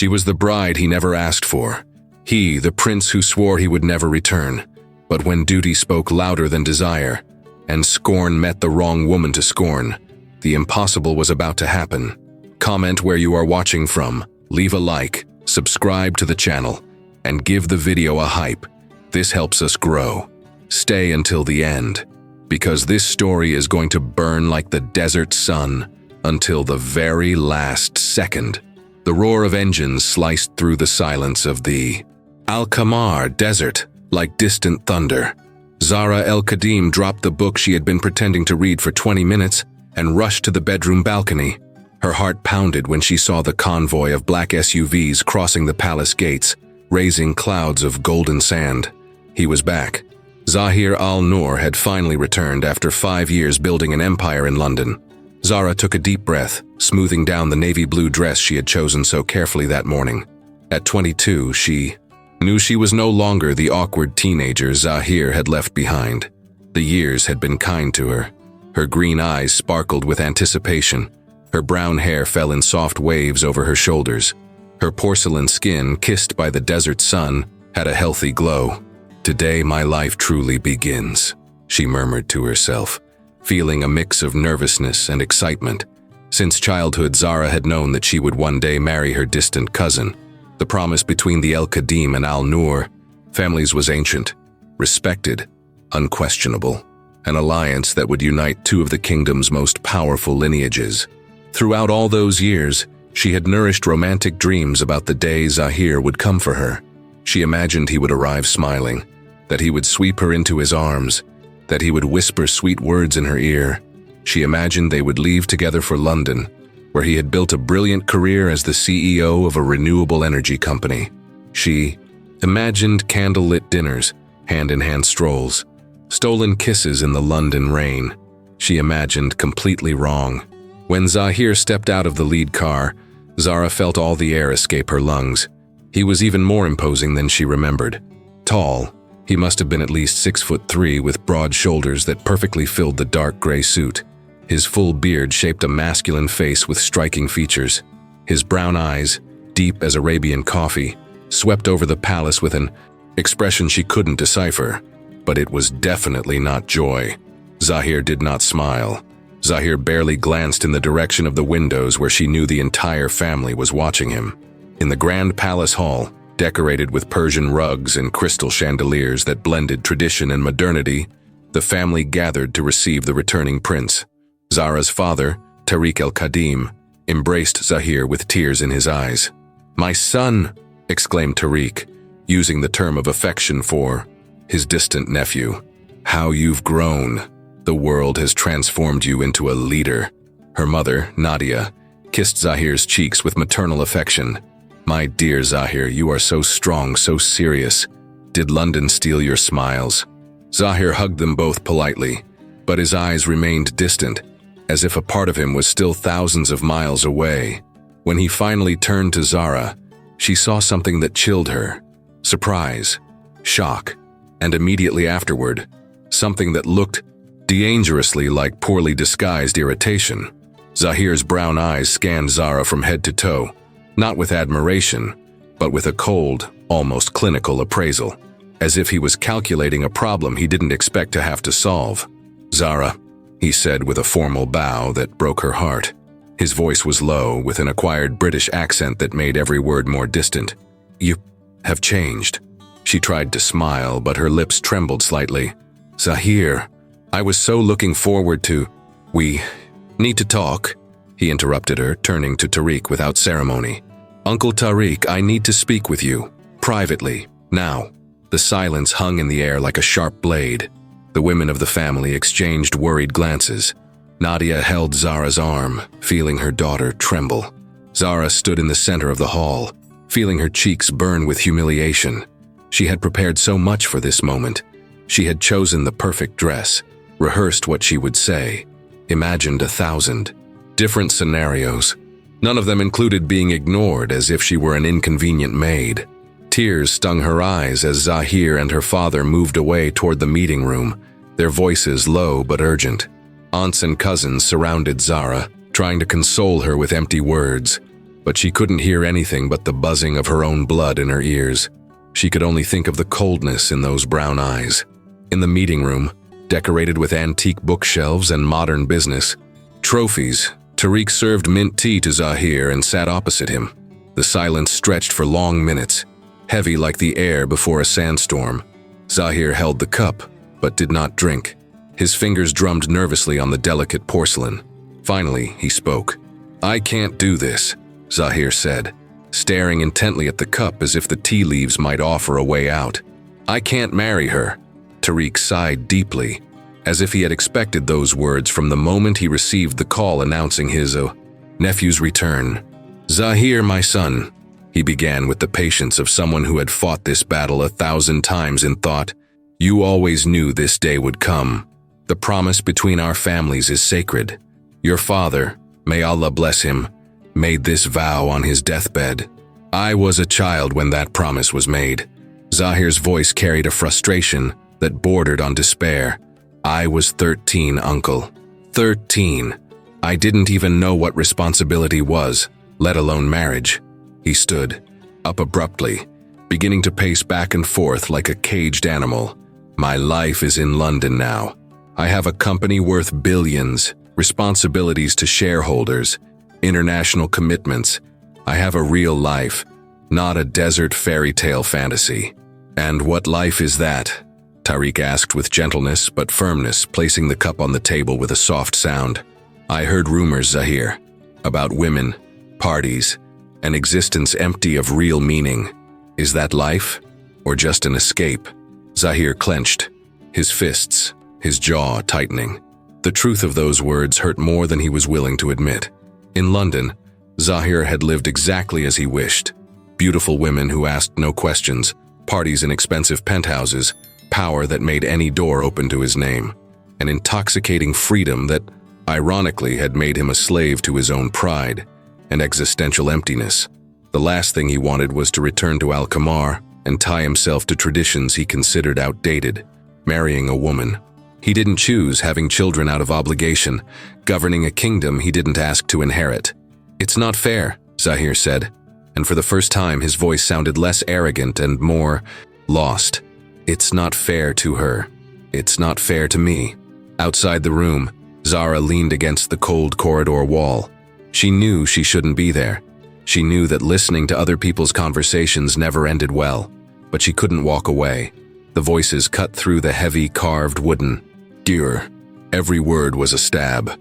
She was the bride he never asked for. He, the prince who swore he would never return. But when duty spoke louder than desire, and scorn met the wrong woman to scorn, the impossible was about to happen. Comment where you are watching from, leave a like, subscribe to the channel, and give the video a hype. This helps us grow. Stay until the end, because this story is going to burn like the desert sun until the very last second. The roar of engines sliced through the silence of the Al-Qamar desert like distant thunder. Zara El-Qadim dropped the book she had been pretending to read for 20 minutes and rushed to the bedroom balcony. Her heart pounded when she saw the convoy of black SUVs crossing the palace gates, raising clouds of golden sand. He was back. Zahir al-Noor had finally returned after 5 years building an empire in London. Zara took a deep breath, smoothing down the navy blue dress she had chosen so carefully that morning. At 22, she knew she was no longer the awkward teenager Zahir had left behind. The years had been kind to her. Her green eyes sparkled with anticipation. Her brown hair fell in soft waves over her shoulders. Her porcelain skin, kissed by the desert sun, had a healthy glow. "Today my life truly begins," she murmured to herself, feeling a mix of nervousness and excitement. Since childhood, Zara had known that she would one day marry her distant cousin. The promise between the El-Qadim and Al-Noor families was ancient, respected, unquestionable, an alliance that would unite two of the kingdom's most powerful lineages. Throughout all those years, she had nourished romantic dreams about the day Zahir would come for her. She imagined he would arrive smiling, that he would sweep her into his arms, that he would whisper sweet words in her ear. She imagined they would leave together for London, where he had built a brilliant career as the CEO of a renewable energy company. She imagined candlelit dinners, hand-in-hand strolls, stolen kisses in the London rain. She imagined completely wrong. When Zahir stepped out of the lead car, Zara felt all the air escape her lungs. He was even more imposing than she remembered. Tall, he must have been at least 6'3" with broad shoulders that perfectly filled the dark gray suit. His full beard shaped a masculine face with striking features. His brown eyes, deep as Arabian coffee, swept over the palace with an expression she couldn't decipher. But it was definitely not joy. Zahir did not smile. Zahir barely glanced in the direction of the windows where she knew the entire family was watching him. In the grand palace hall, decorated with Persian rugs and crystal chandeliers that blended tradition and modernity, the family gathered to receive the returning prince. Zara's father, Tariq El-Qadim, embraced Zahir with tears in his eyes. "My son!" exclaimed Tariq, using the term of affection for his distant nephew. "How you've grown. The world has transformed you into a leader." Her mother, Nadia, kissed Zahir's cheeks with maternal affection. "My dear Zahir, you are so strong, so serious. Did London steal your smiles?" Zahir hugged them both politely, but his eyes remained distant, as if a part of him was still thousands of miles away. When he finally turned to Zara, she saw something that chilled her. Surprise, shock, and immediately afterward, something that looked dangerously like poorly disguised irritation. Zahir's brown eyes scanned Zara from head to toe, not with admiration, but with a cold, almost clinical appraisal, as if he was calculating a problem he didn't expect to have to solve. "Zara," he said with a formal bow that broke her heart. His voice was low, with an acquired British accent that made every word more distant. "You have changed." She tried to smile, but her lips trembled slightly. "Zahir, I was so looking forward to—" "We need to talk," he interrupted her, turning to Tariq without ceremony. "Uncle Tariq, I need to speak with you, privately, now." The silence hung in the air like a sharp blade. The women of the family exchanged worried glances. Nadia held Zara's arm, feeling her daughter tremble. Zara stood in the center of the hall, feeling her cheeks burn with humiliation. She had prepared so much for this moment. She had chosen the perfect dress, rehearsed what she would say, imagined 1,000 different scenarios. None of them included being ignored as if she were an inconvenient maid. Tears stung her eyes as Zahir and her father moved away toward the meeting room, their voices low but urgent. Aunts and cousins surrounded Zara, trying to console her with empty words, but she couldn't hear anything but the buzzing of her own blood in her ears. She could only think of the coldness in those brown eyes. In the meeting room, decorated with antique bookshelves and modern business trophies, Tariq served mint tea to Zahir and sat opposite him. The silence stretched for long minutes, heavy like the air before a sandstorm. Zahir held the cup, but did not drink. His fingers drummed nervously on the delicate porcelain. Finally, he spoke. "I can't do this," Zahir said, staring intently at the cup as if the tea leaves might offer a way out. "I can't marry her." Tariq sighed deeply, as if he had expected those words from the moment he received the call announcing his nephew's return. "Zahir, my son," he began with the patience of someone who had fought this battle 1,000 times in thought, "you always knew this day would come. The promise between our families is sacred. Your father, may Allah bless him, made this vow on his deathbed. I was a child when that promise was made." Zahir's voice carried a frustration that bordered on despair. "I was 13, uncle. 13. I didn't even know what responsibility was, let alone marriage." He stood up abruptly, beginning to pace back and forth like a caged animal. "My life is in London now. I have a company worth billions, responsibilities to shareholders, international commitments. I have a real life, not a desert fairy tale fantasy." "And what life is that?" Tariq asked with gentleness but firmness, placing the cup on the table with a soft sound. "I heard rumors, Zahir, about women, parties, an existence empty of real meaning. Is that life, or just an escape?" Zahir clenched, his fists, his jaw tightening. The truth of those words hurt more than he was willing to admit. In London, Zahir had lived exactly as he wished. Beautiful women who asked no questions, parties in expensive penthouses, power that made any door open to his name, an intoxicating freedom that, ironically, had made him a slave to his own pride and existential emptiness. The last thing he wanted was to return to Al-Qamar and tie himself to traditions he considered outdated, marrying a woman he didn't choose, having children out of obligation, governing a kingdom he didn't ask to inherit. "It's not fair," Zahir said, and for the first time his voice sounded less arrogant and more lost. "It's not fair to her. It's not fair to me." Outside the room, Zara leaned against the cold corridor wall. She knew she shouldn't be there. She knew that listening to other people's conversations never ended well, but she couldn't walk away. The voices cut through the heavy, carved wooden. "Dear." Every word was a stab.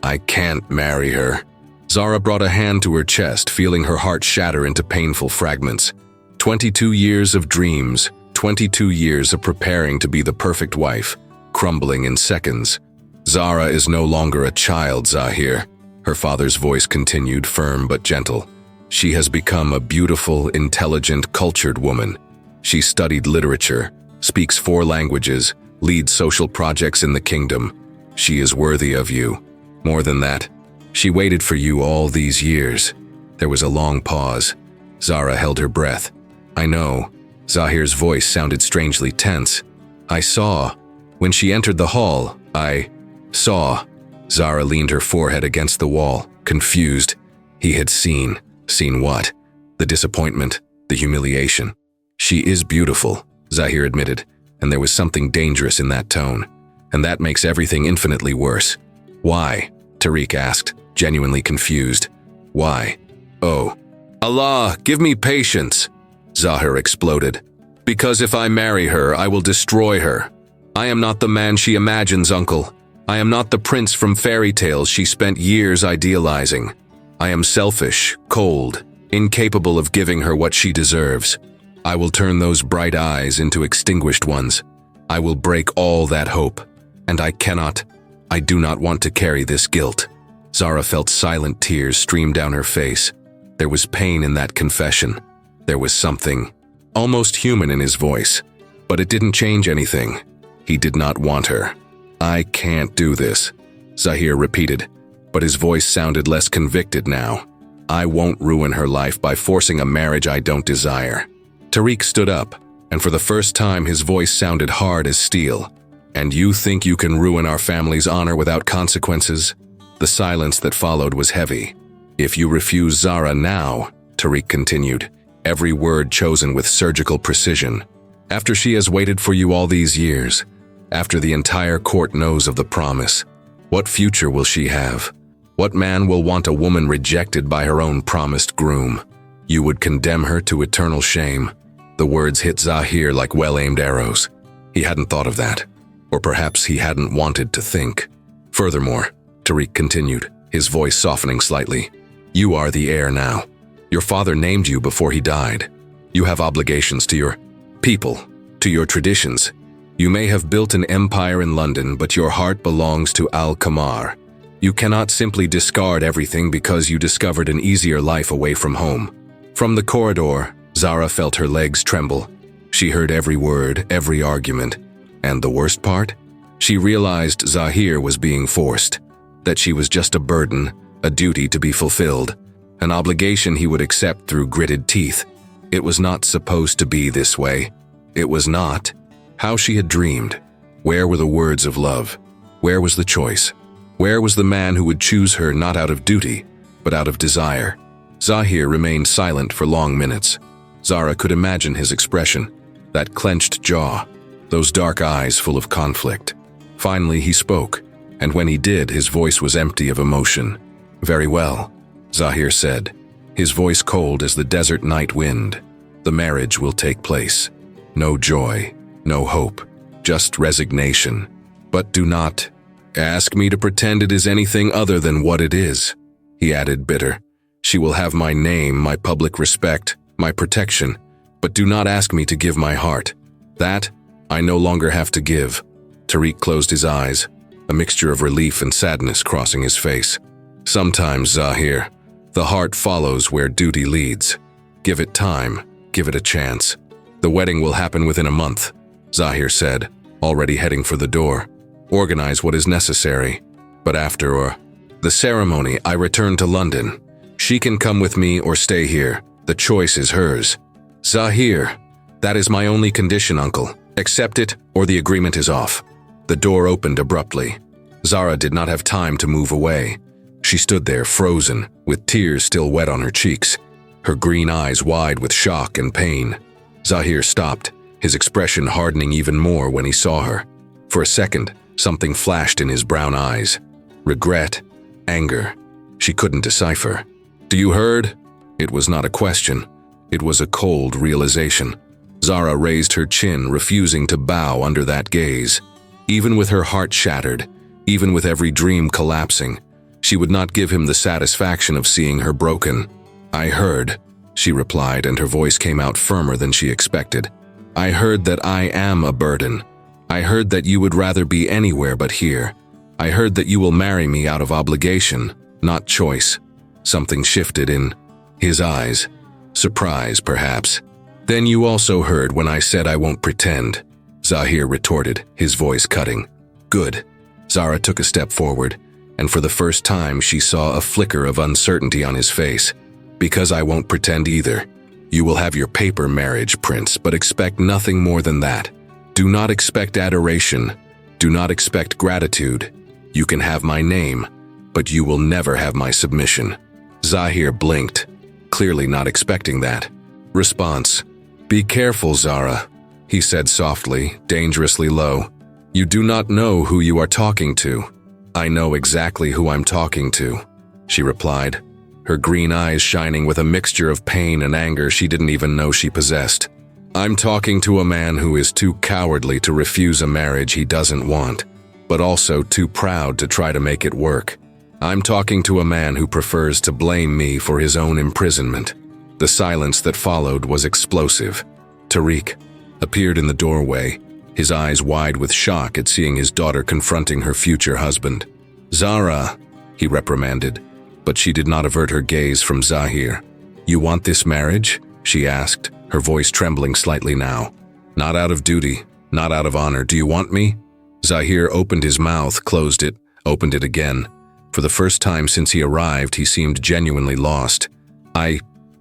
"I can't marry her." Zara brought a hand to her chest, feeling her heart shatter into painful fragments. 22 years of dreams, 22 years of preparing to be the perfect wife, crumbling in seconds. "Zara is no longer a child, Zahir," her father's voice continued, firm but gentle. "She has become a beautiful, intelligent, cultured woman. She studied literature, speaks 4 languages, leads social projects in the kingdom. She is worthy of you. More than that, she waited for you all these years." There was a long pause. Zara held her breath. "I know." Zahir's voice sounded strangely tense. "I saw. When she entered the hall, I saw." Zara leaned her forehead against the wall, confused. He had seen. Seen what? The disappointment, the humiliation. "She is beautiful," Zahir admitted, and there was something dangerous in that tone. "And that makes everything infinitely worse." "Why?" Tariq asked, genuinely confused. "Why?" "Oh. Allah, give me patience," Zahir exploded. "Because if I marry her, I will destroy her. I am not the man she imagines, uncle. I am not the prince from fairy tales she spent years idealizing. I am selfish, cold, incapable of giving her what she deserves. I will turn those bright eyes into extinguished ones. I will break all that hope. And I do not want to carry this guilt." Zara felt silent tears stream down her face. There was pain in that confession. There was something almost human in his voice. But it didn't change anything. He did not want her. "I can't do this," Zahir repeated, but his voice sounded less convicted now. "I won't ruin her life by forcing a marriage I don't desire." Tariq stood up, and for the first time his voice sounded hard as steel. "And you think you can ruin our family's honor without consequences?" The silence that followed was heavy. If you refuse Zara now, Tariq continued, every word chosen with surgical precision, after she has waited for you all these years, after the entire court knows of the promise, what future will she have? What man will want a woman rejected by her own promised groom? You would condemn her to eternal shame. The words hit Zahir like well-aimed arrows. He hadn't thought of that, or perhaps he hadn't wanted to think. Furthermore, Tariq continued, his voice softening slightly, you are the heir now. Your father named you before he died. You have obligations to your people, to your traditions. You may have built an empire in London, but your heart belongs to Al-Qamar. You cannot simply discard everything because you discovered an easier life away from home. From the corridor, Zara felt her legs tremble. She heard every word, every argument. And the worst part? She realized Zahir was being forced, that she was just a burden, a duty to be fulfilled, an obligation he would accept through gritted teeth. It was not supposed to be this way. It was not. How she had dreamed. Where were the words of love? Where was the choice? Where was the man who would choose her not out of duty, but out of desire? Zahir remained silent for long minutes. Zara could imagine his expression, that clenched jaw, those dark eyes full of conflict. Finally, he spoke, and when he did, his voice was empty of emotion. Very well, Zahir said, his voice cold as the desert night wind. The marriage will take place. No joy, no hope, just resignation. But do not ask me to pretend it is anything other than what it is, he added bitter. She will have my name, my public respect, my protection, but do not ask me to give my heart. That, I no longer have to give. Tariq closed his eyes, a mixture of relief and sadness crossing his face. Sometimes, Zahir, the heart follows where duty leads. Give it time, give it a chance. The wedding will happen within a month, Zahir said, already heading for the door. Organize what is necessary. But after the ceremony, I return to London. She can come with me or stay here. The choice is hers. Zahir, that is my only condition, uncle. Accept it, or the agreement is off. The door opened abruptly. Zara did not have time to move away. She stood there, frozen, with tears still wet on her cheeks, her green eyes wide with shock and pain. Zahir stopped, his expression hardening even more when he saw her. For a second, something flashed in his brown eyes. Regret, anger. She couldn't decipher. Do you heard? It was not a question. It was a cold realization. Zara raised her chin, refusing to bow under that gaze. Even with her heart shattered, even with every dream collapsing, she would not give him the satisfaction of seeing her broken. I heard, she replied, and her voice came out firmer than she expected. I heard that I am a burden. I heard that you would rather be anywhere but here. I heard that you will marry me out of obligation, not choice. Something shifted in his eyes. Surprise, perhaps. Then you also heard when I said I won't pretend, Zahir retorted, his voice cutting. Good. Zara took a step forward, and for the first time she saw a flicker of uncertainty on his face. Because I won't pretend either. You will have your paper marriage, Prince, but expect nothing more than that. Do not expect adoration. Do not expect gratitude. You can have my name, but you will never have my submission. Zahir blinked, clearly not expecting that. Response. Be careful, Zara, he said softly, dangerously low. You do not know who you are talking to. I know exactly who I'm talking to, she replied, her green eyes shining with a mixture of pain and anger she didn't even know she possessed. I'm talking to a man who is too cowardly to refuse a marriage he doesn't want, but also too proud to try to make it work. I'm talking to a man who prefers to blame me for his own imprisonment. The silence that followed was explosive. Tariq appeared in the doorway, his eyes wide with shock at seeing his daughter confronting her future husband. Zara, he reprimanded, but she did not avert her gaze from Zahir. You want this marriage? She asked, her voice trembling slightly now. Not out of duty, not out of honor. Do you want me? Zahir opened his mouth, closed it, opened it again. For the first time since he arrived, he seemed genuinely lost.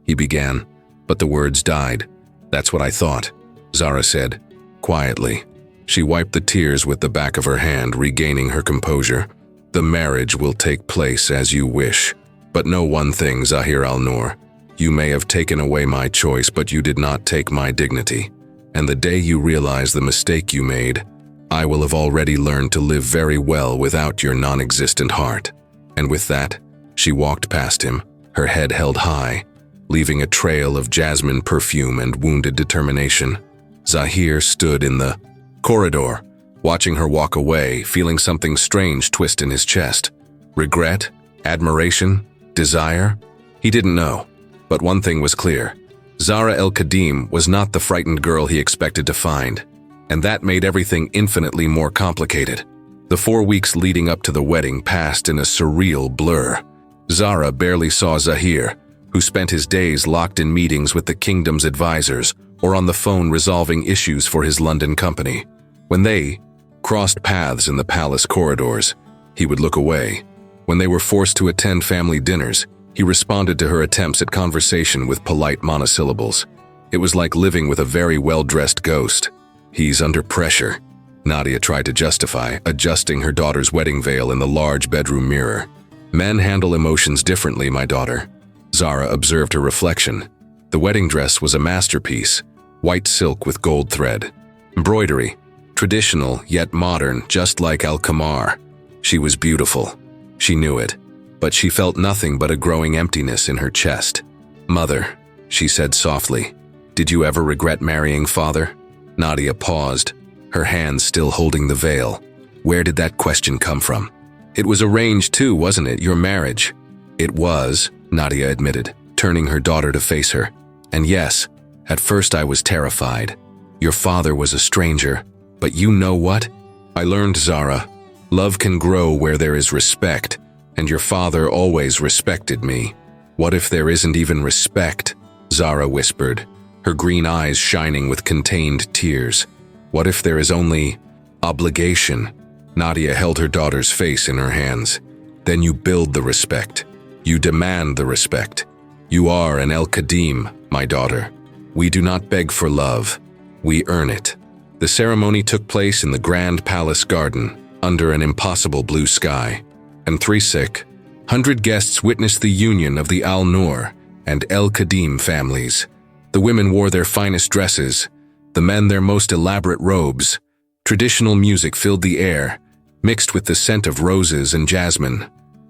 He began, but the words died. That's what I thought, Zara said, quietly. She wiped the tears with the back of her hand, regaining her composure. The marriage will take place as you wish. But know one thing, Zahir al-Nur. You may have taken away my choice, but you did not take my dignity. And the day you realize the mistake you made, I will have already learned to live very well without your non-existent heart." And with that, she walked past him, her head held high, leaving a trail of jasmine perfume and wounded determination. Zahir stood in the corridor, watching her walk away, feeling something strange twist in his chest. Regret? Admiration? Desire? He didn't know. But one thing was clear. Zara el-Qadim was not the frightened girl he expected to find, and that made everything infinitely more complicated. The 4 weeks leading up to the wedding passed in a surreal blur. Zara barely saw Zahir, who spent his days locked in meetings with the kingdom's advisors or on the phone resolving issues for his London company. When they crossed paths in the palace corridors, he would look away. When they were forced to attend family dinners, he responded to her attempts at conversation with polite monosyllables. It was like living with a very well-dressed ghost. "He's under pressure," Nadia tried to justify, adjusting her daughter's wedding veil in the large bedroom mirror. "Men handle emotions differently, my daughter." Zara observed her reflection. The wedding dress was a masterpiece, white silk with gold thread. Embroidery, traditional yet modern, just like Al-Qamar. She was beautiful. She knew it, but she felt nothing but a growing emptiness in her chest. "Mother," she said softly, "did you ever regret marrying father?" Nadia paused, her hands still holding the veil. Where did that question come from? "It was arranged too, wasn't it, your marriage?" "It was," Nadia admitted, turning her daughter to face her. "And yes, at first I was terrified. Your father was a stranger, but you know what? I learned, Zara. Love can grow where there is respect, and your father always respected me." "What if there isn't even respect?" Zara whispered, her green eyes shining with contained tears. "What if there is only obligation?" Nadia held her daughter's face in her hands. "Then you build the respect. You demand the respect. You are an El-Qadim, my daughter. We do not beg for love. We earn it." The ceremony took place in the grand palace garden, under an impossible blue sky. And 300 guests witnessed the union of the Al-Nur and El-Qadim families. The women wore their finest dresses, the men their most elaborate robes. Traditional music filled the air, mixed with the scent of roses and jasmine.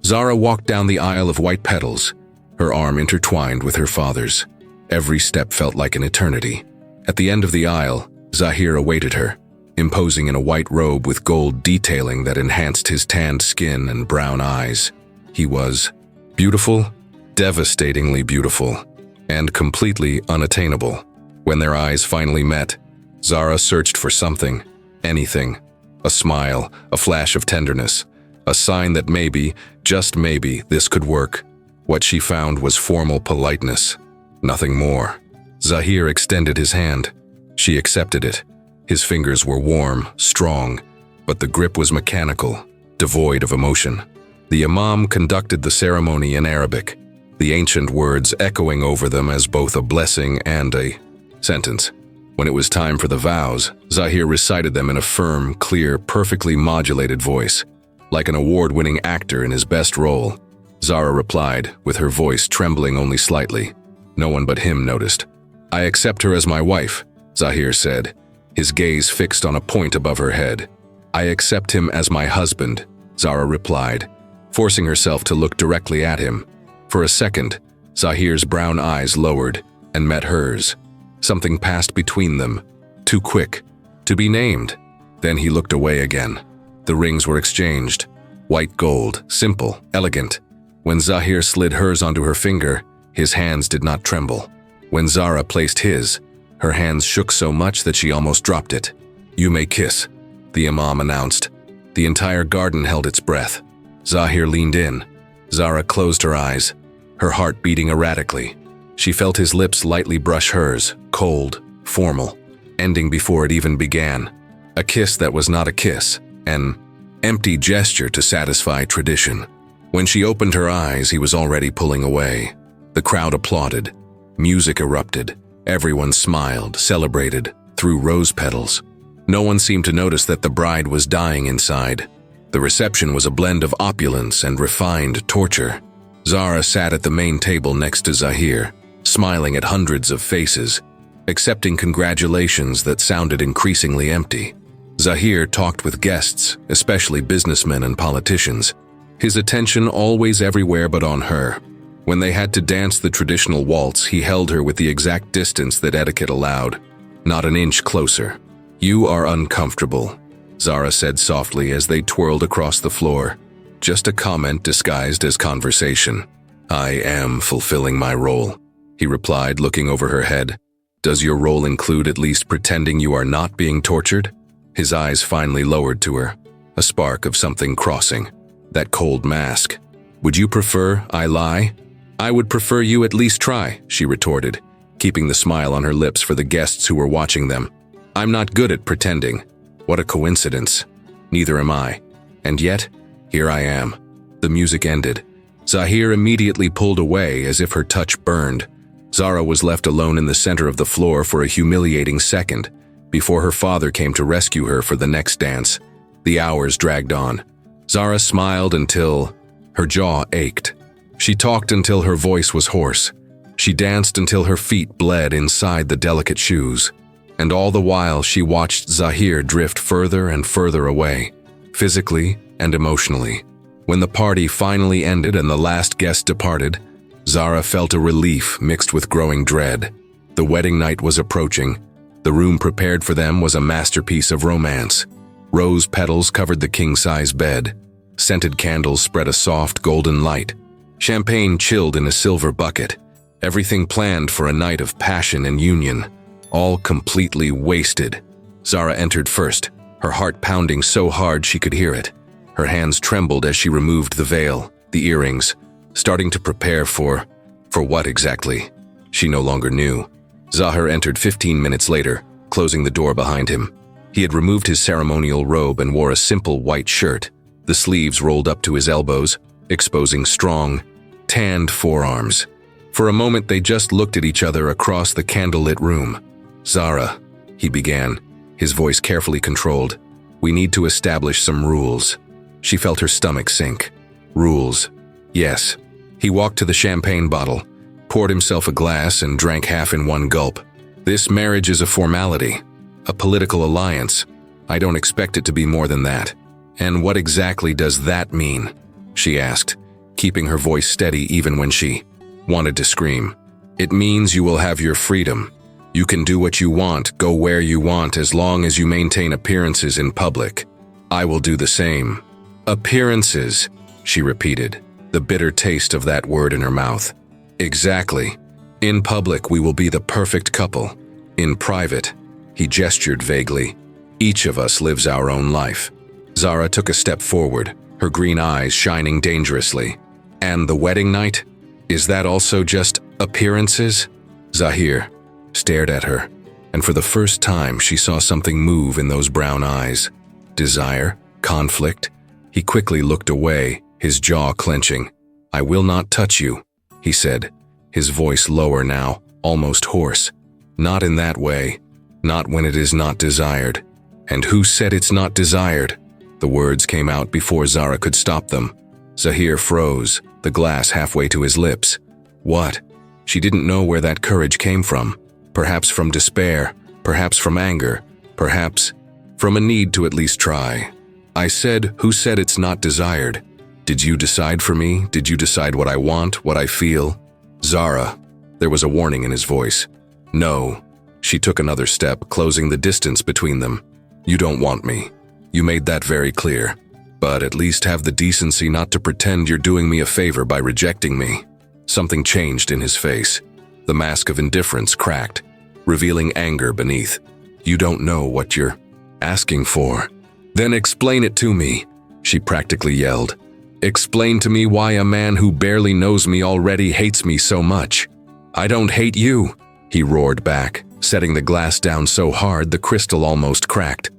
Zara walked down the aisle of white petals, her arm intertwined with her father's. Every step felt like an eternity. At the end of the aisle, Zahir awaited her, imposing in a white robe with gold detailing that enhanced his tanned skin and brown eyes. He was beautiful, devastatingly beautiful, and completely unattainable. When their eyes finally met, Zara searched for something, anything. A smile, a flash of tenderness, a sign that maybe, just maybe, this could work. What she found was formal politeness, nothing more. Zahir extended his hand. She accepted it. His fingers were warm, strong, but the grip was mechanical, devoid of emotion. The imam conducted the ceremony in Arabic, the ancient words echoing over them as both a blessing and a sentence. When it was time for the vows, Zahir recited them in a firm, clear, perfectly modulated voice, like an award-winning actor in his best role. Zara replied, with her voice trembling only slightly. No one but him noticed. "I accept her as my wife," Zahir said, his gaze fixed on a point above her head. "I accept him as my husband," Zara replied, forcing herself to look directly at him. For a second, Zahir's brown eyes lowered and met hers. Something passed between them, too quick to be named. Then he looked away again. The rings were exchanged. White gold, simple, elegant. When Zahir slid hers onto her finger, his hands did not tremble. When Zara placed his, her hands shook so much that she almost dropped it. "You may kiss," the imam announced. The entire garden held its breath. Zahir leaned in. Zara closed her eyes, her heart beating erratically. She felt his lips lightly brush hers, cold, formal, ending before it even began. A kiss that was not a kiss, an empty gesture to satisfy tradition. When she opened her eyes, he was already pulling away. The crowd applauded. Music erupted. Everyone smiled, celebrated, threw rose petals. No one seemed to notice that the bride was dying inside. The reception was a blend of opulence and refined torture. Zara sat at the main table next to Zahir, smiling at hundreds of faces, accepting congratulations that sounded increasingly empty. Zahir talked with guests, especially businessmen and politicians, his attention always everywhere but on her. When they had to dance the traditional waltz, he held her with the exact distance that etiquette allowed, not an inch closer. "You are uncomfortable," Zara said softly as they twirled across the floor. Just a comment disguised as conversation. "I am fulfilling my role," he replied, looking over her head. "Does your role include at least pretending you are not being tortured?" His eyes finally lowered to her, a spark of something crossing. That cold mask. "Would you prefer I lie?" "I would prefer you at least try," she retorted, keeping the smile on her lips for the guests who were watching them. "I'm not good at pretending." What a coincidence. Neither am I. And yet, here I am. The music ended. Zahir immediately pulled away as if her touch burned. Zara was left alone in the center of the floor for a humiliating second, before her father came to rescue her for the next dance. The hours dragged on. Zara smiled until her jaw ached. She talked until her voice was hoarse. She danced until her feet bled inside the delicate shoes. And all the while she watched Zahir drift further and further away, physically and emotionally. When the party finally ended and the last guest departed, Zara felt a relief mixed with growing dread. The wedding night was approaching. The room prepared for them was a masterpiece of romance. Rose petals covered the king-size bed. Scented candles spread a soft golden light. Champagne chilled in a silver bucket. Everything planned for a night of passion and union, all completely wasted. Zara entered first, her heart pounding so hard she could hear it. Her hands trembled as she removed the veil, the earrings, starting to prepare for what exactly? She no longer knew. Zahir entered 15 minutes later, closing the door behind him. He had removed his ceremonial robe and wore a simple white shirt, the sleeves rolled up to his elbows, exposing strong, tanned forearms. For a moment they just looked at each other across the candlelit room. "Zara," he began, his voice carefully controlled, "we need to establish some rules." She felt her stomach sink. Rules. Yes. He walked to the champagne bottle, poured himself a glass and drank half in one gulp. "This marriage is a formality, a political alliance. I don't expect it to be more than that." "And what exactly does that mean?" she asked, keeping her voice steady even when she wanted to scream. "It means you will have your freedom. You can do what you want, go where you want, as long as you maintain appearances in public. I will do the same." "Appearances," she repeated, the bitter taste of that word in her mouth. "Exactly. In public, we will be the perfect couple. In private," he gestured vaguely, "each of us lives our own life." Zara took a step forward, her green eyes shining dangerously. "And the wedding night? Is that also just appearances?" Zahir stared at her, and for the first time she saw something move in those brown eyes. Desire? Conflict? He quickly looked away, his jaw clenching. "I will not touch you," he said, his voice lower now, almost hoarse. "Not in that way. Not when it is not desired." "And who said it's not desired?" The words came out before Zara could stop them. Zahir froze, the glass halfway to his lips. What? She didn't know where that courage came from. Perhaps from despair, perhaps from anger, perhaps from a need to at least try. "I said, who said it's not desired? Did you decide for me? Did you decide what I want, what I feel?" "Zara." There was a warning in his voice. "No." She took another step, closing the distance between them. "You don't want me. You made that very clear. But at least have the decency not to pretend you're doing me a favor by rejecting me." Something changed in his face. The mask of indifference cracked, revealing anger beneath. "You don't know what you're asking for." "Then explain it to me," she practically yelled. "Explain to me why a man who barely knows me already hates me so much." "I don't hate you," he roared back, setting the glass down so hard the crystal almost cracked.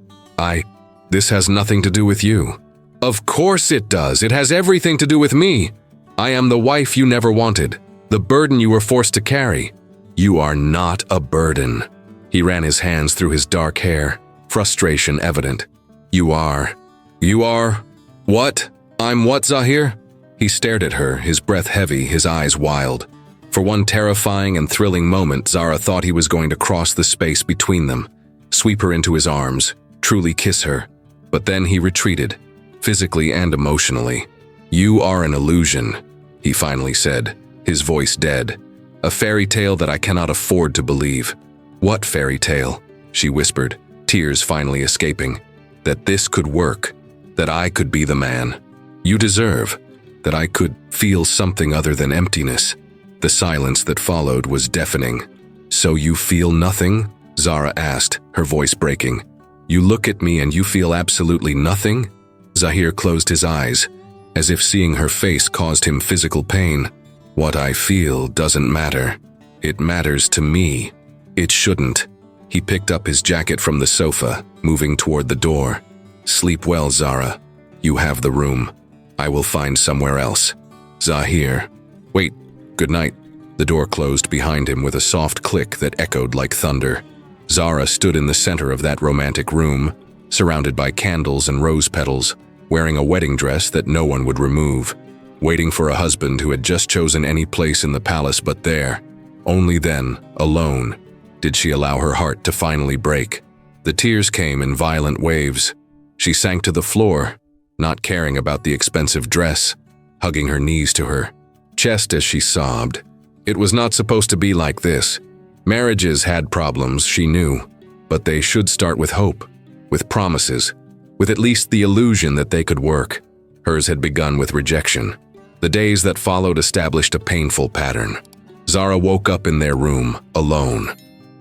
This has nothing to do with you." "Of course it does. It has everything to do with me. I am the wife you never wanted, the burden you were forced to carry." "You are not a burden." He ran his hands through his dark hair, frustration evident. You are. What? I'm what, Zahir?" He stared at her, his breath heavy, his eyes wild. For one terrifying and thrilling moment, Zara thought he was going to cross the space between them, sweep her into his arms, truly kiss her. But then he retreated, physically and emotionally. "You are an illusion," he finally said, his voice dead. "A fairy tale that I cannot afford to believe." "What fairy tale?" she whispered, tears finally escaping. "That this could work, that I could be the man you deserve, that I could feel something other than emptiness." The silence that followed was deafening. "So you feel nothing?" Zara asked, her voice breaking. "You look at me and you feel absolutely nothing?" Zahir closed his eyes, as if seeing her face caused him physical pain. "What I feel doesn't matter. It matters to me." "It shouldn't." He picked up his jacket from the sofa, moving toward the door. "Sleep well, Zara. You have the room. I will find somewhere else." "Zahir." "Wait. Good night." The door closed behind him with a soft click that echoed like thunder. Zara stood in the center of that romantic room, surrounded by candles and rose petals, wearing a wedding dress that no one would remove, waiting for a husband who had just chosen any place in the palace but there. Only then, alone, did she allow her heart to finally break. The tears came in violent waves. She sank to the floor, not caring about the expensive dress, hugging her knees to her chest as she sobbed. It was not supposed to be like this. Marriages had problems, she knew, but they should start with hope, with promises, with at least the illusion that they could work. Hers had begun with rejection. The days that followed established a painful pattern. Zara woke up in their room, alone.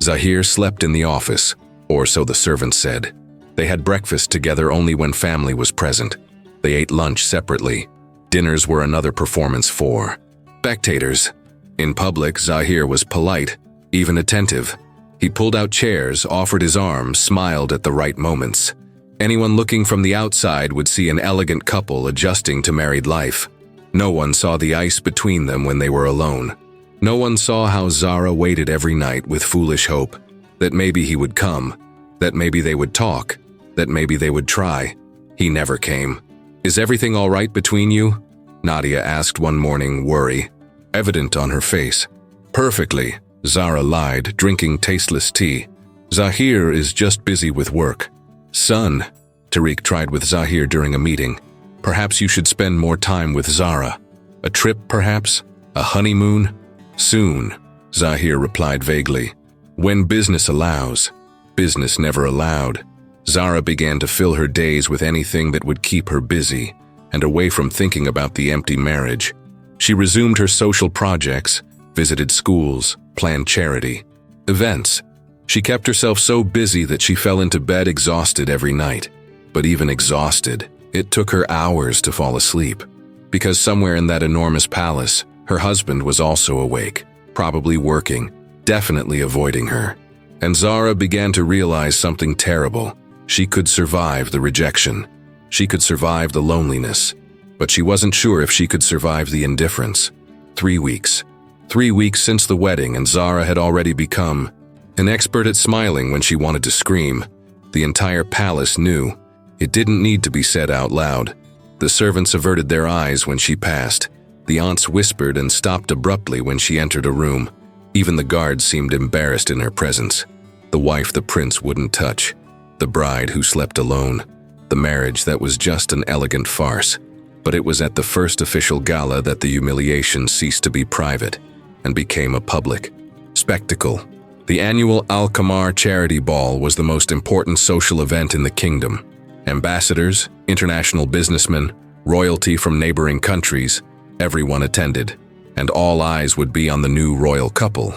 Zahir slept in the office, or so the servants said. They had breakfast together only when family was present. They ate lunch separately. Dinners were another performance for spectators. In public, Zahir was polite, even attentive. He pulled out chairs, offered his arm, smiled at the right moments. Anyone looking from the outside would see an elegant couple adjusting to married life. No one saw the ice between them when they were alone. No one saw how Zara waited every night with foolish hope, that maybe he would come, that maybe they would talk, that maybe they would try. He never came. "Is everything all right between you?" Nadia asked one morning, worry evident on her face. "Perfectly," Zara lied, drinking tasteless tea. "Zahir is just busy with work." "Son," Tariq tried with Zahir during a meeting, "perhaps you should spend more time with Zara. A trip, perhaps? A honeymoon?" "Soon," Zahir replied vaguely. "When business allows." Business never allowed. Zara began to fill her days with anything that would keep her busy and away from thinking about the empty marriage. She resumed her social projects, visited schools, planned charity events. She kept herself so busy that she fell into bed exhausted every night. But even exhausted, it took her hours to fall asleep. Because somewhere in that enormous palace, her husband was also awake, probably working, definitely avoiding her. And Zara began to realize something terrible. She could survive the rejection. She could survive the loneliness. But she wasn't sure if she could survive the indifference. 3 weeks. 3 weeks since the wedding, and Zara had already become an expert at smiling when she wanted to scream. The entire palace knew. It didn't need to be said out loud. The servants averted their eyes when she passed. The aunts whispered and stopped abruptly when she entered a room. Even the guards seemed embarrassed in her presence. The wife the prince wouldn't touch. The bride who slept alone. The marriage that was just an elegant farce. But it was at the first official gala that the humiliation ceased to be private and became a public spectacle. The annual Al-Qamar charity ball was the most important social event in the kingdom. Ambassadors, international businessmen, royalty from neighboring countries, everyone attended, and all eyes would be on the new royal couple.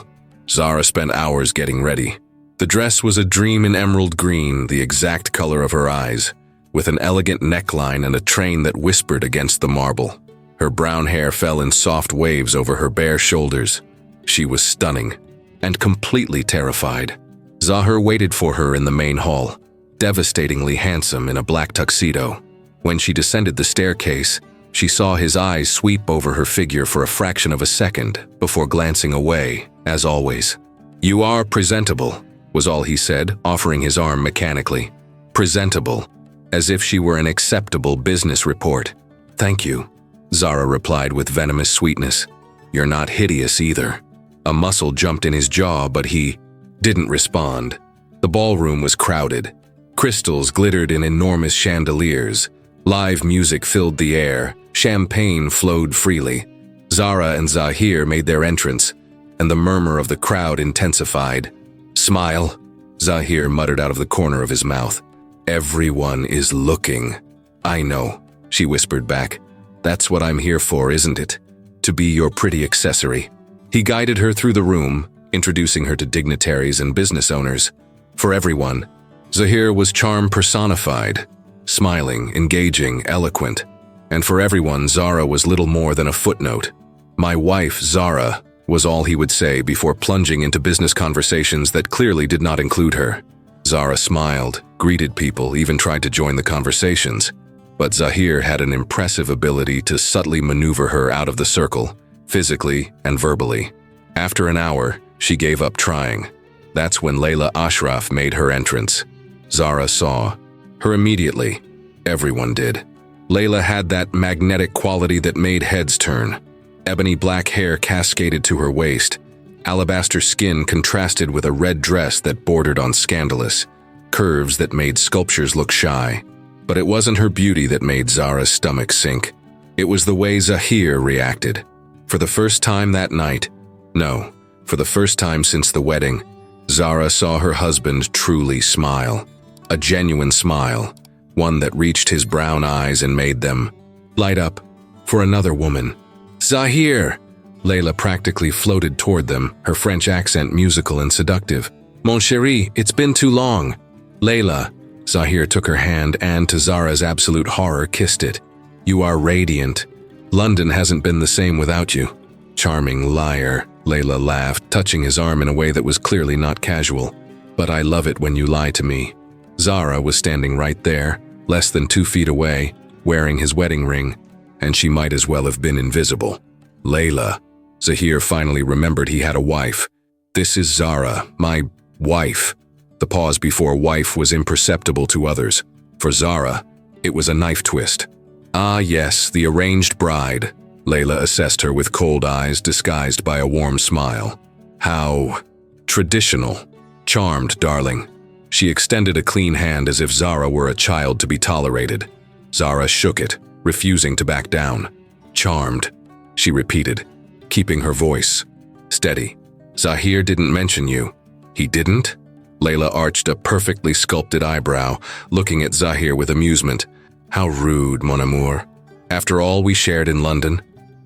Zara spent hours getting ready. The dress was a dream in emerald green, the exact color of her eyes, with an elegant neckline and a train that whispered against the marble. Her brown hair fell in soft waves over her bare shoulders. She was stunning and completely terrified. Zahir waited for her in the main hall, devastatingly handsome in a black tuxedo. When she descended the staircase, she saw his eyes sweep over her figure for a fraction of a second before glancing away, as always. "You are presentable," was all he said, offering his arm mechanically. Presentable, as if she were an acceptable business report. "Thank you." Zara replied with venomous sweetness. "You're not hideous either." A muscle jumped in his jaw, but he didn't respond. The ballroom was crowded. Crystals glittered in enormous chandeliers. Live music filled the air. Champagne flowed freely. Zara and Zahir made their entrance, and the murmur of the crowd intensified. "Smile," Zahir muttered out of the corner of his mouth. "Everyone is looking." "I know," she whispered back. "That's what I'm here for, isn't it? To be your pretty accessory." He guided her through the room, introducing her to dignitaries and business owners. For everyone, Zahir was charm personified, smiling, engaging, eloquent. And for everyone, Zara was little more than a footnote. "My wife, Zara," was all he would say before plunging into business conversations that clearly did not include her. Zara smiled, greeted people, even tried to join the conversations. But Zahir had an impressive ability to subtly maneuver her out of the circle, physically and verbally. After an hour, she gave up trying. That's when Layla Ashraf made her entrance. Zara saw her immediately. Everyone did. Layla had that magnetic quality that made heads turn. Ebony black hair cascaded to her waist. Alabaster skin contrasted with a red dress that bordered on scandalous. Curves that made sculptures look shy. But it wasn't her beauty that made Zara's stomach sink. It was the way Zahir reacted. For the first time that night, no, for the first time since the wedding, Zara saw her husband truly smile. A genuine smile, one that reached his brown eyes and made them light up for another woman. "Zahir!" Layla practically floated toward them, her French accent musical and seductive. "Mon chéri, it's been too long." "Layla." Zahir took her hand and, to Zara's absolute horror, kissed it. "You are radiant. London hasn't been the same without you." "Charming liar," Layla laughed, touching his arm in a way that was clearly not casual. "But I love it when you lie to me." Zara was standing right there, less than 2 feet away, wearing his wedding ring, and she might as well have been invisible. "Layla." Zahir finally remembered he had a wife. "This is Zara, my wife." The pause before wife was imperceptible to others. For Zara, it was a knife twist. "Ah yes, the arranged bride." Layla assessed her with cold eyes disguised by a warm smile. "How traditional. Charmed, darling." She extended a clean hand as if Zara were a child to be tolerated. Zara shook it, refusing to back down. "Charmed," she repeated, keeping her voice steady. "Zahir didn't mention you." "He didn't?" Layla arched a perfectly sculpted eyebrow, looking at Zahir with amusement. "How rude, mon amour. After all we shared in London?"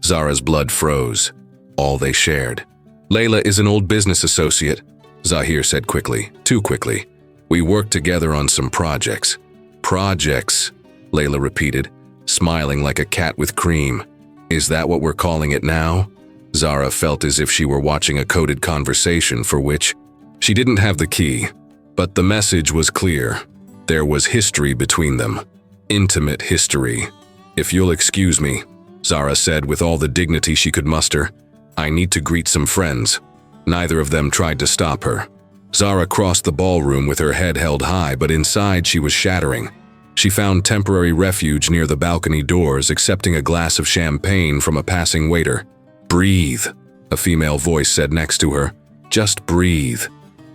Zara's blood froze. All they shared. "Layla is an old business associate," Zahir said quickly, too quickly. "We worked together on some projects." "Projects," Layla repeated, smiling like a cat with cream. "Is that what we're calling it now?" Zara felt as if she were watching a coded conversation for which she didn't have the key. But the message was clear. There was history between them. Intimate history. "If you'll excuse me," Zara said with all the dignity she could muster, "I need to greet some friends." Neither of them tried to stop her. Zara crossed the ballroom with her head held high, but inside she was shattering. She found temporary refuge near the balcony doors, accepting a glass of champagne from a passing waiter. "Breathe," a female voice said next to her. "Just breathe."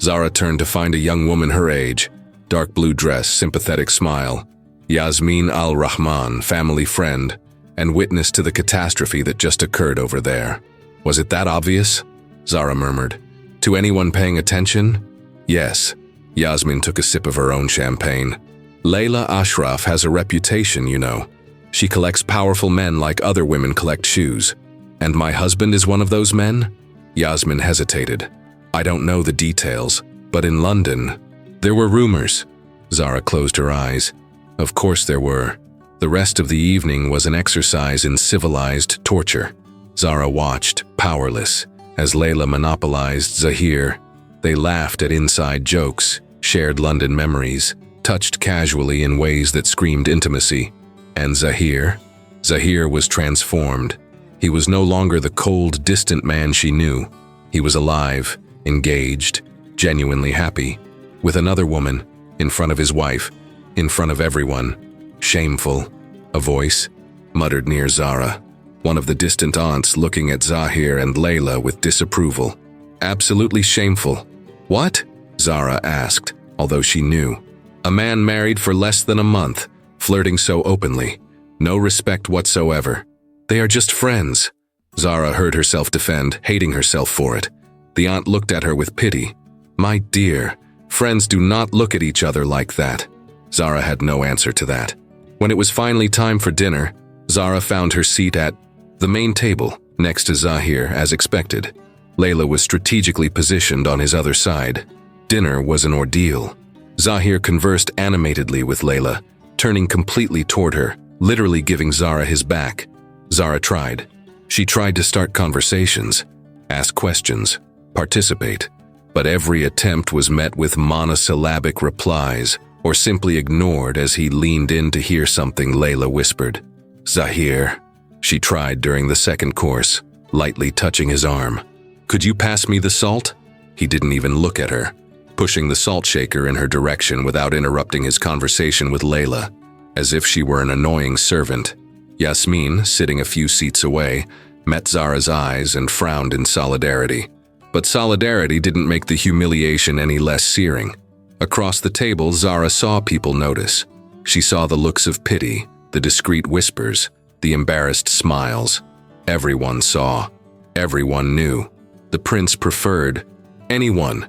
Zara turned to find a young woman her age. Dark blue dress, sympathetic smile. Yasmin Al-Rahman, family friend, and witness to the catastrophe that just occurred over there. "Was it that obvious?" Zara murmured. "To anyone paying attention?" "Yes." Yasmin took a sip of her own champagne. "Layla Ashraf has a reputation, you know. She collects powerful men like other women collect shoes. And my husband is one of those men?" Yasmin hesitated. "I don't know the details, but in London, there were rumors." Zara closed her eyes. Of course there were. The rest of the evening was an exercise in civilized torture. Zara watched, powerless, as Layla monopolized Zahir. They laughed at inside jokes, shared London memories, touched casually in ways that screamed intimacy. And Zahir? Zahir was transformed. He was no longer the cold, distant man she knew. He was alive, engaged, genuinely happy, with another woman, in front of his wife, in front of everyone. Shameful, a voice muttered near Zara. one of the distant aunts looking at Zahir and Layla with disapproval. Absolutely shameful. What? Zara asked, although she knew. A man married for less than a month, flirting so openly. No respect whatsoever. They are just friends. Zara heard herself defend, hating herself for it. The aunt looked at her with pity. My dear, friends do not look at each other like that. Zara had no answer to that. When it was finally time for dinner, Zara found her seat at the main table, next to Zahir, as expected. Layla was strategically positioned on his other side. Dinner was an ordeal. Zahir conversed animatedly with Layla, turning completely toward her, literally giving Zara his back. Zara tried. She tried to start conversations, ask questions, participate, but every attempt was met with monosyllabic replies or simply ignored as he leaned in to hear something Layla whispered. Zahir, she tried during the second course, lightly touching his arm. Could you pass me the salt? He didn't even look at her, pushing the salt shaker in her direction without interrupting his conversation with Layla, as if she were an annoying servant. Yasmin, sitting a few seats away, met Zara's eyes and frowned in solidarity. But solidarity didn't make the humiliation any less searing. Across the table, Zara saw people notice. She saw the looks of pity, the discreet whispers, the embarrassed smiles. Everyone saw. Everyone knew. The prince preferred anyone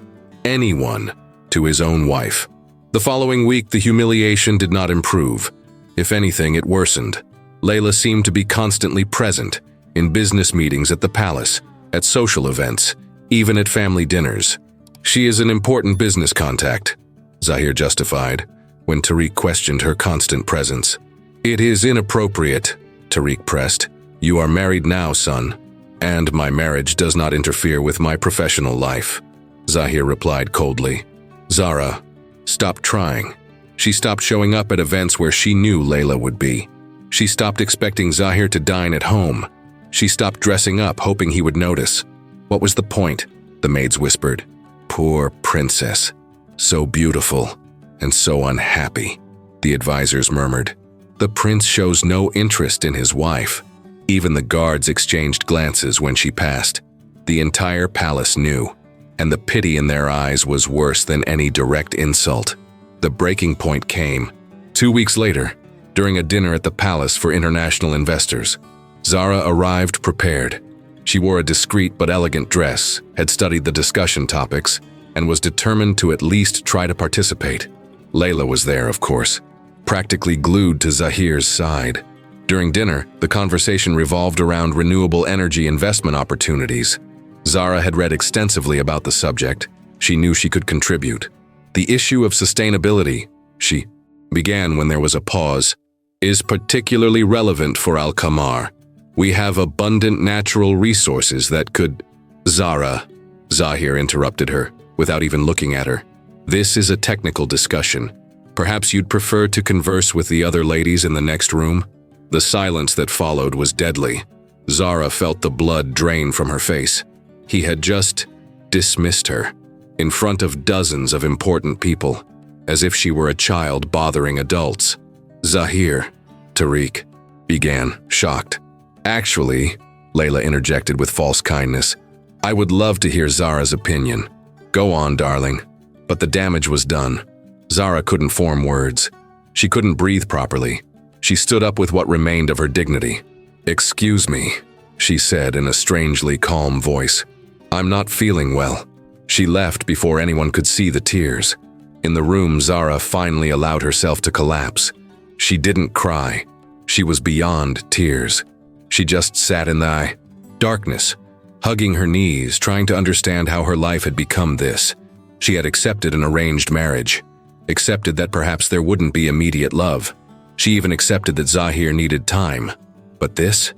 to his own wife. The following week, the humiliation did not improve. If anything, it worsened. Layla seemed to be constantly present, in business meetings at the palace, at social events, even at family dinners. She is an important business contact, Zahir justified, when Tariq questioned her constant presence. It is inappropriate, Tariq pressed. You are married now, son, and my marriage does not interfere with my professional life, Zahir replied coldly. Zara, stop trying. She stopped showing up at events where she knew Layla would be. She stopped expecting Zahir to dine at home. She stopped dressing up, hoping he would notice. What was the point? The maids whispered. Poor princess. So beautiful and so unhappy, the advisors murmured. The prince shows no interest in his wife. Even the guards exchanged glances when she passed. The entire palace knew, and the pity in their eyes was worse than any direct insult. The breaking point came 2 weeks later, during a dinner at the palace for international investors. Zara arrived prepared. She wore a discreet but elegant dress, had studied the discussion topics, and was determined to at least try to participate. Layla was there, of course, practically glued to Zahir's side. During dinner, the conversation revolved around renewable energy investment opportunities. Zara had read extensively about the subject. She knew she could contribute. The issue of sustainability, she began when there was a pause, is particularly relevant for Al-Qamar. We have abundant natural resources that could… Zara, Zahir interrupted her, without even looking at her. This is a technical discussion. Perhaps you'd prefer to converse with the other ladies in the next room? The silence that followed was deadly. Zara felt the blood drain from her face. He had just dismissed her, in front of dozens of important people, as if she were a child bothering adults. Zahir, Tariq began, shocked. Actually, Layla interjected with false kindness, I would love to hear Zara's opinion. Go on, darling. But the damage was done. Zara couldn't form words. She couldn't breathe properly. She stood up with what remained of her dignity. Excuse me, she said in a strangely calm voice. I'm not feeling well. She left before anyone could see the tears. In the room, Zara finally allowed herself to collapse. She didn't cry. She was beyond tears. She just sat in the darkness, hugging her knees, trying to understand how her life had become this. She had accepted an arranged marriage, accepted that perhaps there wouldn't be immediate love. She even accepted that Zahir needed time. But this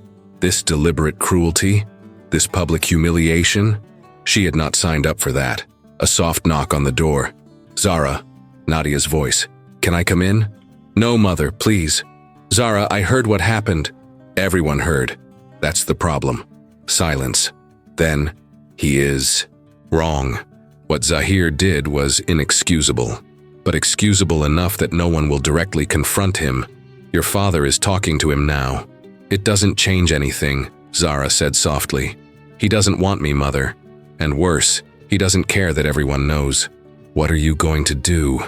deliberate cruelty, this public humiliation, she had not signed up for that. A soft knock on the door. Zara, Nadia's voice. Can I come in? No, mother, please. Zara, I heard what happened. Everyone heard. That's the problem. Silence. Then, he is wrong. What Zahir did was inexcusable, but excusable enough that no one will directly confront him. Your father is talking to him now. It doesn't change anything, Zara said softly. He doesn't want me, Mother. And worse, he doesn't care that everyone knows. What are you going to do?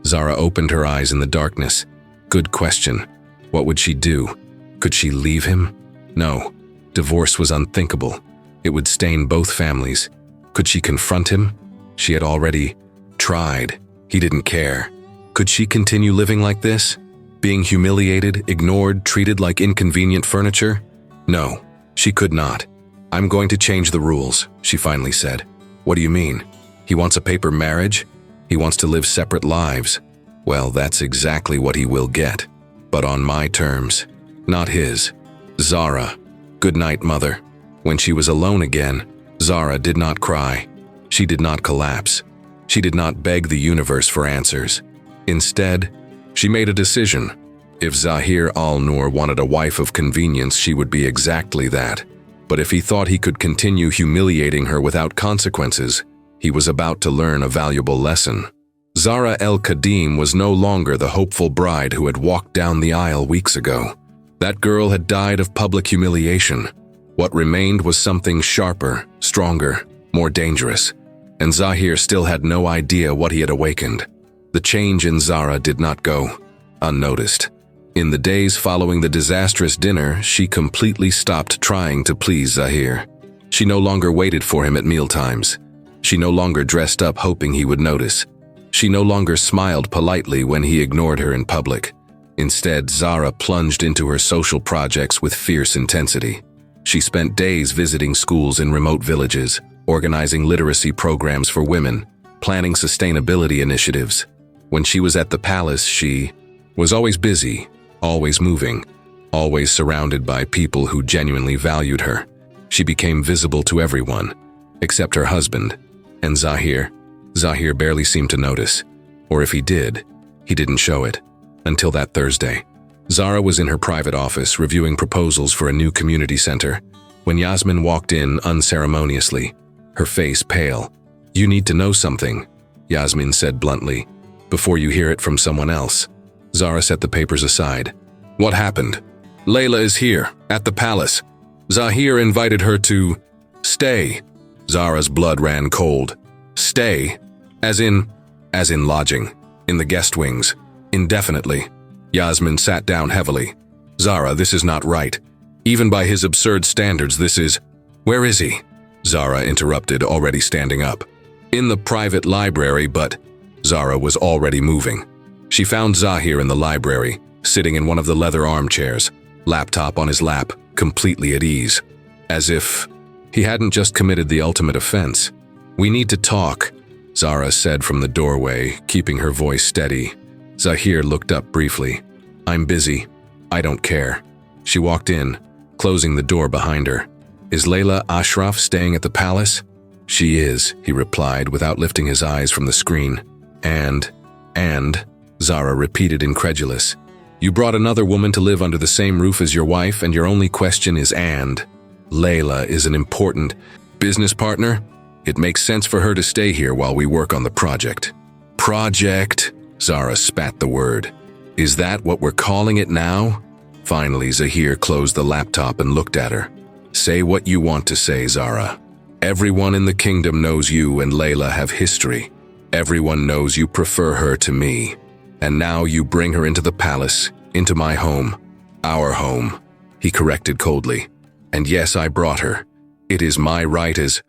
Zara opened her eyes in the darkness. Good question. What would she do? Could she leave him? No. Divorce was unthinkable. It would stain both families. Could she confront him? She had already tried. He didn't care. Could she continue living like this? Being humiliated, ignored, treated like inconvenient furniture? No, she could not. I'm going to change the rules, she finally said. What do you mean? He wants a paper marriage? He wants to live separate lives. Well, that's exactly what he will get. But on my terms, not his. Zara. Good night, Mother. When she was alone again, Zara did not cry. She did not collapse. She did not beg the universe for answers. Instead, she made a decision. If Zahir al-Nur wanted a wife of convenience, she would be exactly that. But if he thought he could continue humiliating her without consequences, he was about to learn a valuable lesson. Zara el-Qadim was no longer the hopeful bride who had walked down the aisle weeks ago. That girl had died of public humiliation. What remained was something sharper, stronger, more dangerous. And Zahir still had no idea what he had awakened. The change in Zara did not go unnoticed. In the days following the disastrous dinner, she completely stopped trying to please Zahir. She no longer waited for him at mealtimes. She no longer dressed up hoping he would notice. She no longer smiled politely when he ignored her in public. Instead, Zara plunged into her social projects with fierce intensity. She spent days visiting schools in remote villages, organizing literacy programs for women, planning sustainability initiatives. When she was at the palace, she was always busy, always moving, always surrounded by people who genuinely valued her. She became visible to everyone, except her husband, and Zahir. Zahir barely seemed to notice, or if he did, he didn't show it. Until that Thursday. Zara was in her private office reviewing proposals for a new community center when Yasmin walked in unceremoniously, her face pale. You need to know something, Yasmin said bluntly, before you hear it from someone else. Zara set the papers aside. What happened? Layla is here, at the palace. Zahir invited her to stay. Zara's blood ran cold. Stay? As in lodging, in the guest wings. Indefinitely. Yasmin sat down heavily. Zara, this is not right. Even by his absurd standards, this is… Where is he? Zara interrupted, already standing up. In the private library, but… Zara was already moving. She found Zahir in the library, sitting in one of the leather armchairs, laptop on his lap, completely at ease. As if he hadn't just committed the ultimate offense. We need to talk, Zara said from the doorway, keeping her voice steady. Zahir looked up briefly. I'm busy. I don't care. She walked in, closing the door behind her. Is Layla Ashraf staying at the palace? She is, he replied without lifting his eyes from the screen. And, Zara repeated incredulous. You brought another woman to live under the same roof as your wife, and your only question is and. Layla is an important business partner. It makes sense for her to stay here while we work on the project. Project? Zara spat the word. Is that what we're calling it now? Finally, Zahir closed the laptop and looked at her. Say what you want to say, Zara. Everyone in the kingdom knows you and Layla have history. Everyone knows you prefer her to me. And now you bring her into the palace, into my home. Our home, he corrected coldly. And yes, I brought her. It is my right as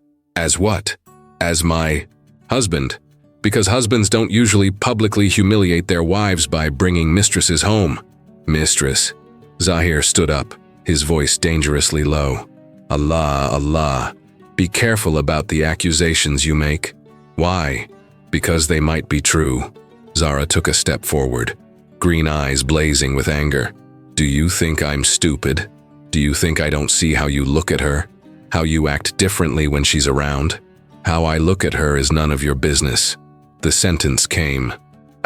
what? As my husband. Because husbands don't usually publicly humiliate their wives by bringing mistresses home. Mistress. Zahir stood up, his voice dangerously low. Allah, be careful about the accusations you make. Why? Because they might be true. Zara took a step forward, green eyes blazing with anger. Do you think I'm stupid? Do you think I don't see how you look at her? How you act differently when she's around? How I look at her is none of your business. The sentence came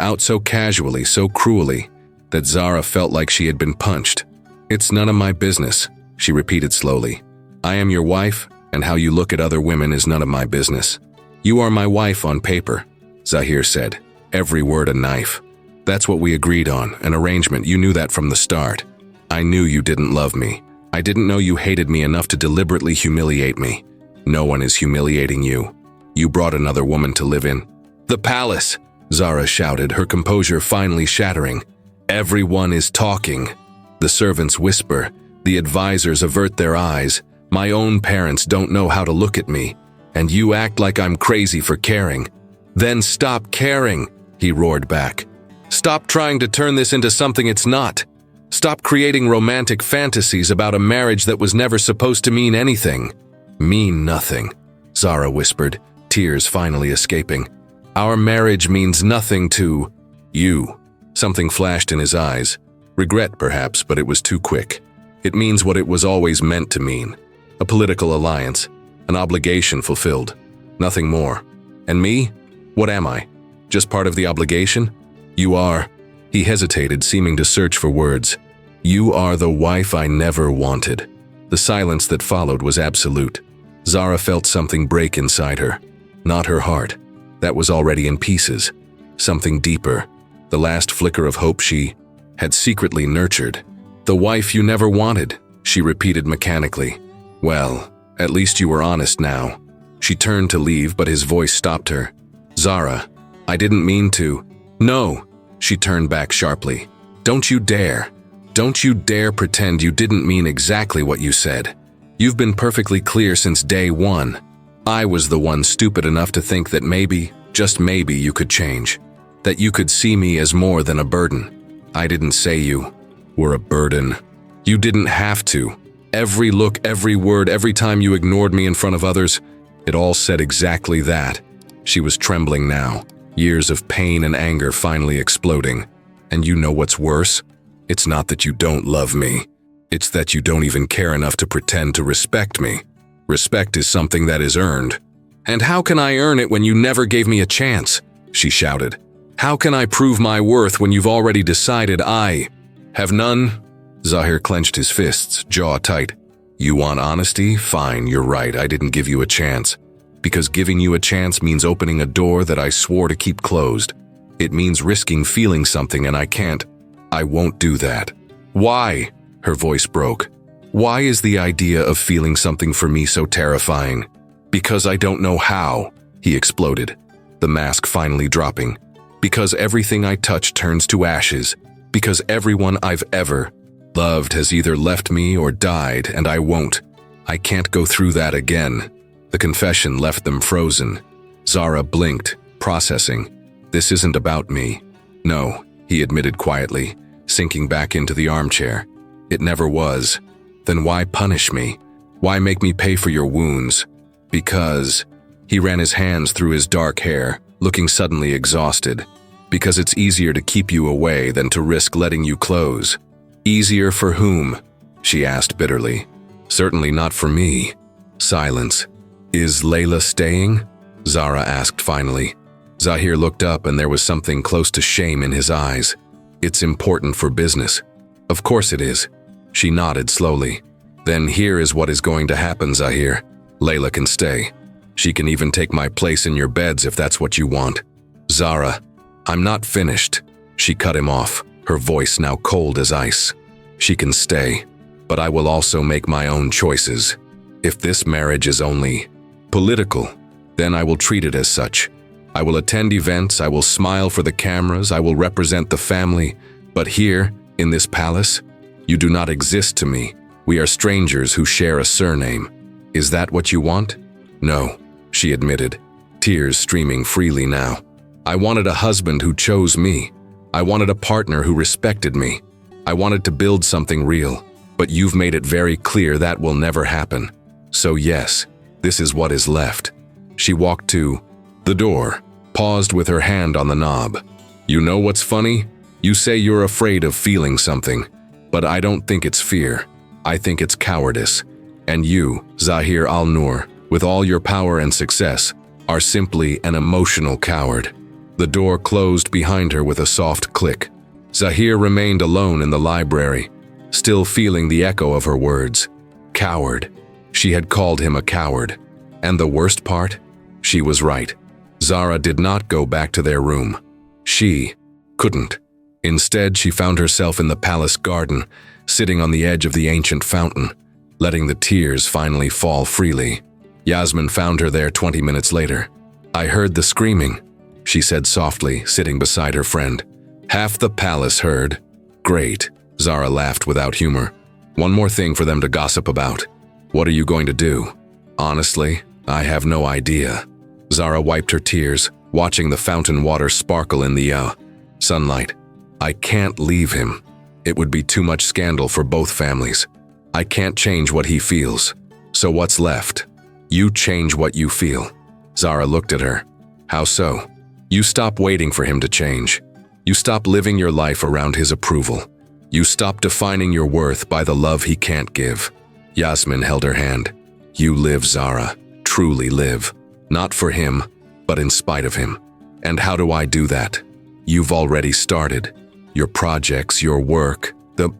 out so casually, so cruelly, that Zara felt like she had been punched. It's none of my business, she repeated slowly. I am your wife, and how you look at other women is none of my business. You are my wife on paper, Zahir said, every word a knife. That's what we agreed on, an arrangement. You knew that from the start. I knew you didn't love me. I didn't know you hated me enough to deliberately humiliate me. No one is humiliating you. You brought another woman to live in the palace, Zara shouted, her composure finally shattering. Everyone is talking. The servants whisper. The advisors avert their eyes. My own parents don't know how to look at me. And you act like I'm crazy for caring. Then stop caring, he roared back. Stop trying to turn this into something it's not. Stop creating romantic fantasies about a marriage that was never supposed to mean anything. Mean nothing, Zara whispered, tears finally escaping. Our marriage means nothing to you. Something flashed in his eyes. Regret, perhaps, but it was too quick. It means what it was always meant to mean. A political alliance, an obligation fulfilled. Nothing more. And me? What am I? Just part of the obligation? You are. He hesitated, seeming to search for words. You are the wife I never wanted. The silence that followed was absolute. Zara felt something break inside her. Not her heart. That was already in pieces. Something deeper. The last flicker of hope she had secretly nurtured. The wife you never wanted, she repeated mechanically. Well, at least you were honest now. She turned to leave, but his voice stopped her. Zara, I didn't mean to. No, she turned back sharply. Don't you dare. Don't you dare pretend you didn't mean exactly what you said. You've been perfectly clear since day one. I was the one stupid enough to think that maybe, just maybe, you could change. That you could see me as more than a burden. I didn't say you were a burden. You didn't have to. Every look, every word, every time you ignored me in front of others, it all said exactly that. She was trembling now, years of pain and anger finally exploding. And you know what's worse? It's not that you don't love me. It's that you don't even care enough to pretend to respect me. Respect is something that is earned. And how can I earn it when you never gave me a chance? She shouted. How can I prove my worth when you've already decided I have none? Zahir clenched his fists, jaw tight. You want honesty? Fine, you're right, I didn't give you a chance. Because giving you a chance means opening a door that I swore to keep closed. It means risking feeling something and I can't. I won't do that. Why? Her voice broke. Why is the idea of feeling something for me so terrifying? Because I don't know how, he exploded, the mask finally dropping. Because everything I touch turns to ashes. Because everyone I've ever loved has either left me or died, and I won't. I can't go through that again. The confession left them frozen. Zara blinked, processing. This isn't about me. No, he admitted quietly, sinking back into the armchair. It never was. Then why punish me? Why make me pay for your wounds? Because... He ran his hands through his dark hair, looking suddenly exhausted. Because it's easier to keep you away than to risk letting you close. Easier for whom? She asked bitterly. Certainly not for me. Silence. Is Layla staying? Zara asked finally. Zahir looked up and there was something close to shame in his eyes. It's important for business. Of course it is. She nodded slowly. Then here is what is going to happen, Zahir. Layla can stay. She can even take my place in your beds if that's what you want. Zara, I'm not finished. She cut him off, her voice now cold as ice. She can stay, but I will also make my own choices. If this marriage is only political, then I will treat it as such. I will attend events, I will smile for the cameras, I will represent the family. But here, in this palace, you do not exist to me. We are strangers who share a surname. Is that what you want? No, she admitted, tears streaming freely now. I wanted a husband who chose me. I wanted a partner who respected me. I wanted to build something real, but you've made it very clear that will never happen. So yes, this is what is left. She walked to the door, paused with her hand on the knob. You know what's funny? You say you're afraid of feeling something, but I don't think it's fear. I think it's cowardice. And you, Zahir al-Nur, with all your power and success, are simply an emotional coward. The door closed behind her with a soft click. Zahir remained alone in the library, still feeling the echo of her words. Coward. She had called him a coward. And the worst part? She was right. Zara did not go back to their room. She couldn't. Instead, she found herself in the palace garden, sitting on the edge of the ancient fountain. letting the tears finally fall freely. Yasmin found her there 20 minutes later. "I heard the screaming," she said softly, sitting beside her friend. "Half the palace heard." "Great," Zara laughed without humor. "One more thing for them to gossip about. What are you going to do?" "Honestly, I have no idea." Zara wiped her tears, watching the fountain water sparkle in the sunlight. "I can't leave him. It would be too much scandal for both families. I can't change what he feels. So what's left? You change what you feel." Zara looked at her. "How so?" "You stop waiting for him to change. You stop living your life around his approval. You stop defining your worth by the love he can't give." Yasmin held her hand. "You live, Zara. Truly live. Not for him, but in spite of him. And how do I do that? You've already started. Your projects, your work, the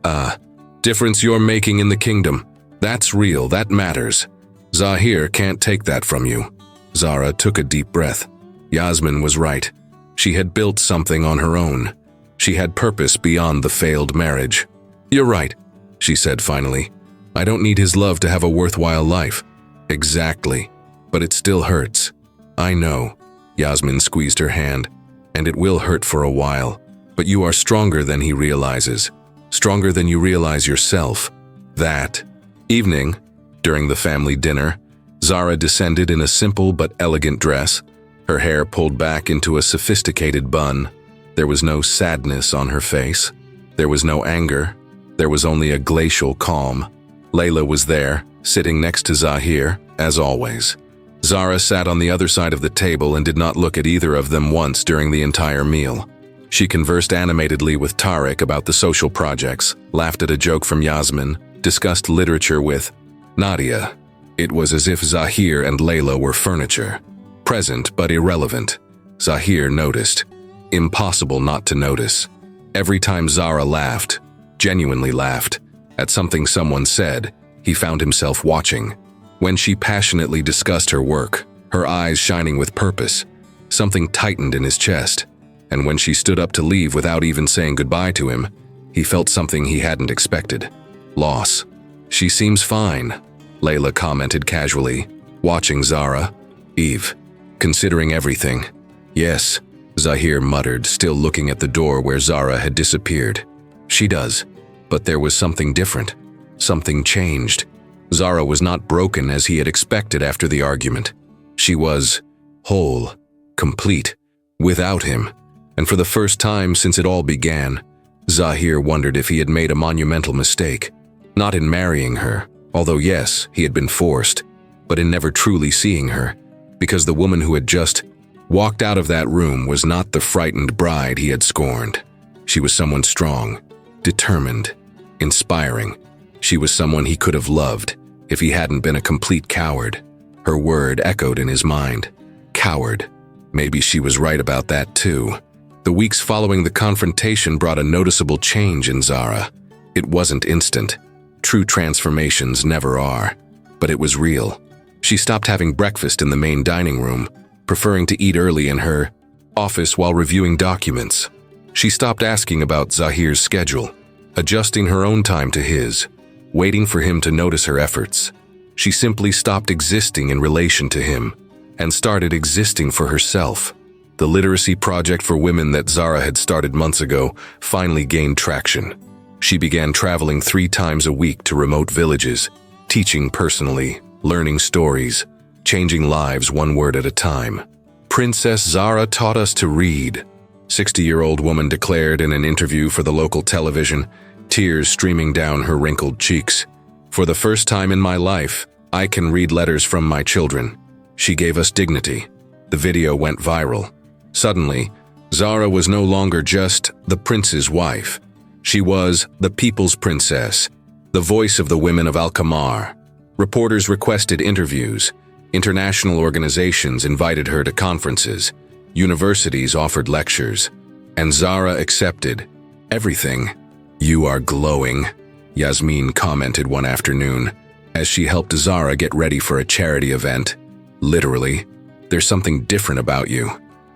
difference you're making in the kingdom. That's real, that matters. Zahir can't take that from you." Zara took a deep breath. Yasmin was right. She had built something on her own. She had purpose beyond the failed marriage. "You're right," she said finally. "I don't need his love to have a worthwhile life." "Exactly. But it still hurts." "I know." Yasmin squeezed her hand. "And it will hurt for a while. But you are stronger than he realizes. Stronger than you realize yourself." That evening, during the family dinner, Zara descended in a simple but elegant dress, her hair pulled back into a sophisticated bun. There was no sadness on her face. There was no anger. There was only a glacial calm. Layla was there, sitting next to Zahir, as always. Zara sat on the other side of the table and did not look at either of them once during the entire meal. She conversed animatedly with Tariq about the social projects, laughed at a joke from Yasmin, discussed literature with Nadia. It was as if Zahir and Layla were furniture. Present but irrelevant. Zahir noticed. Impossible not to notice. Every time Zara laughed, genuinely laughed, at something someone said, he found himself watching. When she passionately discussed her work, her eyes shining with purpose, something tightened in his chest. And when she stood up to leave without even saying goodbye to him, he felt something he hadn't expected. Loss. "She seems fine," Layla commented casually, watching Zara. "Eve, considering everything." "Yes," Zahir muttered, still looking at the door where Zara had disappeared. "She does." But there was something different. Something changed. Zara was not broken as he had expected after the argument. She was whole, complete, without him. And for the first time since it all began, Zahir wondered if he had made a monumental mistake. Not in marrying her, although yes, he had been forced, but in never truly seeing her, because the woman who had just walked out of that room was not the frightened bride he had scorned. She was someone strong, determined, inspiring. She was someone he could have loved if he hadn't been a complete coward. Her word echoed in his mind. Coward. Maybe she was right about that too. The weeks following the confrontation brought a noticeable change in Zara. It wasn't instant. True transformations never are. But it was real. She stopped having breakfast in the main dining room, preferring to eat early in her office while reviewing documents. She stopped asking about Zahir's schedule, adjusting her own time to his, waiting for him to notice her efforts. She simply stopped existing in relation to him and started existing for herself. The literacy project for women that Zara had started months ago finally gained traction. She began traveling 3 times a week to remote villages, teaching personally, learning stories, changing lives one word at a time. "Princess Zara taught us to read," 60-year-old woman declared in an interview for the local television, tears streaming down her wrinkled cheeks. "For the first time in my life, I can read letters from my children. She gave us dignity." The video went viral. Suddenly, Zara was no longer just the prince's wife. She was the people's princess, the voice of the women of Al-Qamar. Reporters requested interviews. International organizations invited her to conferences. Universities offered lectures. And Zara accepted everything. "You are glowing," Yasmin commented one afternoon, as she helped Zara get ready for a charity event. "Literally, there's something different about you."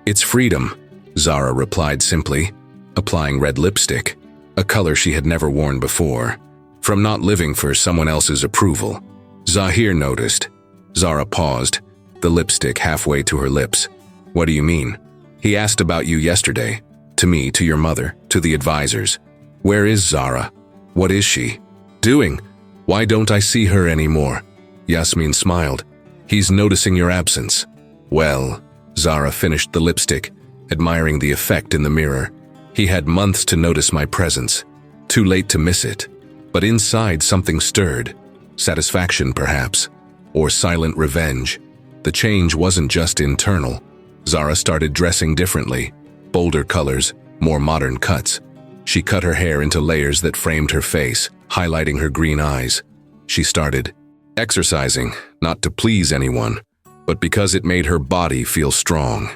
"It's freedom," Zara replied simply, applying red lipstick, a color she had never worn before. from not living for someone else's approval. Zahir noticed. Zara paused, the lipstick halfway to her lips. What do you mean? He asked about you yesterday. To me, to your mother, to the advisors. Where is Zara? What is she doing? Why don't I see her anymore? Yasmin smiled. He's noticing your absence. Well, Zara finished the lipstick, admiring the effect in the mirror. He had months to notice my presence. Too late to miss it. But inside something stirred. Satisfaction, perhaps. Or silent revenge. The change wasn't just internal. Zara started dressing differently. Bolder colors, more modern cuts. She cut her hair into layers that framed her face, highlighting her green eyes. She started exercising, not to please anyone, but because it made her body feel strong.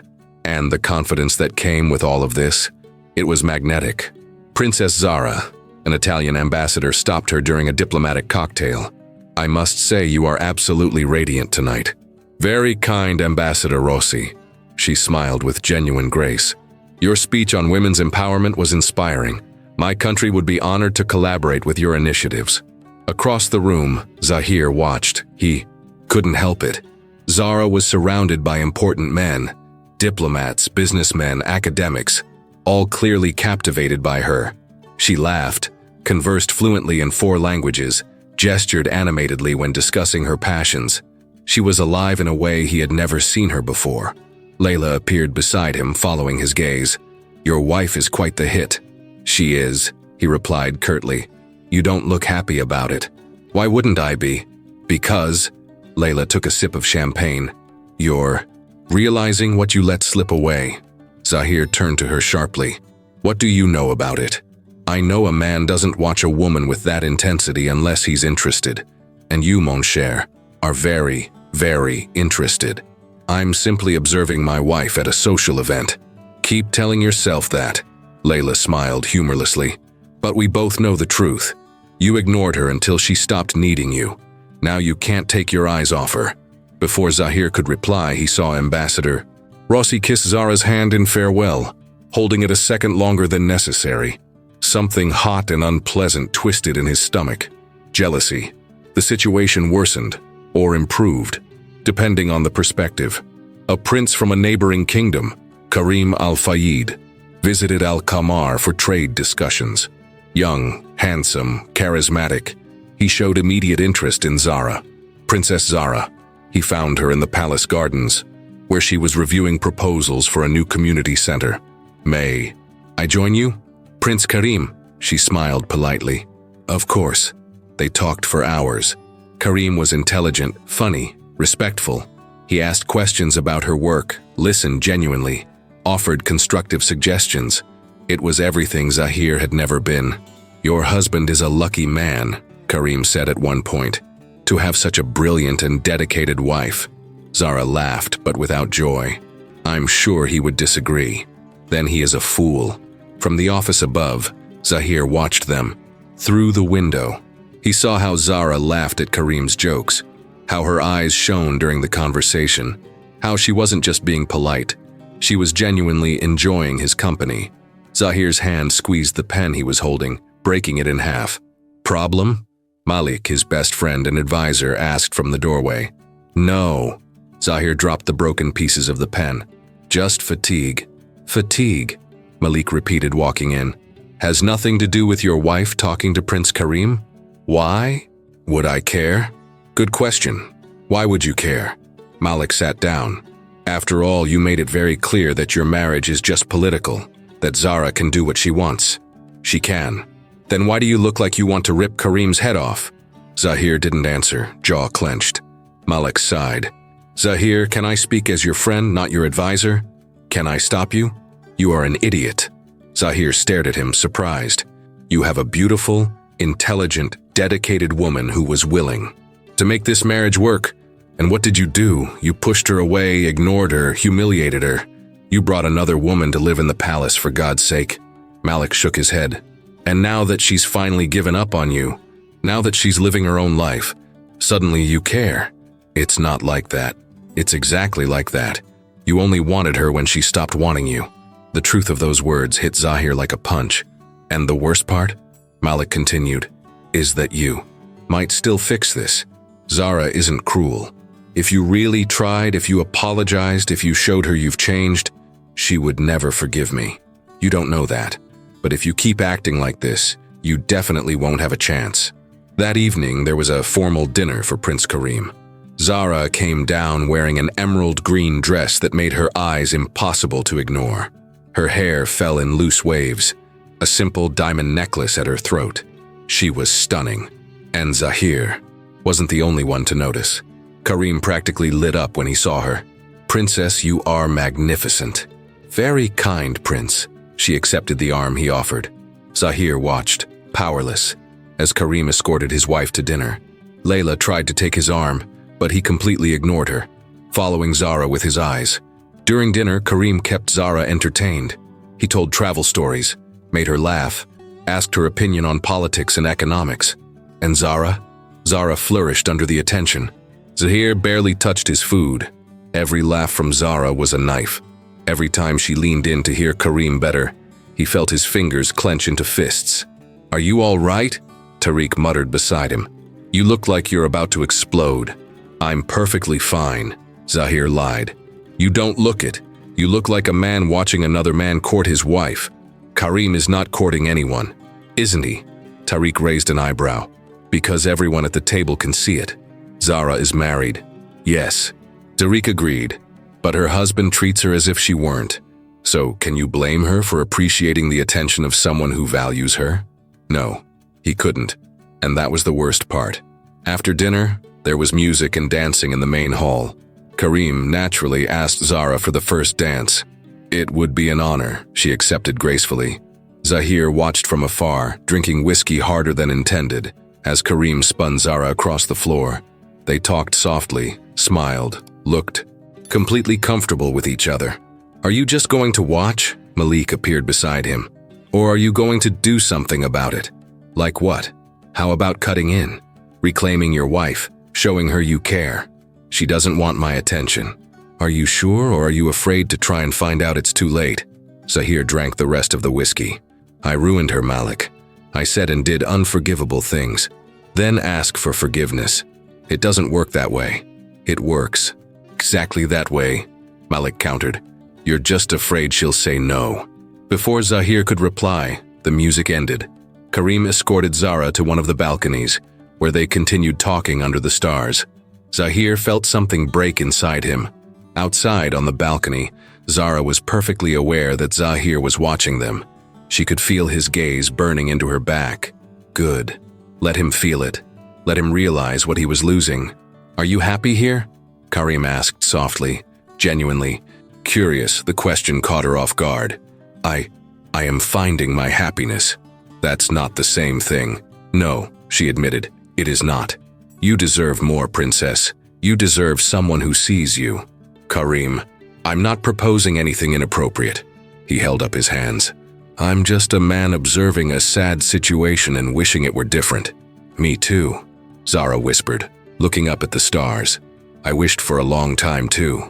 And the confidence that came with all of this, it was magnetic. Princess Zara, an Italian ambassador, stopped her during a diplomatic cocktail. I must say you are absolutely radiant tonight. Very kind, Ambassador Rossi. She smiled with genuine grace. Your speech on women's empowerment was inspiring. My country would be honored to collaborate with your initiatives. Across the room, Zahir watched. He couldn't help it. Zara was surrounded by important men, diplomats, businessmen, academics, all clearly captivated by her. She laughed, conversed fluently in 4 languages, gestured animatedly when discussing her passions. She was alive in a way he had never seen her before. Layla appeared beside him, following his gaze. Your wife is quite the hit. She is, he replied curtly. You don't look happy about it. Why wouldn't I be? Because, Layla took a sip of champagne. You're realizing what you let slip away. Zahir turned to her sharply. What do you know about it? I know a man doesn't watch a woman with that intensity unless he's interested. And you, mon cher, are very, very interested. I'm simply observing my wife at a social event. Keep telling yourself that. Layla smiled humorlessly. But we both know the truth. You ignored her until she stopped needing you. Now you can't take your eyes off her. Before Zahir could reply, he saw Ambassador Rossi kiss Zara's hand in farewell, holding it a second longer than necessary. Something hot and unpleasant twisted in his stomach. Jealousy. The situation worsened, or improved, depending on the perspective. A prince from a neighboring kingdom, Karim Al-Fayed, visited Al-Qamar for trade discussions. Young, handsome, charismatic, he showed immediate interest in Zara. Princess Zara. He found her in the palace gardens, where she was reviewing proposals for a new community center. May I join you? Prince Karim, she smiled politely. Of course. They talked for hours. Karim was intelligent, funny, respectful. He asked questions about her work, listened genuinely, offered constructive suggestions. It was everything Zahir had never been. Your husband is a lucky man, Karim said at one point, to have such a brilliant and dedicated wife. Zara laughed, but without joy. I'm sure he would disagree. Then he is a fool. From the office above, Zahir watched them. Through the window, he saw how Zara laughed at Karim's jokes, how her eyes shone during the conversation, how she wasn't just being polite. She was genuinely enjoying his company. Zahir's hand squeezed the pen he was holding, breaking it in half. Problem? Malik, his best friend and advisor, asked from the doorway. No. Zahir dropped the broken pieces of the pen. Just fatigue. Fatigue, Malik repeated, walking in. Has nothing to do with your wife talking to Prince Karim? Why? Would I care? Good question. Why would you care? Malik sat down. After all, you made it very clear that your marriage is just political, that Zara can do what she wants. She can. Then why do you look like you want to rip Karim's head off? Zahir didn't answer, jaw clenched. Malik sighed. Zahir, can I speak as your friend, not your advisor? Can I stop you? You are an idiot. Zahir stared at him, surprised. You have a beautiful, intelligent, dedicated woman who was willing to make this marriage work. And what did you do? You pushed her away, ignored her, humiliated her. You brought another woman to live in the palace, for God's sake. Malik shook his head. And now that she's finally given up on you, now that she's living her own life, suddenly you care. It's not like that. It's exactly like that. You only wanted her when she stopped wanting you. The truth of those words hit Zahir like a punch. And the worst part? Malik continued. is that you might still fix this. Zara isn't cruel. If you really tried, if you apologized, if you showed her you've changed, she would never forgive me. You don't know that. But if you keep acting like this, you definitely won't have a chance. That evening, there was a formal dinner for Prince Karim. Zara came down wearing an emerald green dress that made her eyes impossible to ignore. Her hair fell in loose waves, a simple diamond necklace at her throat. She was stunning. And Zahir wasn't the only one to notice. Karim practically lit up when he saw her. "Princess, you are magnificent." "Very kind, Prince." She accepted the arm he offered. Zahir watched, powerless, as Karim escorted his wife to dinner. Layla tried to take his arm, but he completely ignored her, following Zara with his eyes. During dinner, Karim kept Zara entertained. He told travel stories, made her laugh, asked her opinion on politics and economics. And Zara? Zara flourished under the attention. Zahir barely touched his food. Every laugh from Zara was a knife. Every time she leaned in to hear Karim better, he felt his fingers clench into fists. "Are you all right?" Tariq muttered beside him. "You look like you're about to explode." "I'm perfectly fine," Zahir lied. "You don't look it. You look like a man watching another man court his wife. Karim is not courting anyone, isn't he?" Tariq raised an eyebrow. "Because everyone at the table can see it. Zara is married." "Yes," Tariq agreed, "but her husband treats her as if she weren't. So can you blame her for appreciating the attention of someone who values her?" No, he couldn't, and that was the worst part. After dinner, there was music and dancing in the main hall. Karim naturally asked Zara for the first dance. It would be an honor, she accepted gracefully. Zahir watched from afar, drinking whiskey harder than intended, as Karim spun Zara across the floor. They talked softly, smiled, looked completely comfortable with each other. "Are you just going to watch?" Malik appeared beside him. "Or are you going to do something about it?" "Like what?" "How about cutting in? Reclaiming your wife, showing her you care." "She doesn't want my attention." "Are you sure, or are you afraid to try and find out it's too late?" Zahir drank the rest of the whiskey. "I ruined her, Malik. I said and did unforgivable things. Then ask for forgiveness. It doesn't work that way." "It works. Exactly that way," Malik countered. "You're just afraid she'll say no." Before Zahir could reply, the music ended. Karim escorted Zara to one of the balconies, where they continued talking under the stars. Zahir felt something break inside him. Outside on the balcony, Zara was perfectly aware that Zahir was watching them. She could feel his gaze burning into her back. Good. Let him feel it. Let him realize what he was losing. "Are you happy here?" Karim asked softly, genuinely. Curious, the question caught her off guard. I am finding my happiness." "That's not the same thing." "No," she admitted, "it is not. You deserve more, Princess. You deserve someone who sees you." "Karim, I'm not proposing anything inappropriate." He held up his hands. "I'm just a man observing a sad situation and wishing it were different." "Me too," Zara whispered, looking up at the stars. "I wished for a long time too.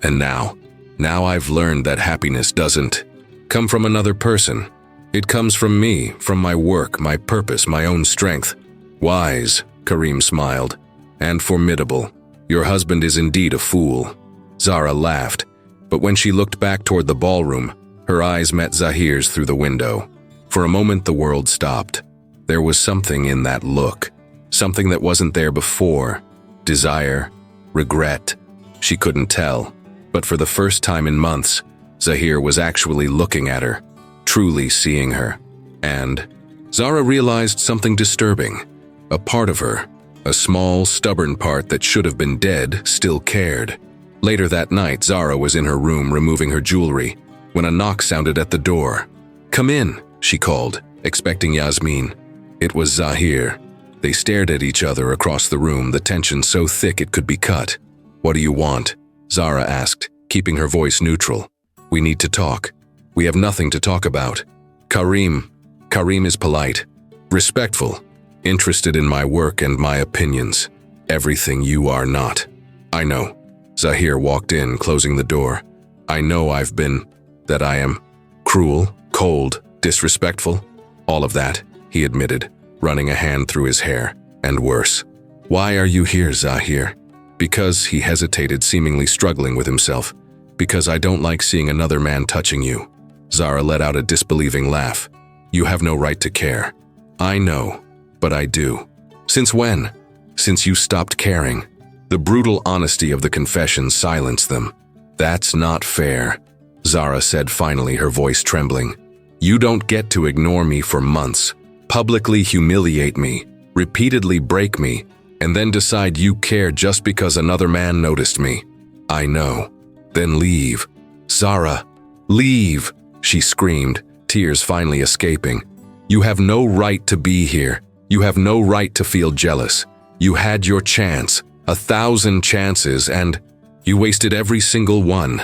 And now I've learned that happiness doesn't come from another person. It comes from me, from my work, my purpose, my own strength." "Wise," Karim smiled, "and formidable. Your husband is indeed a fool." Zara laughed, but when she looked back toward the ballroom, her eyes met Zahir's through the window. For a moment the world stopped. There was something in that look, something that wasn't there before. Desire, regret. She couldn't tell, but for the first time in months, Zahir was actually looking at her, truly seeing her. And Zara realized something disturbing. A part of her, a small, stubborn part that should have been dead, still cared. Later that night, Zara was in her room removing her jewelry when a knock sounded at the door. "Come in," she called, expecting Yasmin. It was Zahir. They stared at each other across the room, the tension so thick it could be cut. "What do you want?" Zara asked, keeping her voice neutral. "We need to talk. We have nothing to talk about." Karim is polite, respectful, interested in my work and my opinions. Everything you are not. "I know." Zahir walked in, closing the door. "I know that I am cruel, cold, disrespectful. All of that," he admitted. running a hand through his hair. And worse. Why are you here, Zahir? Because he hesitated, seemingly struggling with himself. Because I don't like seeing another man touching you. Zara let out a disbelieving laugh. You have no right to care. I know, but I do. Since when? Since you stopped caring. The brutal honesty of the confession silenced them. That's not fair, Zara said finally, her voice trembling. You don't get to ignore me for months, publicly humiliate me, repeatedly break me, and then decide you care just because another man noticed me. I know. Then leave. Zara, leave, she screamed, tears finally escaping. You have no right to be here. You have no right to feel jealous. You had your chance, 1,000 chances, and you wasted every single one.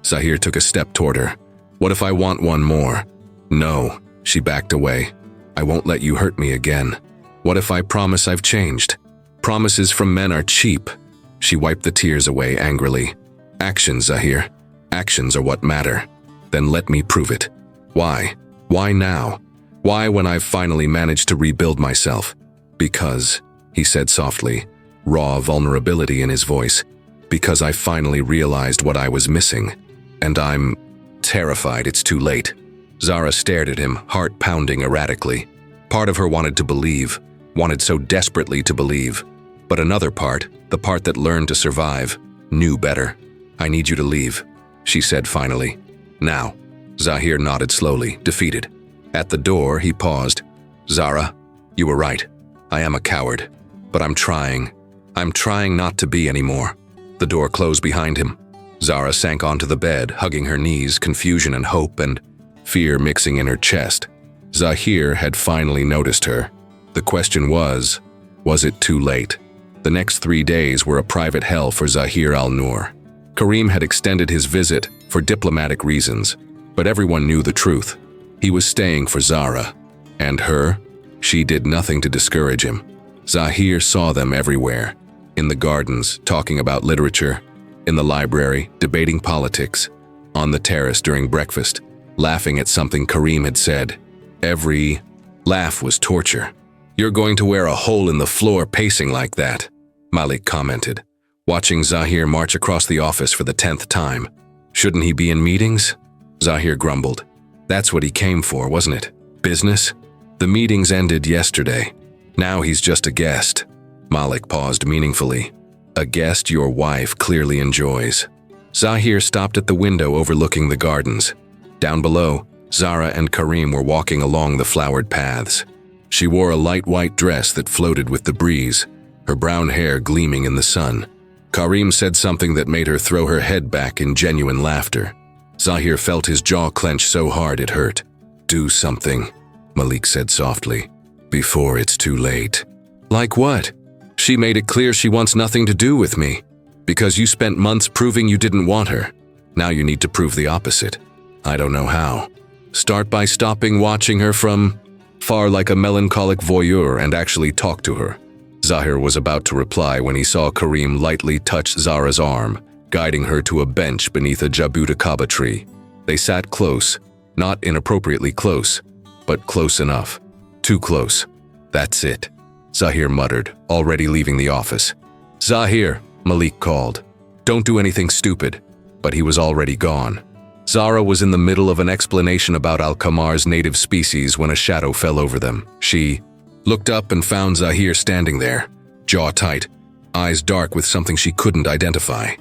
Zahir took a step toward her. What if I want one more? No, she backed away. I won't let you hurt me again. What if I promise I've changed? Promises from men are cheap. She wiped the tears away angrily. Actions, Zahir. Actions are what matter. Then let me prove it. Why? Why now? Why when I've finally managed to rebuild myself? Because, he said softly, raw vulnerability in his voice. Because I finally realized what I was missing. And I'm terrified it's too late. Zara stared at him, heart pounding erratically. Part of her wanted to believe, wanted so desperately to believe. But another part, the part that learned to survive, knew better. I need you to leave, she said finally. Now. Zahir nodded slowly, defeated. At the door, he paused. Zara, you were right. I am a coward. But I'm trying. I'm trying not to be anymore. The door closed behind him. Zara sank onto the bed, hugging her knees, confusion and hope and fear mixing in her chest. Zahir had finally noticed her. The question was it too late? The next 3 days were a private hell for Zahir al-Nur. Karim had extended his visit for diplomatic reasons, but everyone knew the truth. He was staying for Zara. And her? She did nothing to discourage him. Zahir saw them everywhere. In the gardens, talking about literature. In the library, debating politics. On the terrace during breakfast, laughing at something Karim had said. Every laugh was torture. You're going to wear a hole in the floor pacing like that, Malik commented, watching Zahir march across the office for the 10th time. Shouldn't he be in meetings? Zahir grumbled. That's what he came for, wasn't it? Business? The meetings ended yesterday. Now he's just a guest. Malik paused meaningfully. A guest your wife clearly enjoys. Zahir stopped at the window overlooking the gardens. Down below, Zara and Karim were walking along the flowered paths. She wore a light white dress that floated with the breeze, her brown hair gleaming in the sun. Karim said something that made her throw her head back in genuine laughter. Zahir felt his jaw clench so hard it hurt. Do something, Malik said softly, before it's too late. Like what? She made it clear she wants nothing to do with me. Because you spent months proving you didn't want her. Now you need to prove the opposite. I don't know how. Start by stopping watching her from far like a melancholic voyeur and actually talk to her. Zahir was about to reply when he saw Karim lightly touch Zara's arm, guiding her to a bench beneath a jabuticaba tree. They sat close, not inappropriately close, but close enough. Too close. That's it, Zahir muttered, already leaving the office. Zahir, Malik called. Don't do anything stupid. But he was already gone. Zara was in the middle of an explanation about Al-Qamar's native species when a shadow fell over them. She looked up and found Zahir standing there, jaw tight, eyes dark with something she couldn't identify.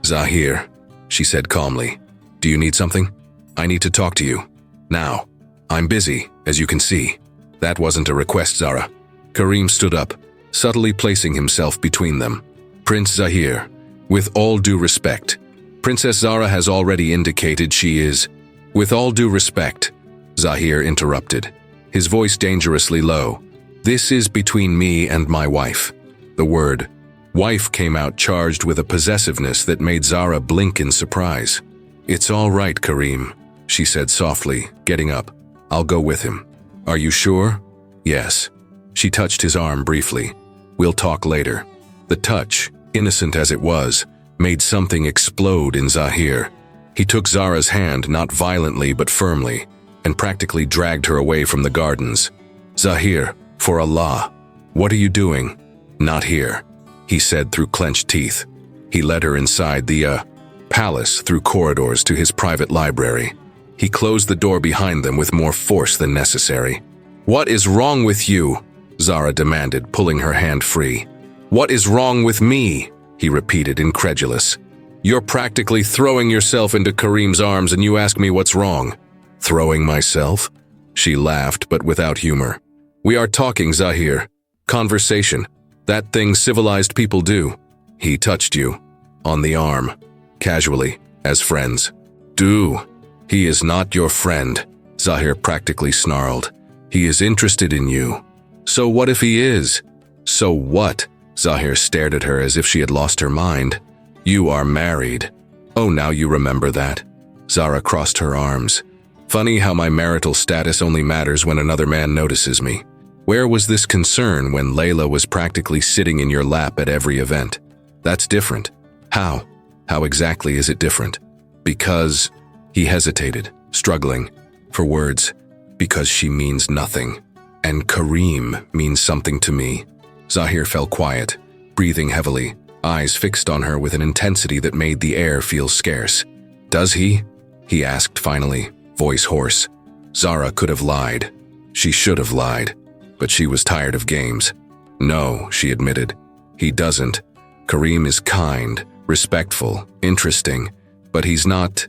Zahir, she said calmly. Do you need something? I need to talk to you. Now. I'm busy, as you can see. That wasn't a request, Zara. Karim stood up, subtly placing himself between them. Prince Zahir, with all due respect. Princess Zara has already indicated she is. With all due respect, Zahir interrupted, his voice dangerously low. This is between me and my wife. The word wife came out charged with a possessiveness that made Zara blink in surprise. It's all right, Karim, she said softly, getting up. I'll go with him. Are you sure? Yes. She touched his arm briefly. We'll talk later. The touch, innocent as it was, made something explode in Zahir. He took Zara's hand not violently but firmly, and practically dragged her away from the gardens. Zahir, For Allah, what are you doing? Not here, he said through clenched teeth. He led her inside the palace through corridors to his private library. He closed the door behind them with more force than necessary. What is wrong with you? Zara demanded, pulling her hand free. What is wrong with me? He repeated, incredulous. You're practically throwing yourself into Kareem's arms and you ask me what's wrong. Throwing myself? She laughed, but without humor. We are talking, Zahir. Conversation. That thing civilized people do. He touched you. On the arm. Casually, as friends. Do. He is not your friend, Zahir practically snarled. He is interested in you. So what if he is? So what? Zahir stared at her as if she had lost her mind. You are married. Oh, now you remember that. Zara crossed her arms. Funny how my marital status only matters when another man notices me. Where was this concern when Layla was practically sitting in your lap at every event? That's different. How? How exactly is it different? Because... He hesitated, struggling for words. Because she means nothing. And Kareem means something to me. Zahir fell quiet, breathing heavily, eyes fixed on her with an intensity that made the air feel scarce. Does he? He asked finally, voice hoarse. Zara could have lied. She should have lied. But she was tired of games. No, she admitted. He doesn't. Kareem is kind, respectful, interesting. But he's not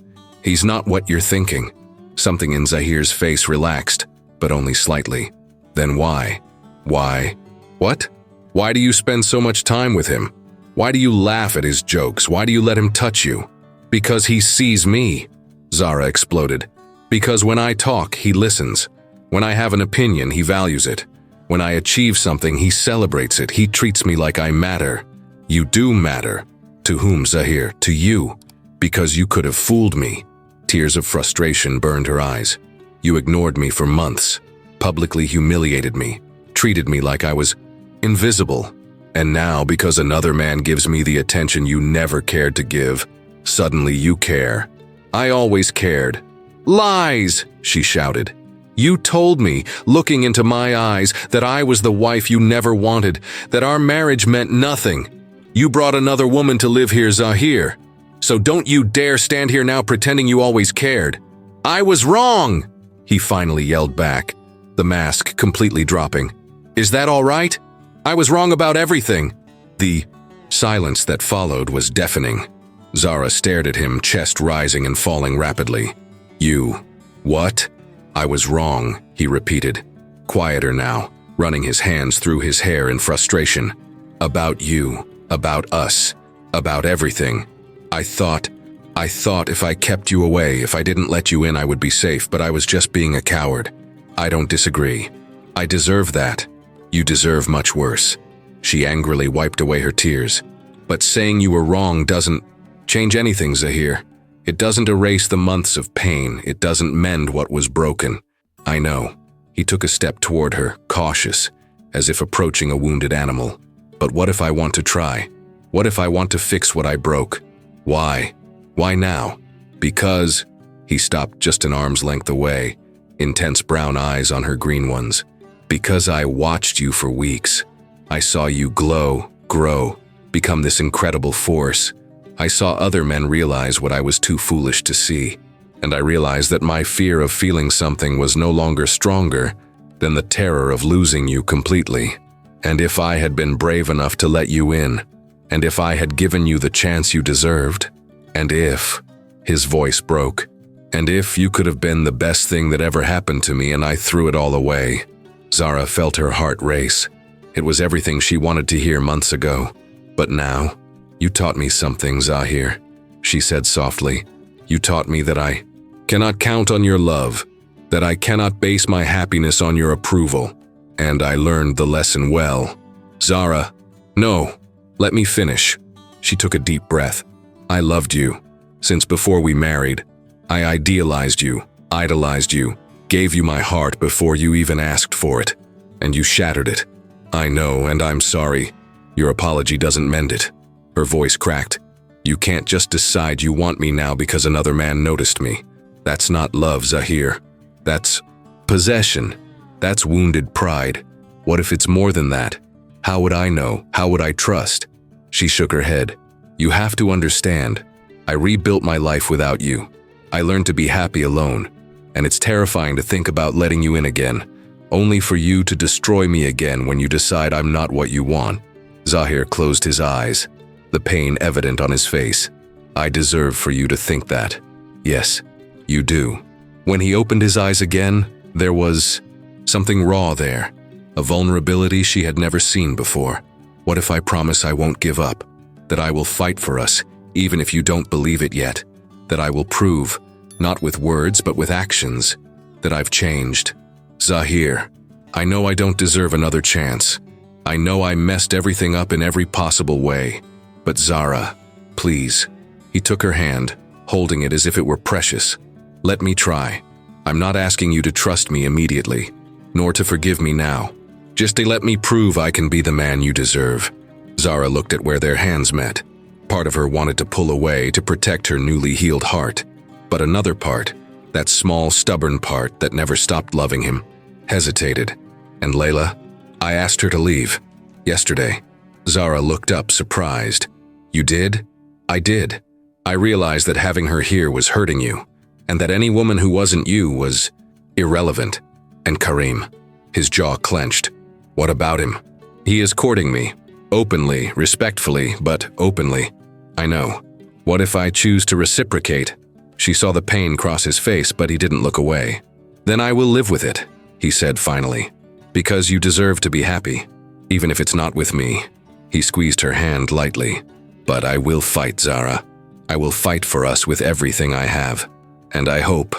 what you're thinking. Something in Zahir's face relaxed, but only slightly. Then why? Why? What? Why do you spend so much time with him? Why do you laugh at his jokes? Why do you let him touch you? Because he sees me, Zara exploded. Because when I talk, he listens. When I have an opinion, he values it. When I achieve something, he celebrates it. He treats me like I matter. You do matter. To whom, Zahir? To you. Because you could have fooled me. Tears of frustration burned her eyes. You ignored me for months, publicly humiliated me, treated me like I was invisible. And now, because another man gives me the attention you never cared to give, suddenly you care. I always cared. Lies, she shouted. You told me, looking into my eyes, that I was the wife you never wanted, that our marriage meant nothing. You brought another woman to live here, Zahir. So don't you dare stand here now pretending you always cared. I was wrong, he finally yelled back, the mask completely dropping. Is that all right? I was wrong about everything. The silence that followed was deafening. Zara stared at him, chest rising and falling rapidly. You. What? I was wrong, he repeated, quieter now, running his hands through his hair in frustration. About you, about us, about everything. I thought if I kept you away, if I didn't let you in, I would be safe, but I was just being a coward. I don't disagree. I deserve that. You deserve much worse. She angrily wiped away her tears. But saying you were wrong doesn't change anything, Zahir. It doesn't erase the months of pain. It doesn't mend what was broken. I know. He took a step toward her, cautious, as if approaching a wounded animal. But what if I want to try? What if I want to fix what I broke? Why? Why now? Because... He stopped just an arm's length away, intense brown eyes on her green ones. Because I watched you for weeks. I saw you glow, grow, become this incredible force. I saw other men realize what I was too foolish to see. And I realized that my fear of feeling something was no longer stronger than the terror of losing you completely. And if I had been brave enough to let you in, and if I had given you the chance you deserved, and if, his voice broke, and if you could have been the best thing that ever happened to me and I threw it all away. Zara felt her heart race. It was everything she wanted to hear months ago. But now, you taught me something, Zahir, she said softly. You taught me that I cannot count on your love, that I cannot base my happiness on your approval. And I learned the lesson well. Zara, no. Let me finish. She took a deep breath. I loved you. Since before we married, I idealized you, idolized you, gave you my heart before you even asked for it. And you shattered it. I know, and I'm sorry. Your apology doesn't mend it. Her voice cracked. You can't just decide you want me now because another man noticed me. That's not love, Zahir. That's possession. That's wounded pride. What if it's more than that? How would I know? How would I trust? She shook her head. You have to understand. I rebuilt my life without you. I learned to be happy alone. And it's terrifying to think about letting you in again, only for you to destroy me again when you decide I'm not what you want. Zahir closed his eyes, the pain evident on his face. I deserve for you to think that. Yes, you do. When he opened his eyes again, there was something raw there, a vulnerability she had never seen before. What if I promise I won't give up? That I will fight for us, even if you don't believe it yet? That I will prove, not with words but with actions, that I've changed? Zahir, I know I don't deserve another chance. I know I messed everything up in every possible way. But Zara, please. He took her hand, holding it as if it were precious. Let me try. I'm not asking you to trust me immediately, nor to forgive me now. Just to let me prove I can be the man you deserve. Zara looked at where their hands met. Part of her wanted to pull away to protect her newly healed heart. But another part, that small, stubborn part that never stopped loving him, hesitated. And Layla? I asked her to leave. Yesterday. Zara looked up, surprised. You did? I did. I realized that having her here was hurting you, and that any woman who wasn't you was irrelevant. And Karim, his jaw clenched. What about him? He is courting me. Openly, respectfully, but openly. I know. What if I choose to reciprocate? She saw the pain cross his face, but he didn't look away. Then I will live with it, he said finally. Because you deserve to be happy, even if it's not with me. He squeezed her hand lightly. But I will fight, Zara. I will fight for us with everything I have. And I hope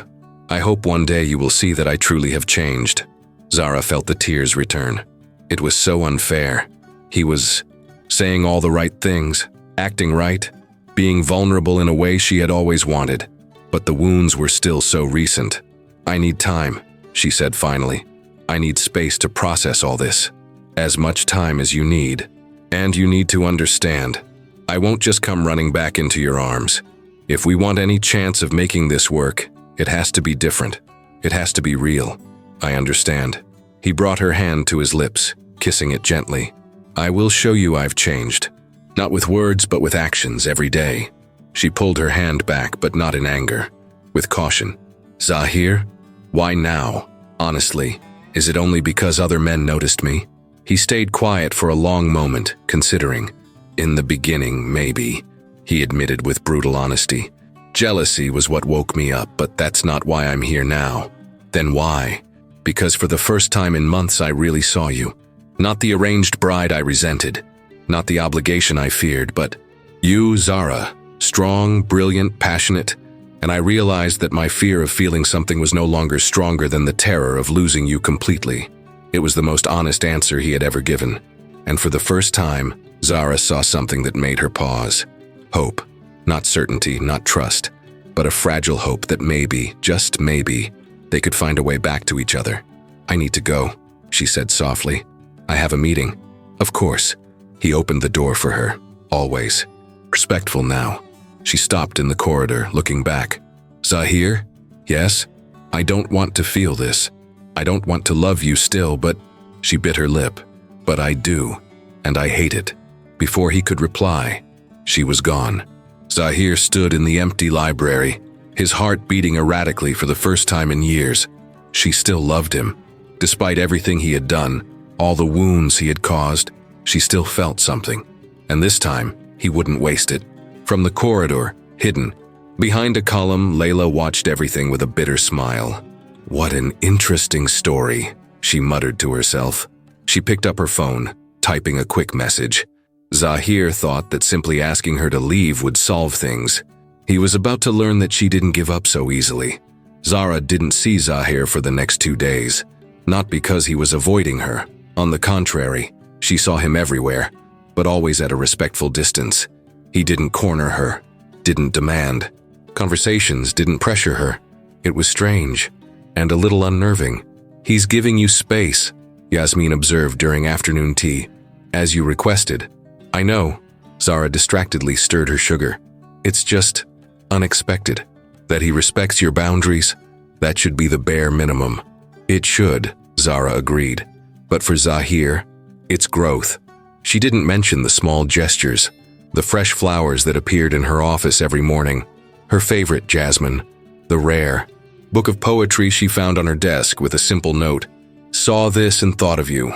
one day you will see that I truly have changed. Zara felt the tears return. It was so unfair. He was saying all the right things, acting right, being vulnerable in a way she had always wanted. But the wounds were still so recent. I need time, she said finally. I need space to process all this. As much time as you need. And you need to understand. I won't just come running back into your arms. If we want any chance of making this work, it has to be different. It has to be real. I understand. He brought her hand to his lips, kissing it gently. I will show you I've changed. Not with words, but with actions every day. She pulled her hand back, but not in anger. With caution. Zahir? Why now? Honestly, is it only because other men noticed me? He stayed quiet for a long moment, considering. In the beginning, maybe, he admitted with brutal honesty. Jealousy was what woke me up, but that's not why I'm here now. Then why? Because for the first time in months I really saw you. Not the arranged bride I resented. Not the obligation I feared, but you, Zara. Strong, brilliant, passionate. And I realized that my fear of feeling something was no longer stronger than the terror of losing you completely. It was the most honest answer he had ever given. And for the first time, Zara saw something that made her pause. Hope. Not certainty, not trust, but a fragile hope that maybe, just maybe, they could find a way back to each other. I need to go, she said softly. I have a meeting. Of course. He opened the door for her, always. Respectful now. She stopped in the corridor, looking back. Zahir? Yes? I don't want to feel this. I don't want to love you still, but… She bit her lip. But I do. And I hate it. Before he could reply, she was gone. Zahir stood in the empty library, his heart beating erratically for the first time in years. She still loved him. Despite everything he had done, all the wounds he had caused, she still felt something. And this time, he wouldn't waste it. From the corridor, hidden, behind a column, Layla watched everything with a bitter smile. What an interesting story, she muttered to herself. She picked up her phone, typing a quick message. Zahir thought that simply asking her to leave would solve things. He was about to learn that she didn't give up so easily. Zara didn't see Zahir for the next 2 days. Not because he was avoiding her. On the contrary, she saw him everywhere, but always at a respectful distance. He didn't corner her, didn't demand. Conversations didn't pressure her. It was strange, and a little unnerving. He's giving you space, Yasmin observed during afternoon tea. As you requested. I know. Zara distractedly stirred her sugar. It's just unexpected. That he respects your boundaries, that should be the bare minimum. It should, Zara agreed. But for Zahir, it's growth. She didn't mention the small gestures, the fresh flowers that appeared in her office every morning, her favorite jasmine, the rare book of poetry she found on her desk with a simple note, "Saw this and thought of you."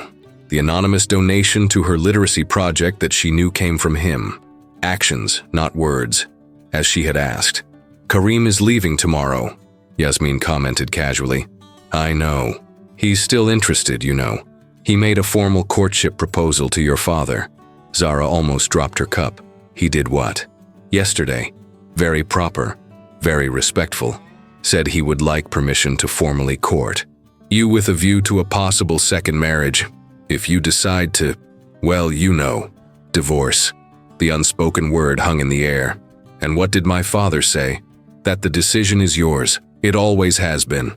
The anonymous donation to her literacy project that she knew came from him. Actions, not words, as she had asked. "Karim is leaving tomorrow," Yasmin commented casually. "I know. He's still interested, you know. He made a formal courtship proposal to your father." Zara almost dropped her cup. "He did what?" "Yesterday. Very proper, very respectful. Said he would like permission to formally court you with a view to a possible second marriage. If you decide to, well, you know, divorce." The unspoken word hung in the air. "And what did my father say?" "That the decision is yours. It always has been."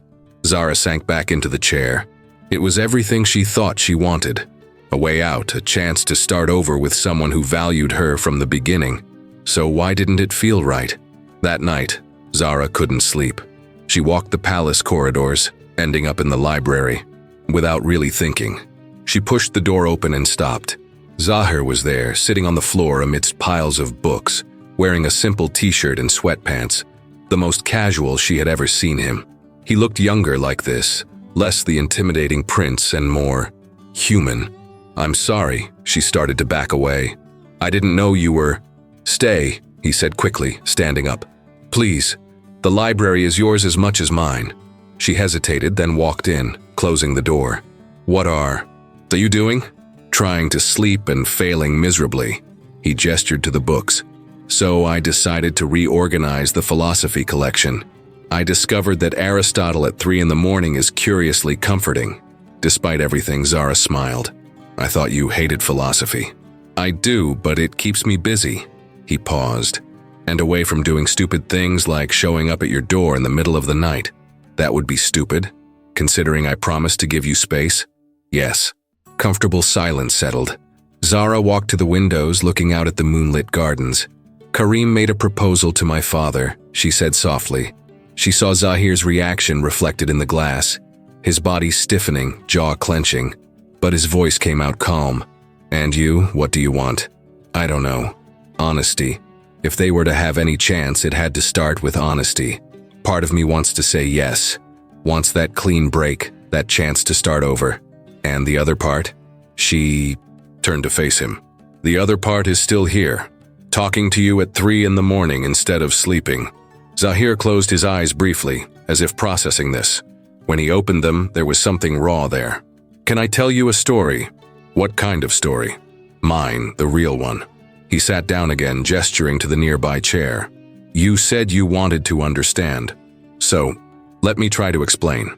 Zara sank back into the chair. It was everything she thought she wanted. A way out, a chance to start over with someone who valued her from the beginning. So why didn't it feel right? That night, Zara couldn't sleep. She walked the palace corridors, ending up in the library. Without really thinking, she pushed the door open and stopped. Zahir was there, sitting on the floor amidst piles of books, wearing a simple t-shirt and sweatpants, the most casual she had ever seen him. He looked younger like this, less the intimidating prince and more human. "I'm sorry," she started to back away. "I didn't know you were—" "Stay," he said quickly, standing up. "Please, the library is yours as much as mine." She hesitated, then walked in, closing the door. "What are you doing?" "Trying to sleep and failing miserably." He gestured to the books. "So I decided to reorganize the philosophy collection. I discovered that Aristotle at 3 in the morning is curiously comforting." Despite everything, Zara smiled. "I thought you hated philosophy." "I do, but it keeps me busy." He paused. "And away from doing stupid things like showing up at your door in the middle of the night." "That would be stupid, considering I promised to give you space." "Yes." Comfortable silence settled. Zara walked to the windows, looking out at the moonlit gardens. "Karim made a proposal to my father," she said softly. She saw Zahir's reaction reflected in the glass, his body stiffening, jaw clenching, but his voice came out calm. "And you, what do you want?" "I don't know. Honesty. If they were to have any chance, it had to start with honesty. Part of me wants to say yes, wants that clean break, that chance to start over. And the other part?" She turned to face him. "The other part is still here, talking to you at 3 in the morning instead of sleeping." Zahir closed his eyes briefly, as if processing this. When he opened them, there was something raw there. "Can I tell you a story?" "What kind of story?" "Mine, the real one." He sat down again, gesturing to the nearby chair. "You said you wanted to understand. So, let me try to explain."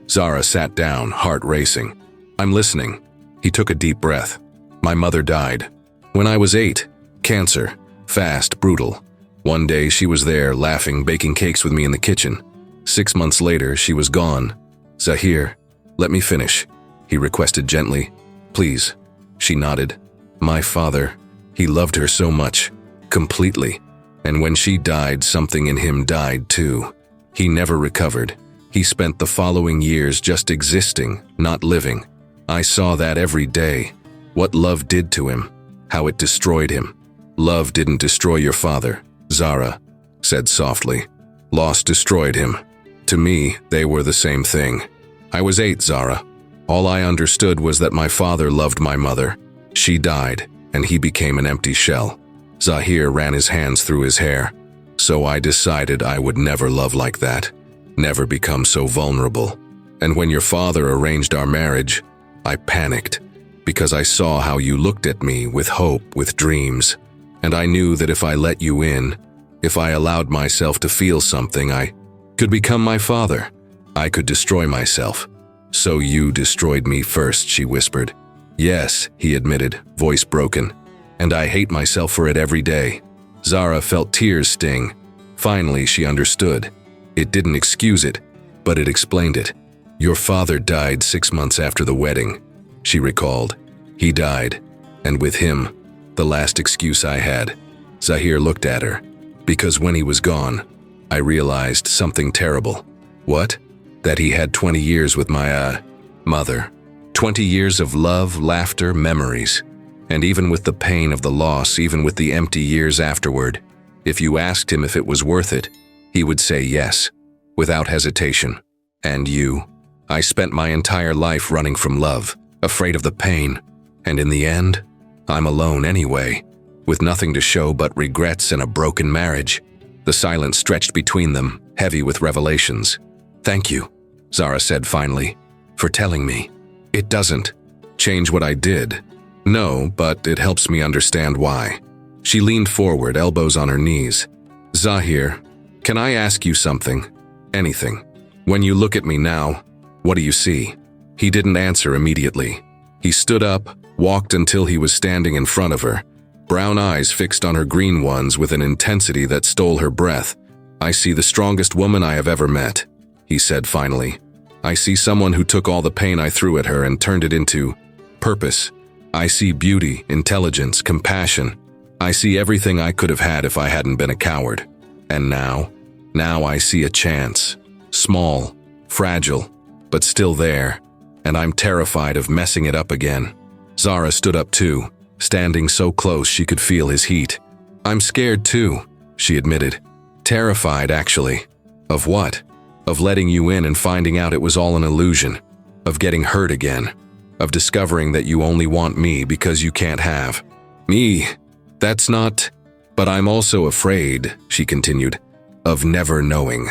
Zara sat down, heart racing. "I'm listening." He took a deep breath. "My mother died. When I was 8. Cancer. Fast, brutal. One day she was there, laughing, baking cakes with me in the kitchen. 6 months later, she was gone." "Zahir, let me finish," he requested gently. "Please." She nodded. "My father, he loved her so much, completely. And when she died, something in him died too. He never recovered. He spent the following years just existing, not living. I saw that every day. What love did to him, how it destroyed him." "Love didn't destroy your father," Zara said softly. "Loss destroyed him. To me, they were the same thing. I was 8, Zara. All I understood was that my father loved my mother. She died, and he became an empty shell." Zahir ran his hands through his hair. "So I decided I would never love like that, never become so vulnerable. And when your father arranged our marriage, I panicked, because I saw how you looked at me with hope, with dreams. And I knew that if I let you in, if I allowed myself to feel something, I could become my father. I could destroy myself." "So you destroyed me first," she whispered. "Yes," he admitted, voice broken. "And I hate myself for it every day." Zara felt tears sting. Finally, she understood. It didn't excuse it, but it explained it. "Your father died 6 months after the wedding," she recalled. "He died, and with him, the last excuse I had." Zahir looked at her. "Because when he was gone, I realized something terrible." "What?" "That he had 20 years with my, mother. 20 years of love, laughter, memories. And even with the pain of the loss, even with the empty years afterward, if you asked him if it was worth it, he would say yes, without hesitation. And you? I spent my entire life running from love, afraid of the pain. And in the end, I'm alone anyway, with nothing to show but regrets and a broken marriage. The silence stretched between them, heavy with revelations. "Thank you," Zara said finally, "for telling me. It doesn't change what I did. No, but it helps me understand why." She leaned forward, elbows on her knees. "Zahir, can I ask you something? Anything? When you look at me now, what do you see?" He didn't answer immediately. He stood up, walked until he was standing in front of her, brown eyes fixed on her green ones with an intensity that stole her breath. "I see the strongest woman I have ever met," he said finally. "I see someone who took all the pain I threw at her and turned it into purpose. I see beauty, intelligence, compassion. I see everything I could have had if I hadn't been a coward. And now I see a chance. Small, fragile, but still there. And I'm terrified of messing it up again." Zara stood up too, standing so close she could feel his heat. "I'm scared too," she admitted. "Terrified, actually." "Of what?" "Of letting you in and finding out it was all an illusion. Of getting hurt again. Of discovering that you only want me because you can't have me. That's not... But I'm also afraid," she continued, "of never knowing.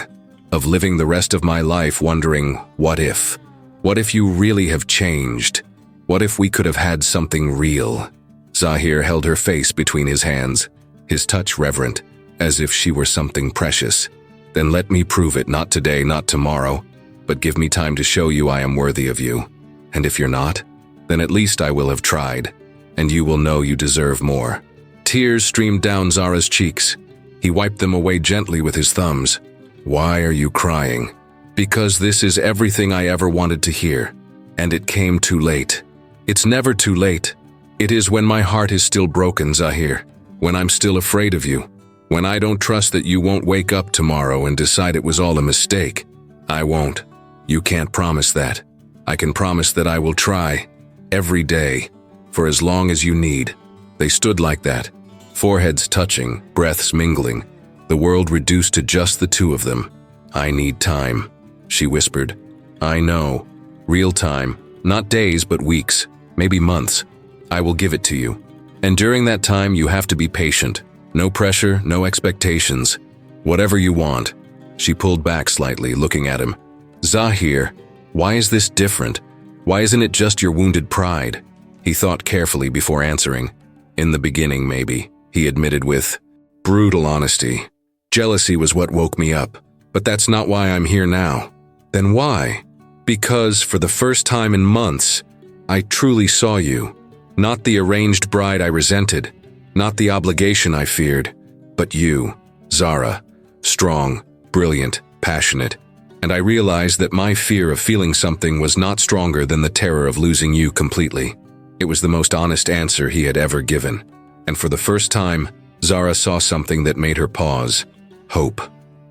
Of living the rest of my life wondering, what if? What if you really have changed? What if we could have had something real?" Zahir held her face between his hands, his touch reverent, as if she were something precious. "Then let me prove it, not today, not tomorrow, but give me time to show you I am worthy of you. And if you're not, then at least I will have tried, and you will know you deserve more." Tears streamed down Zara's cheeks. He wiped them away gently with his thumbs. "Why are you crying?" "Because this is everything I ever wanted to hear, and it came too late." "It's never too late. It is when my heart is still broken, Zahir, when I'm still afraid of you, when I don't trust that you won't wake up tomorrow and decide it was all a mistake. I won't. You can't promise that. I can promise that I will try, every day, for as long as you need." They stood like that, foreheads touching, breaths mingling, the world reduced to just the two of them. "I need time," she whispered. "I know. Real time. Not days, but weeks, maybe months. I will give it to you. And during that time, you have to be patient. No pressure, no expectations. Whatever you want." She pulled back slightly, looking at him. "Zahir, why is this different? Why isn't it just your wounded pride?" He thought carefully before answering. "In the beginning, maybe," he admitted with brutal honesty. "Jealousy was what woke me up, but that's not why I'm here now." "Then why?" "Because for the first time in months, I truly saw you. Not the arranged bride I resented, not the obligation I feared, but you, Zara, strong, brilliant, passionate. And I realized that my fear of feeling something was not stronger than the terror of losing you completely." It was the most honest answer he had ever given. And for the first time, Zara saw something that made her pause. Hope.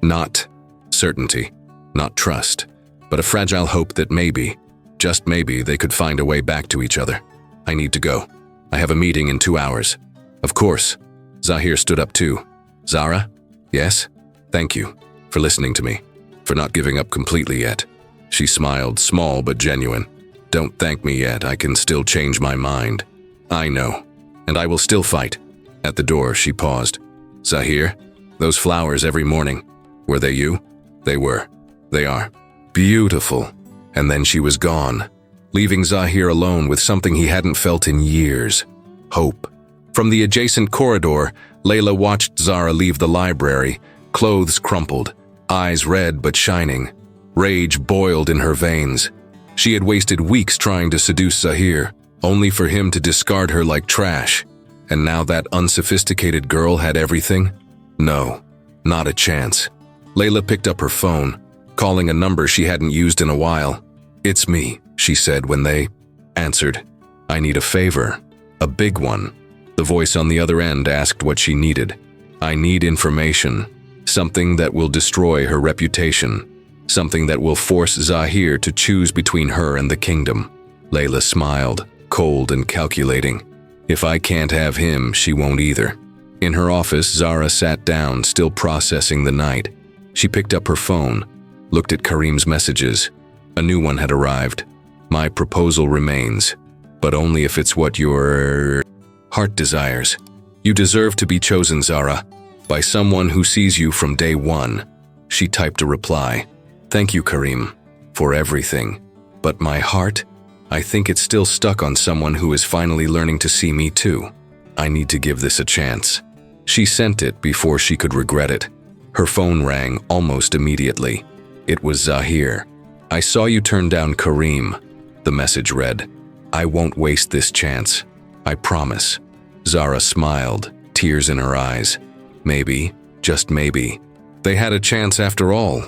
Not certainty. Not trust. But a fragile hope that maybe, just maybe, they could find a way back to each other. "I need to go. I have a meeting in 2 hours." "Of course." Zahir stood up too. "Zara?" "Yes?" "Thank you for listening to me, for not giving up completely yet." She smiled, small but genuine. "Don't thank me yet. I can still change my mind." "I know. And I will still fight." At the door, she paused. "Zahir, those flowers every morning, were they you?" "They were. They are. Beautiful." And then she was gone, leaving Zahir alone with something he hadn't felt in years. Hope. From the adjacent corridor, Layla watched Zara leave the library, clothes crumpled, eyes red but shining. Rage boiled in her veins. She had wasted weeks trying to seduce Zahir, only for him to discard her like trash. And now that unsophisticated girl had everything? No, not a chance. Layla picked up her phone, calling a number she hadn't used in a while. "It's me," she said when they answered. "I need a favor. A big one." The voice on the other end asked what she needed. "I need information. Something that will destroy her reputation. Something that will force Zahir to choose between her and the kingdom." Layla smiled, cold and calculating. If I can't have him, she won't either. In her office, Zara sat down, still processing the night. She picked up her phone, looked at Karim's messages. A new one had arrived. My proposal remains, but only if it's what your heart desires. You deserve to be chosen, Zara, by someone who sees you from day one. She typed a reply. Thank you, Karim, for everything. But my heart? I think it's still stuck on someone who is finally learning to see me too. I need to give this a chance. She sent it before she could regret it. Her phone rang almost immediately. It was Zahir. I saw you turn down Karim. The message read, I won't waste this chance. I promise. Zara smiled, tears in her eyes. Maybe, just maybe, they had a chance after all.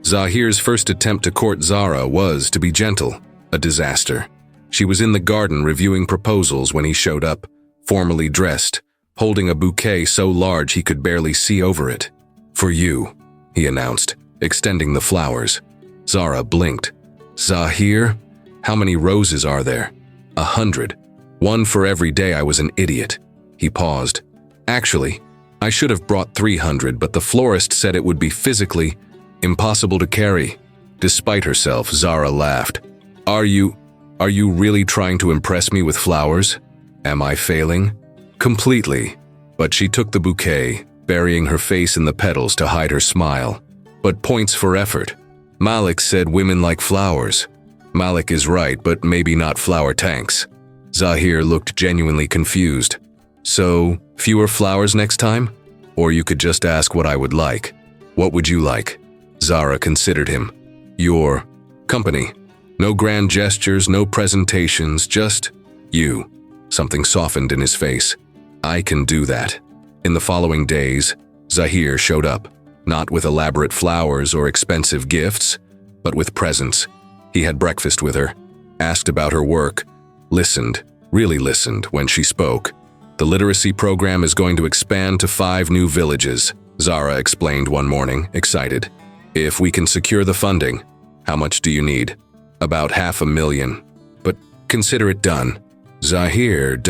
Zahir's first attempt to court Zara was, to be gentle, a disaster. She was in the garden reviewing proposals when he showed up, formally dressed, holding a bouquet so large he could barely see over it. For you, he announced, extending the flowers. Zara blinked. Zahir? How many roses are there? 100. One for every day I was an idiot. He paused. Actually, I should have brought 300, but the florist said it would be physically impossible to carry. Despite herself, Zara laughed. Are you really trying to impress me with flowers? Am I failing? Completely. But she took the bouquet, burying her face in the petals to hide her smile. But points for effort. Malik said women like flowers. Malik is right, but maybe not flower tanks. Zahir looked genuinely confused. So, fewer flowers next time? Or you could just ask what I would like. What would you like? Zara considered him. Your company. No grand gestures, no presentations, just you. Something softened in his face. I can do that. In the following days, Zahir showed up, not with elaborate flowers or expensive gifts, but with presents. He had breakfast with her, asked about her work, listened, really listened when she spoke. The literacy program is going to expand to 5 new villages, Zara explained one morning, excited. If we can secure the funding, how much do you need? About $500,000. But consider it done. Zahir,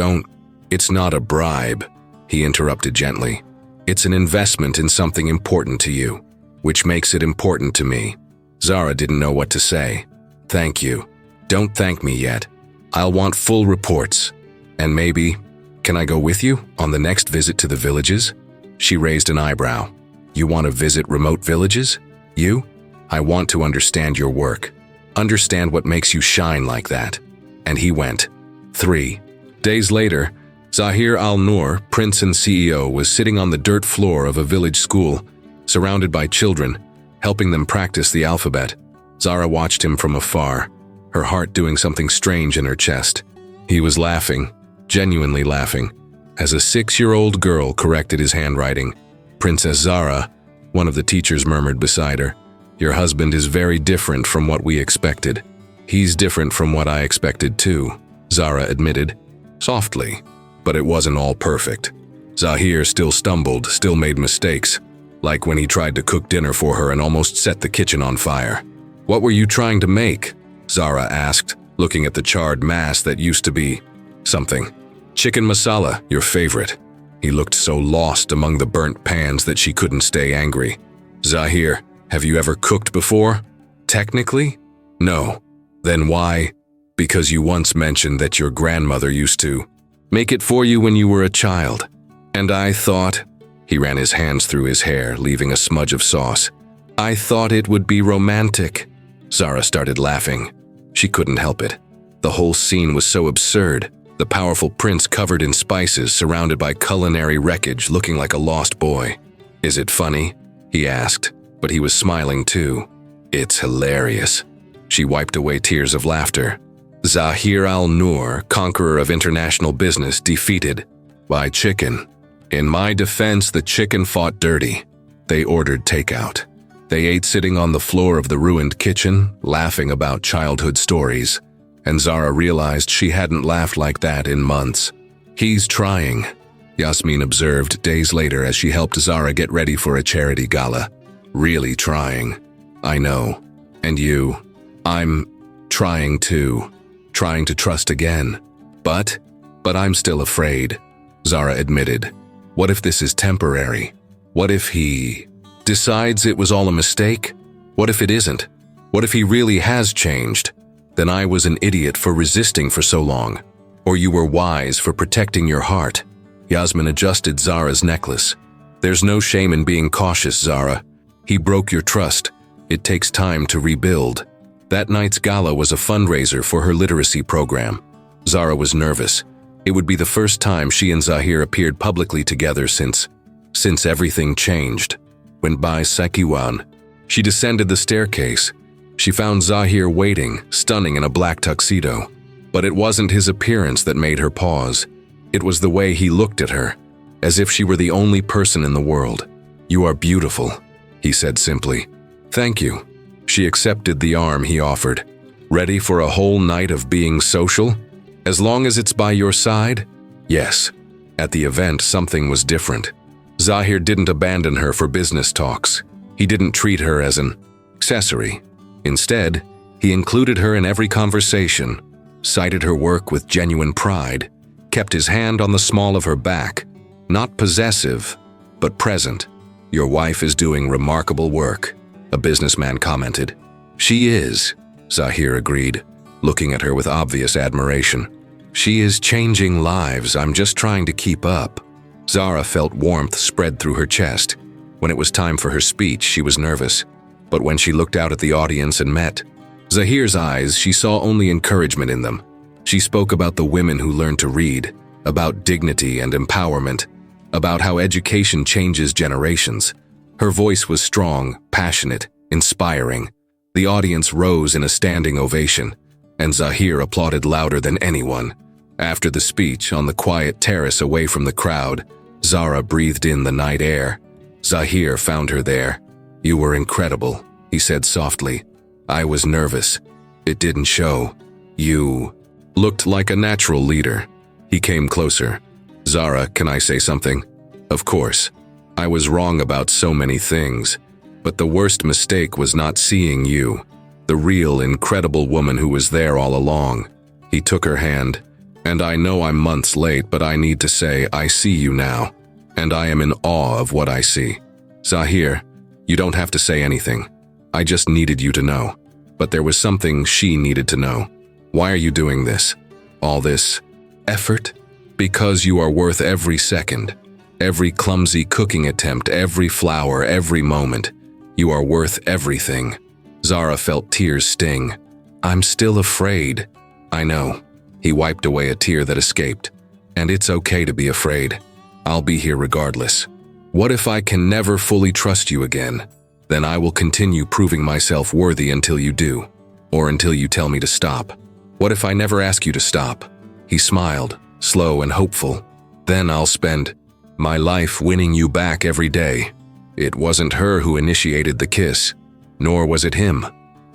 it's not a bribe, he interrupted gently. It's an investment in something important to you, which makes it important to me. Zara didn't know what to say. Thank you. Don't thank me yet. I'll want full reports. And maybe, can I go with you on the next visit to the villages? She raised an eyebrow. You want to visit remote villages? You? I want to understand your work. Understand what makes you shine like that. And he went. 3 days later, Zahir Al-Noor, prince and CEO, was sitting on the dirt floor of a village school, surrounded by children, helping them practice the alphabet. Zara watched him from afar, her heart doing something strange in her chest. He was laughing, genuinely laughing, as a 6-year-old girl corrected his handwriting. Princess Zara, one of the teachers murmured beside her, your husband is very different from what we expected. He's different from what I expected too, Zara admitted, softly. But it wasn't all perfect. Zahir still stumbled, still made mistakes, like when he tried to cook dinner for her and almost set the kitchen on fire. What were you trying to make? Zara asked, looking at the charred mass that used to be something. Chicken masala, your favorite. He looked so lost among the burnt pans that she couldn't stay angry. Zahir, have you ever cooked before? Technically? No. Then why? Because you once mentioned that your grandmother used to make it for you when you were a child. And I thought, he ran his hands through his hair, leaving a smudge of sauce. I thought it would be romantic. Zara started laughing. She couldn't help it. The whole scene was so absurd. The powerful prince covered in spices, surrounded by culinary wreckage, looking like a lost boy. Is it funny? He asked, but he was smiling too. It's hilarious. She wiped away tears of laughter. Zahir Al-Noor, conqueror of international business, defeated by chicken. In my defense, the chicken fought dirty. They ordered takeout. They ate sitting on the floor of the ruined kitchen, laughing about childhood stories. And Zara realized she hadn't laughed like that in months. He's trying, Yasmin observed days later as she helped Zara get ready for a charity gala. Really trying. I know. And you? I'm trying too. trying to trust again. But I'm still afraid, Zara admitted. What if this is temporary? What if he decides it was all a mistake? What if it isn't? What if he really has changed? Then I was an idiot for resisting for so long. Or you were wise for protecting your heart. Yasmin adjusted Zara's necklace. There's no shame in being cautious, Zara. He broke your trust. It takes time to rebuild. That night's gala was a fundraiser for her literacy program. Zara was nervous. It would be the first time she and Zahir appeared publicly together since everything changed. When by Sekiwan, she descended the staircase. She found Zahir waiting, stunning in a black tuxedo. But it wasn't his appearance that made her pause. It was the way he looked at her, as if she were the only person in the world. "You are beautiful," he said simply. "Thank you." She accepted the arm he offered. "Ready for a whole night of being social? As long as it's by your side?" "Yes." At the event, something was different. Zahir didn't abandon her for business talks. He didn't treat her as an accessory. Instead, he included her in every conversation, cited her work with genuine pride, kept his hand on the small of her back, not possessive, but present. "Your wife is doing remarkable work," a businessman commented. "She is," Zahir agreed, looking at her with obvious admiration. "She is changing lives. I'm just trying to keep up." Zara felt warmth spread through her chest. When it was time for her speech, she was nervous. But when she looked out at the audience and met Zahir's eyes, she saw only encouragement in them. She spoke about the women who learned to read, about dignity and empowerment, about how education changes generations. Her voice was strong, passionate, inspiring. The audience rose in a standing ovation, and Zahir applauded louder than anyone. After the speech, on the quiet terrace away from the crowd, Zara breathed in the night air. Zahir found her there. "You were incredible," he said softly. "I was nervous. It didn't show. You looked like a natural leader." He came closer. "Zara, can I say something?" "Of course. I was wrong about so many things, but the worst mistake was not seeing you, the real, incredible woman who was there all along." He took her hand. "And I know I'm months late, but I need to say I see you now, and I am in awe of what I see. Zahir, you don't have to say anything. I just needed you to know." But there was something she needed to know. "Why are you doing this? All this effort?" "Because you are worth every second. Every clumsy cooking attempt, every flower, every moment. You are worth everything." Zara felt tears sting. "I'm still afraid." "I know." He wiped away a tear that escaped. "And it's okay to be afraid. I'll be here regardless. What if I can never fully trust you again? Then I will continue proving myself worthy until you do, or until you tell me to stop. What if I never ask you to stop?" He smiled, slow and hopeful. "Then I'll spend my life winning you back every day." It wasn't her who initiated the kiss, nor was it him.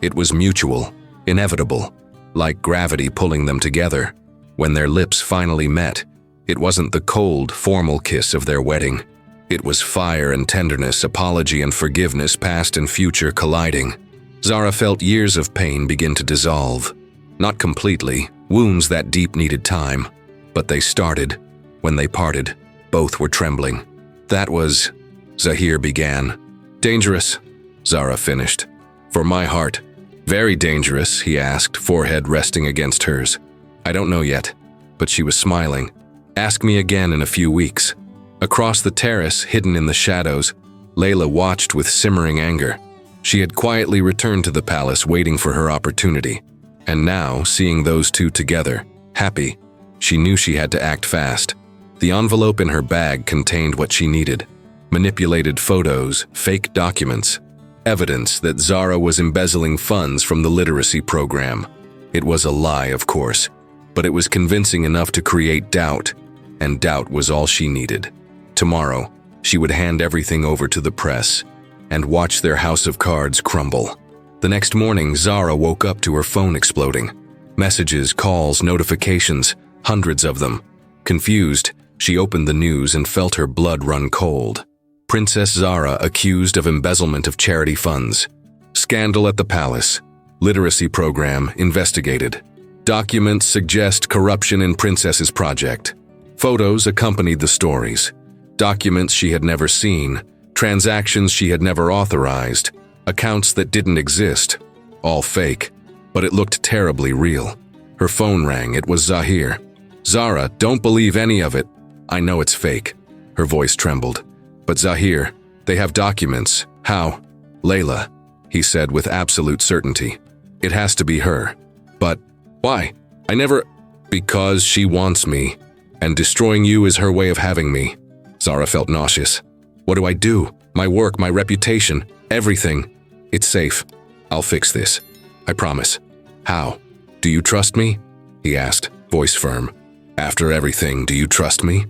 It was mutual, inevitable, like gravity pulling them together. When their lips finally met, it wasn't the cold, formal kiss of their wedding. It was fire and tenderness, apology and forgiveness, past and future colliding. Zara felt years of pain begin to dissolve. Not completely, wounds that deep needed time, but they started. When they parted, both were trembling. "That was," Zahir began. "Dangerous," Zara finished. "For my heart." "Very dangerous?" he asked, forehead resting against hers. "I don't know yet," but she was smiling. "Ask me again in a few weeks." Across the terrace, hidden in the shadows, Layla watched with simmering anger. She had quietly returned to the palace, waiting for her opportunity. And now, seeing those two together, happy, she knew she had to act fast. The envelope in her bag contained what she needed: manipulated photos, fake documents, evidence that Zara was embezzling funds from the literacy program. It was a lie, of course, but it was convincing enough to create doubt, and doubt was all she needed. Tomorrow, she would hand everything over to the press and watch their house of cards crumble. The next morning, Zara woke up to her phone exploding. Messages, calls, notifications, hundreds of them. Confused, she opened the news and felt her blood run cold. Princess Zara accused of embezzlement of charity funds. Scandal at the palace. Literacy program investigated. Documents suggest corruption in Princess's project. Photos accompanied the stories. Documents she had never seen, transactions she had never authorized, accounts that didn't exist. All fake, but it looked terribly real. Her phone rang. It was Zahir. "Zara, don't believe any of it. I know it's fake." Her voice trembled. "But Zahir, they have documents." "How?" "Layla," he said with absolute certainty. "It has to be her." "But why? I never—" "Because she wants me, and destroying you is her way of having me." Zara felt nauseous. "What do I do? My work, my reputation, everything. It's safe. I'll fix this. I promise." "How? Do you trust me?" he asked, voice firm. "After everything, do you trust me?"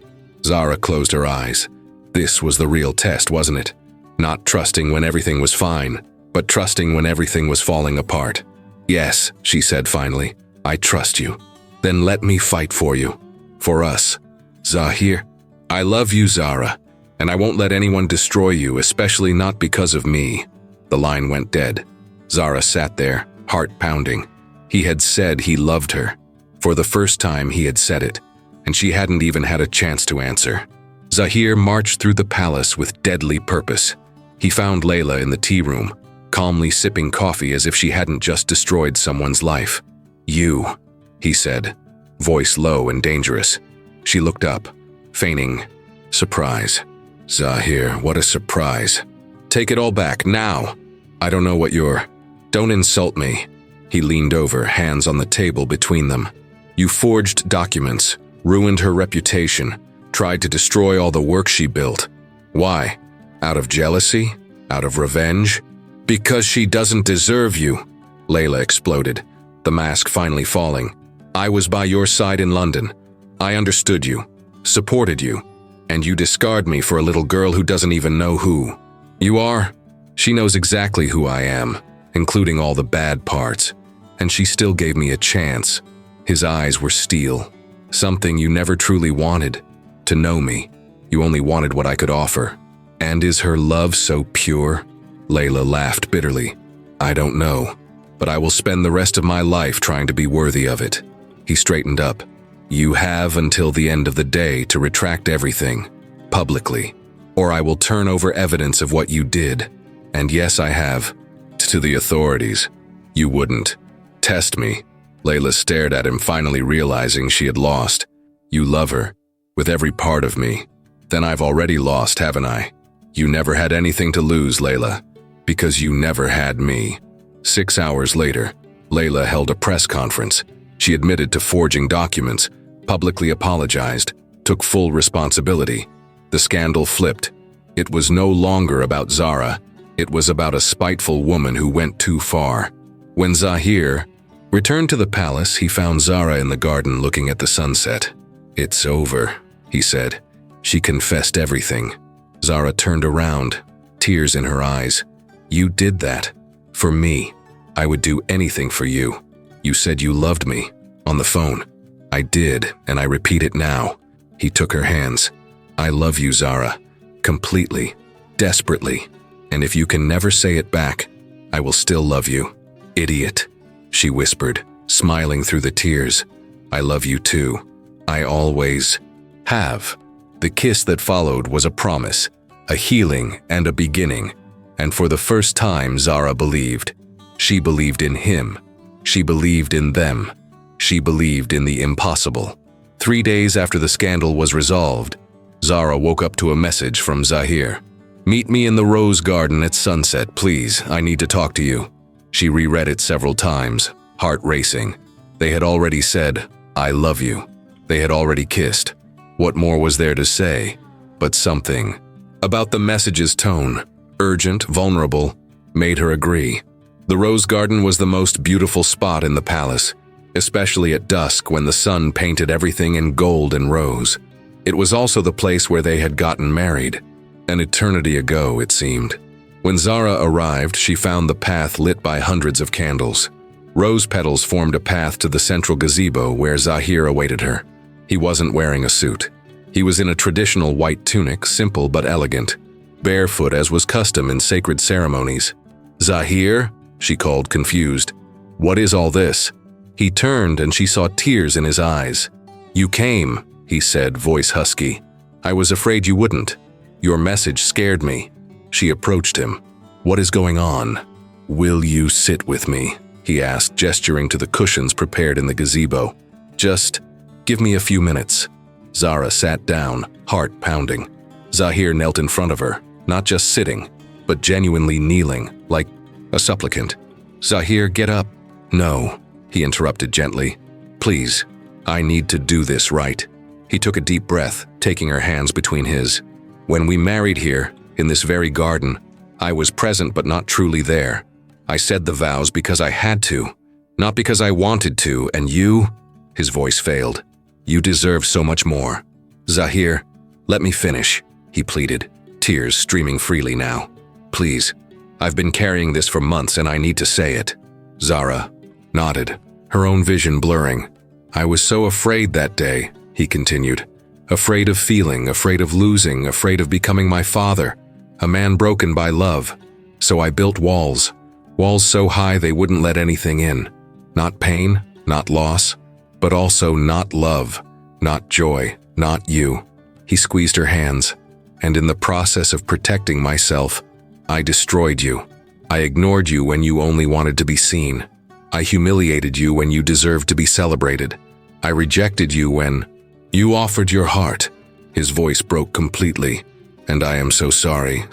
Zara closed her eyes. This was the real test, wasn't it? Not trusting when everything was fine, but trusting when everything was falling apart. "Yes," she said finally, "I trust you. Then let me fight for you. For us. Zahir. I love you, Zara, and I won't let anyone destroy you, especially not because of me." The line went dead. Zara sat there, heart pounding. He had said he loved her. For the first time he had said it, and she hadn't even had a chance to answer. Zahir marched through the palace with deadly purpose. He found Layla in the tea room, calmly sipping coffee as if she hadn't just destroyed someone's life. "You," he said, voice low and dangerous. She looked up, feigning surprise. "Zahir, what a surprise. Take it all back, now. I don't know what you're— Don't insult me." He leaned over, hands on the table between them. "You forged documents, ruined her reputation, tried to destroy all the work she built. Why? Out of jealousy? Out of revenge? Because she doesn't deserve you." Layla exploded, the mask finally falling. "I was by your side in London. I understood you, supported you, and you discard me for a little girl who doesn't even know who you are. She knows exactly who I am, including all the bad parts, and she still gave me a chance." His eyes were steel. "Something you never truly wanted. To know me. You only wanted what I could offer. And is her love so pure?" Layla laughed bitterly. "I don't know, but I will spend the rest of my life trying to be worthy of it." He straightened up. "You have until the end of the day to retract everything, publicly, or I will turn over evidence of what you did. And yes, I have. To the authorities. You wouldn't. Test me." Layla stared at him, finally realizing she had lost. "You love her, with every part of me. Then I've already lost, haven't I? You never had anything to lose, Layla, because you never had me." 6 hours later, Layla held a press conference. She admitted to forging documents, publicly apologized, took full responsibility. The scandal flipped. It was no longer about Zara. It was about a spiteful woman who went too far. When Zahir returned to the palace, he found Zara in the garden looking at the sunset. "It's over," he said. She confessed everything. Zara turned around, tears in her eyes. "You did that. For me. I would do anything for you. You said you loved me. On the phone. I did, and I repeat it now." He took her hands. "I love you, Zara. Completely. Desperately. And if you can never say it back, I will still love you." "Idiot," she whispered, smiling through the tears. "I love you too. I always have." The kiss that followed was a promise, a healing and a beginning. And for the first time, Zara believed. She believed in him. She believed in them. She believed in the impossible. 3 days after the scandal was resolved, Zara woke up to a message from Zahir. "Meet me in the rose garden at sunset, please. I need to talk to you." She reread it several times, heart racing. They had already said, "I love you." They had already kissed. What more was there to say? But something about the message's tone, urgent, vulnerable, made her agree. The rose garden was the most beautiful spot in the palace, especially at dusk when the sun painted everything in gold and rose. It was also the place where they had gotten married. An eternity ago, it seemed. When Zara arrived, she found the path lit by hundreds of candles. Rose petals formed a path to the central gazebo where Zahir awaited her. He wasn't wearing a suit. He was in a traditional white tunic, simple but elegant, barefoot as was custom in sacred ceremonies. "Zahir?" she called, confused. "What is all this?" He turned and she saw tears in his eyes. "You came," he said, voice husky. "I was afraid you wouldn't. Your message scared me." She approached him. "What is going on?" "Will you sit with me?" he asked, gesturing to the cushions prepared in the gazebo. "Just give me a few minutes." Zara sat down, heart pounding. Zahir knelt in front of her, not just sitting, but genuinely kneeling, like a supplicant. "Zahir, get up." "No," he interrupted gently. "Please, I need to do this right." He took a deep breath, taking her hands between his. "When we married here, in this very garden, I was present but not truly there. I said the vows because I had to, not because I wanted to, and you," his voice failed, "you deserve so much more." "Zahir, let me finish," he pleaded, tears streaming freely now. "Please, I've been carrying this for months and I need to say it." Zara nodded, her own vision blurring. "I was so afraid that day," he continued. "Afraid of feeling, afraid of losing, afraid of becoming my father, a man broken by love. So I built walls so high they wouldn't let anything in. Not pain, not loss, but also not love, not joy, not you." He squeezed her hands. "And in the process of protecting myself, I destroyed you. I ignored you when you only wanted to be seen. I humiliated you when you deserved to be celebrated. I rejected you when you offered your heart." His voice broke completely. "And I am so sorry,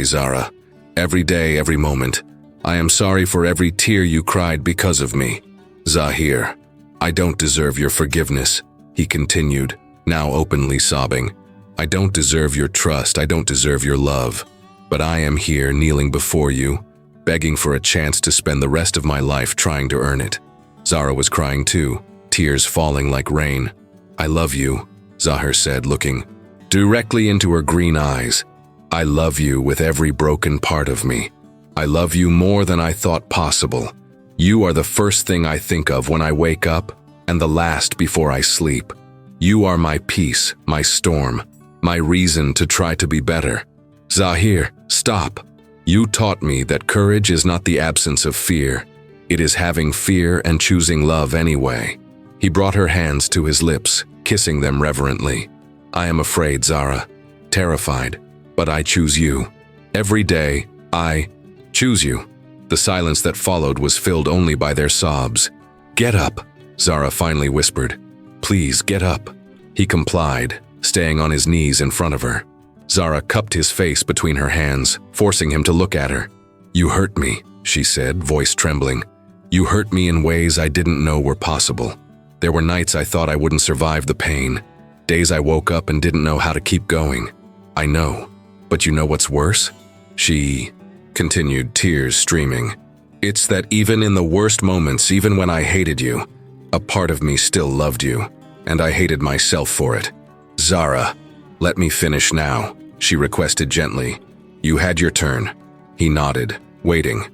Zara. Every day, every moment. I am sorry for every tear you cried because of me. Zahir, I don't deserve your forgiveness," he continued, now openly sobbing. "I don't deserve your trust, I don't deserve your love. But I am here kneeling before you, begging for a chance to spend the rest of my life trying to earn it." Zara was crying too, tears falling like rain. "I love you," Zahir said, looking directly into her green eyes. "I love you with every broken part of me. I love you more than I thought possible. You are the first thing I think of when I wake up and the last before I sleep. You are my peace, my storm, my reason to try to be better." "Zahir, stop. You taught me that courage is not the absence of fear. It is having fear and choosing love anyway." He brought her hands to his lips, kissing them reverently. "I am afraid, Zara, terrified, but I choose you. Every day, I choose you." The silence that followed was filled only by their sobs. "Get up," Zara finally whispered. "Please, get up." He complied, staying on his knees in front of her. Zara cupped his face between her hands, forcing him to look at her. "You hurt me," she said, voice trembling. "You hurt me in ways I didn't know were possible. There were nights I thought I wouldn't survive the pain, days I woke up and didn't know how to keep going. I know. But you know what's worse?" She continued, tears streaming. "It's that even in the worst moments, even when I hated you, a part of me still loved you, and I hated myself for it." "Zara, let me finish now," she requested gently. "You had your turn." He nodded, waiting.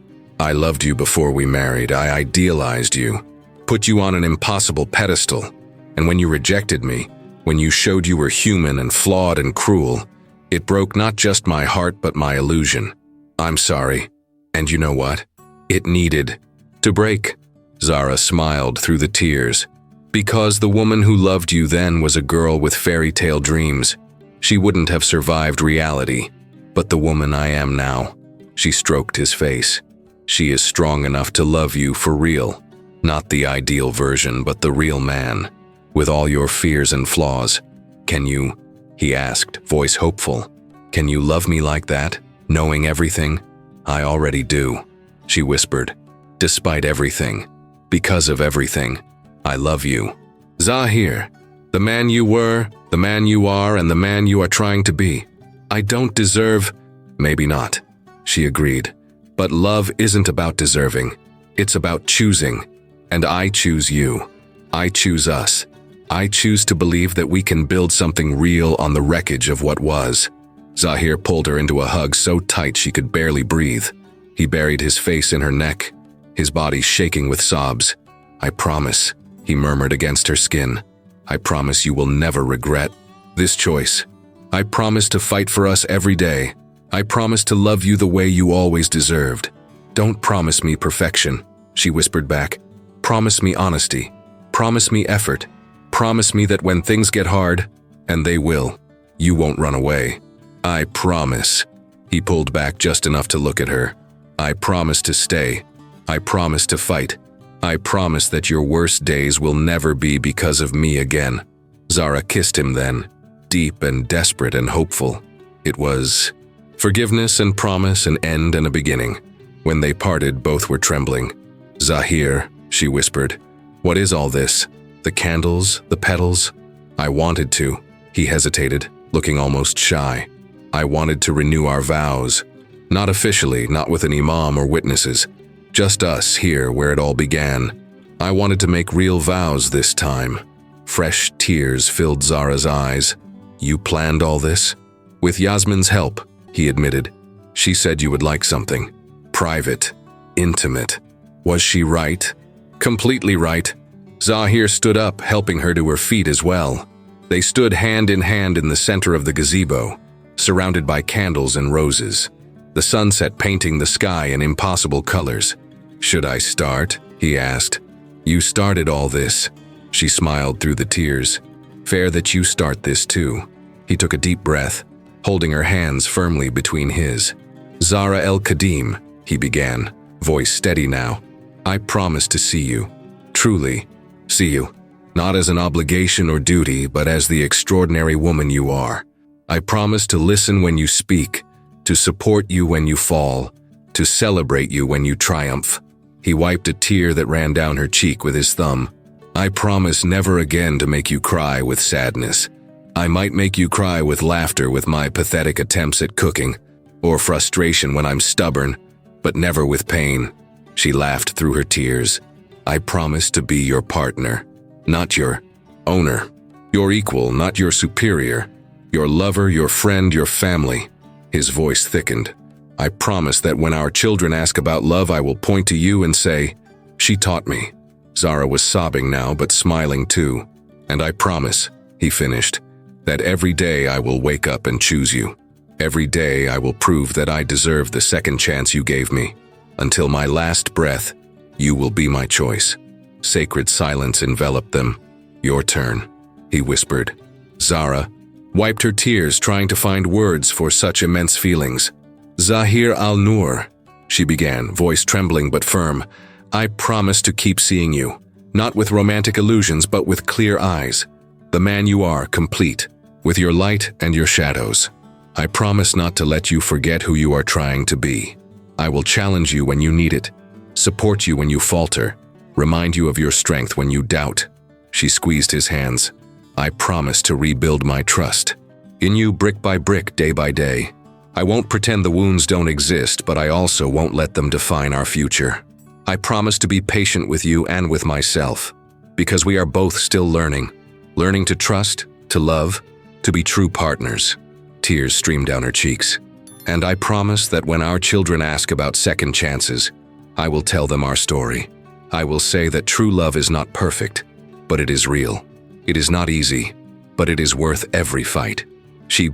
"I loved you before we married. I idealized you, put you on an impossible pedestal. And when you rejected me, when you showed you were human and flawed and cruel, it broke not just my heart but my illusion. I'm sorry. And you know what? It needed to break." Zara smiled through the tears. "Because the woman who loved you then was a girl with fairy tale dreams. She wouldn't have survived reality. But the woman I am now," she stroked his face, "she is strong enough to love you for real. Not the ideal version, but the real man, with all your fears and flaws. Can you," he asked, voice hopeful, "can you love me like that, knowing everything?" "I already do," she whispered. "Despite everything, because of everything, I love you. Zahir, the man you were, the man you are, and the man you are trying to be. I don't deserve—" "Maybe not," she agreed. "But love isn't about deserving. It's about choosing. And I choose you. I choose us. I choose to believe that we can build something real on the wreckage of what was." Zahir pulled her into a hug so tight she could barely breathe. He buried his face in her neck, his body shaking with sobs. "I promise," he murmured against her skin. "I promise you will never regret this choice. I promise to fight for us every day. I promise to love you the way you always deserved." "Don't promise me perfection," she whispered back. promise me honesty. Promise me effort. Promise me that when things get hard, and they will, you won't run away. I promise." He pulled back just enough to look at her. "I promise to stay. I promise to fight. I promise that your worst days will never be because of me again." Zara kissed him then, deep and desperate and hopeful. It was forgiveness and promise, an end and a beginning. When they parted, both were trembling. "Zahir," she whispered, "what is all this? The candles, the petals?" "I wanted to." He hesitated, looking almost shy. "I wanted to renew our vows. Not officially, not with an imam or witnesses. Just us here where it all began. I wanted to make real vows this time." Fresh tears filled Zara's eyes. "You planned all this?" "With Yasmin's help," he admitted. "She said you would like something. Private. Intimate." Was she right? Completely right. Zahir stood up, helping her to her feet as well. They stood hand in hand in the center of the gazebo, surrounded by candles and roses, the sunset painting the sky in impossible colors. "Should I start?" he asked. "You started all this." She smiled through the tears. "Fair that you start this too." He took a deep breath, holding her hands firmly between his. "Zara el-Qadim," he began, voice steady now. "I promise to see you. Truly, see you. Not as an obligation or duty, but as the extraordinary woman you are. I promise to listen when you speak, to support you when you fall, to celebrate you when you triumph." He wiped a tear that ran down her cheek with his thumb. "I promise never again to make you cry with sadness. I might make you cry with laughter with my pathetic attempts at cooking, or frustration when I'm stubborn, but never with pain." She laughed through her tears. "I promise to be your partner, not your owner. Your equal, not your superior. Your lover, your friend, your family." His voice thickened. "I promise that when our children ask about love, I will point to you and say, 'She taught me.'" Zara was sobbing now, but smiling too. "And I promise," he finished, "that every day I will wake up and choose you. Every day I will prove that I deserve the second chance you gave me. Until my last breath, you will be my choice." Sacred silence enveloped them. "Your turn," he whispered. Zara wiped her tears, trying to find words for such immense feelings. "Zahir al-Nur," she began, voice trembling but firm. "I promise to keep seeing you, not with romantic illusions, but with clear eyes. The man you are, complete, with your light and your shadows. I promise not to let you forget who you are trying to be. I will challenge you when you need it, support you when you falter, remind you of your strength when you doubt." She squeezed his hands. "I promise to rebuild my trust in you brick by brick, day by day. I won't pretend the wounds don't exist, but I also won't let them define our future. I promise to be patient with you and with myself, because we are both still learning to trust, to love, to be true partners." Tears streamed down her cheeks. "And I promise that when our children ask about second chances, I will tell them our story. I will say that true love is not perfect, but it is real. It is not easy, but it is worth every fight." She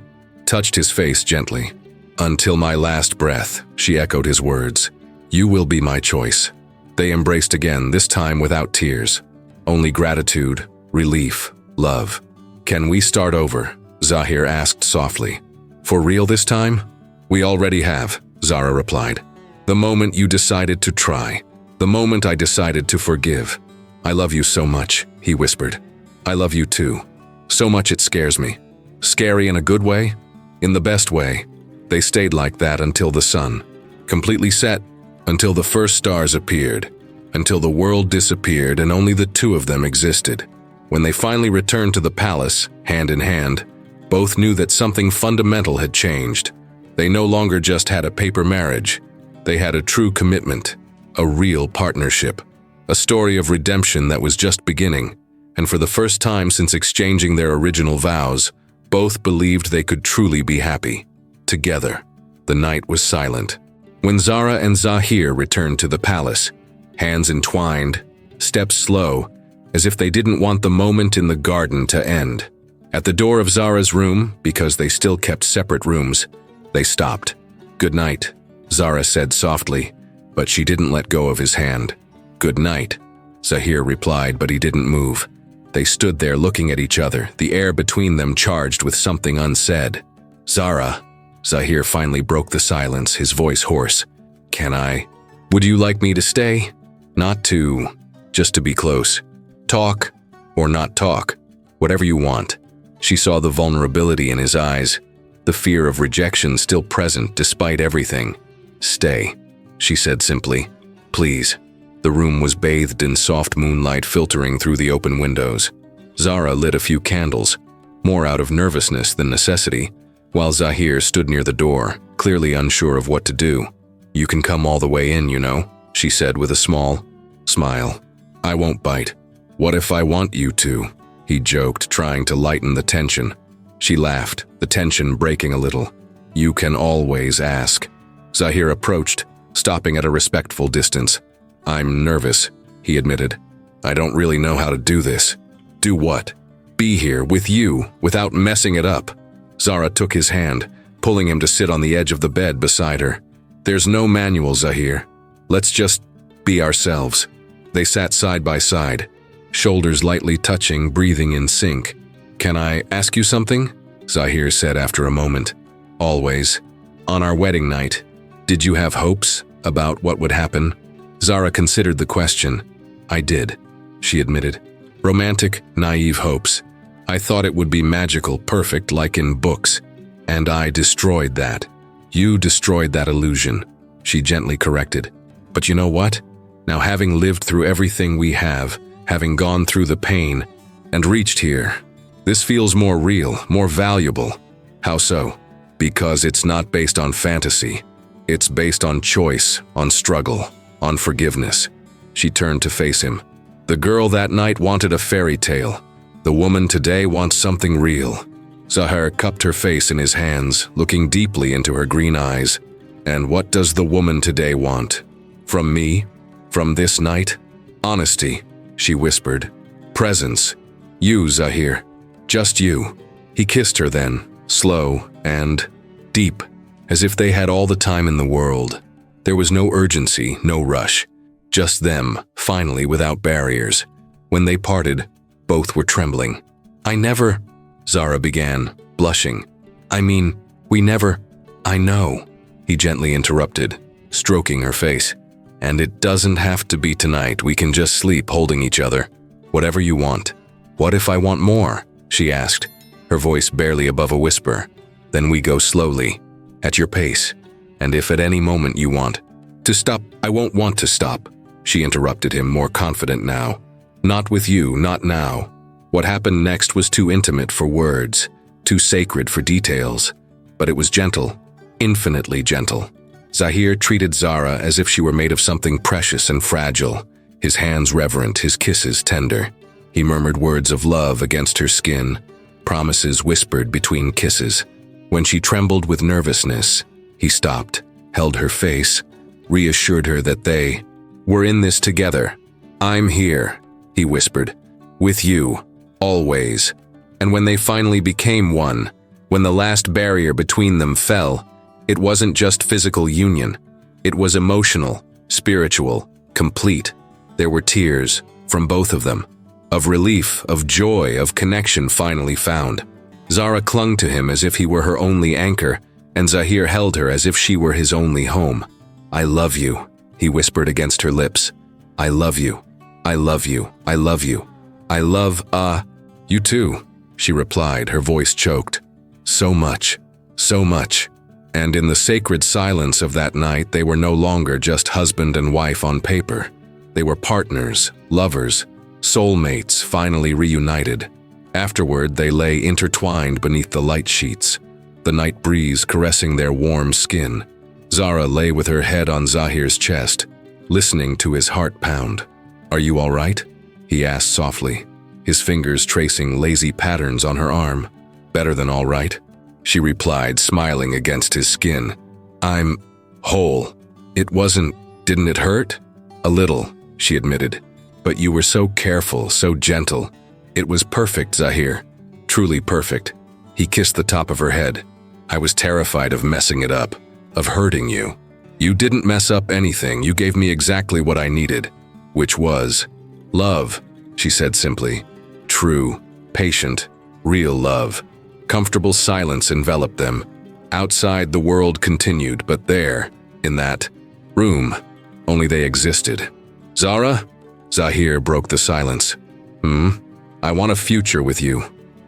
touched his face gently. "Until my last breath," she echoed his words. "You will be my choice." They embraced again, this time without tears. Only gratitude, relief, love. "Can we start over?" Zahir asked softly. "For real this time?" "We already have," Zara replied. "The moment you decided to try. The moment I decided to forgive. I love you so much," he whispered. "I love you too. So much it scares me." Scary in a good way? In the best way. They stayed like that until the sun completely set, until the first stars appeared, until the world disappeared and only the two of them existed. When they finally returned to the palace, hand in hand, both knew that something fundamental had changed. They no longer just had a paper marriage. They had a true commitment, a real partnership, a story of redemption that was just beginning. And for the first time since exchanging their original vows, both believed they could truly be happy. Together. The night was silent. When Zara and Zahir returned to the palace, hands entwined, steps slow, as if they didn't want the moment in the garden to end. At the door of Zara's room, because they still kept separate rooms, they stopped. "Good night," Zara said softly, but she didn't let go of his hand. "Good night," Zahir replied, but he didn't move. They stood there looking at each other, the air between them charged with something unsaid. Zara. Zahir finally broke the silence, his voice hoarse. Can I? Would you like me to stay? Not to, just to be close. Talk or not talk, whatever you want. She saw the vulnerability in his eyes, the fear of rejection still present despite everything. Stay, she said simply. Please. The room was bathed in soft moonlight filtering through the open windows. Zara lit a few candles, more out of nervousness than necessity, while Zahir stood near the door, clearly unsure of what to do. You can come all the way in, you know, she said with a small smile. I won't bite. What if I want you to? He joked, trying to lighten the tension. She laughed, the tension breaking a little. You can always ask. Zahir approached, stopping at a respectful distance. I'm nervous, he admitted. I don't really know how to do this. Do what? Be here with you, without messing it up. Zara took his hand, pulling him to sit on the edge of the bed beside her. There's no manual, Zahir. Let's just be ourselves. They sat side by side, shoulders lightly touching, breathing in sync. Can I ask you something? Zahir said after a moment. Always. On our wedding night, did you have hopes about what would happen? Zara considered the question. I did, she admitted. Romantic, naive hopes. I thought it would be magical, perfect, like in books. And I destroyed that. You destroyed that illusion, she gently corrected. But you know what? Now, having lived through everything we have, having gone through the pain, and reached here, this feels more real, more valuable. How so? Because it's not based on fantasy. It's based on choice, on struggle, on forgiveness. She turned to face him. The girl that night wanted a fairy tale. The woman today wants something real. Zahir cupped her face in his hands, looking deeply into her green eyes. And what does the woman today want? From me? From this night? Honesty, she whispered. Presence. You, Zahir. Just you. He kissed her then, slow and deep, as if they had all the time in the world. There was no urgency, no rush. Just them, finally without barriers. When they parted, both were trembling. I never, Zara began, blushing. I mean, we never, I know, he gently interrupted, stroking her face. And it doesn't have to be tonight, we can just sleep holding each other. Whatever you want. What if I want more? She asked, her voice barely above a whisper. Then we go slowly, at your pace. And if at any moment you want to stop, I won't want to stop, she interrupted him, more confident now. Not with you, not now. What happened next was too intimate for words, too sacred for details. But it was gentle, infinitely gentle. Zahir treated Zara as if she were made of something precious and fragile, his hands reverent, his kisses tender. He murmured words of love against her skin, promises whispered between kisses. When she trembled with nervousness, he stopped, held her face, reassured her that they were in this together. I'm here, he whispered, with you, always. And when they finally became one, when the last barrier between them fell, it wasn't just physical union. It was emotional, spiritual, complete. There were tears from both of them, of relief, of joy, of connection finally found. Zara clung to him as if he were her only anchor, and Zahir held her as if she were his only home. I love you, he whispered against her lips. I love you. I love you. I love you. I love, you too, she replied, her voice choked. So much. So much. And in the sacred silence of that night, they were no longer just husband and wife on paper. They were partners, lovers, soulmates finally reunited. Afterward, they lay intertwined beneath the light sheets, the night breeze caressing their warm skin. Zara lay with her head on Zahir's chest, listening to his heart pound. Are you all right? He asked softly, his fingers tracing lazy patterns on her arm. Better than all right, she replied, smiling against his skin. I'm whole. Didn't it hurt? A little, she admitted. But you were so careful, so gentle. It was perfect, Zahir. Truly perfect. He kissed the top of her head. I was terrified of messing it up, of hurting you. You didn't mess up anything. You gave me exactly what I needed, which was Love, she said simply. True, patient, real love. Comfortable silence enveloped them. Outside, the world continued, but there, in that room, only they existed. Zara? Zahir broke the silence. I want a future with you.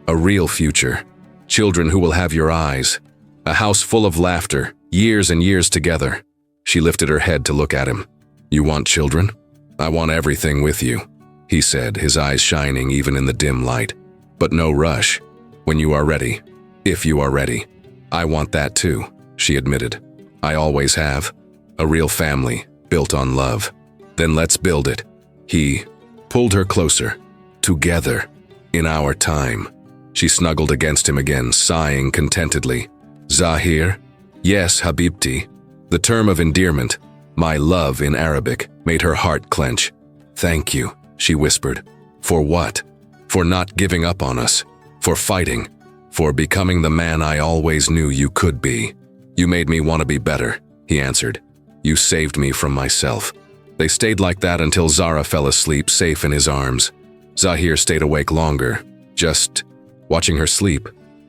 A real future. Children who will have your eyes. A house full of laughter, years and years together. She lifted her head to look at him. You want children? I want everything with you, he said, his eyes shining even in the dim light. But no rush. When you are ready. If you are ready. I want that too, she admitted. I always have. A real family, built on love. Then let's build it. He pulled her closer. Together. In our time. She snuggled against him again, sighing contentedly. Zahir? Yes, Habibti. The term of endearment, my love in Arabic, made her heart clench. Thank you, she whispered. For what? For not giving up on us. For fighting. For becoming the man I always knew you could be. You made me want to be better, he answered. You saved me from myself. They stayed like that until Zara fell asleep, safe in his arms. Zahir stayed awake longer, just watching her sleep,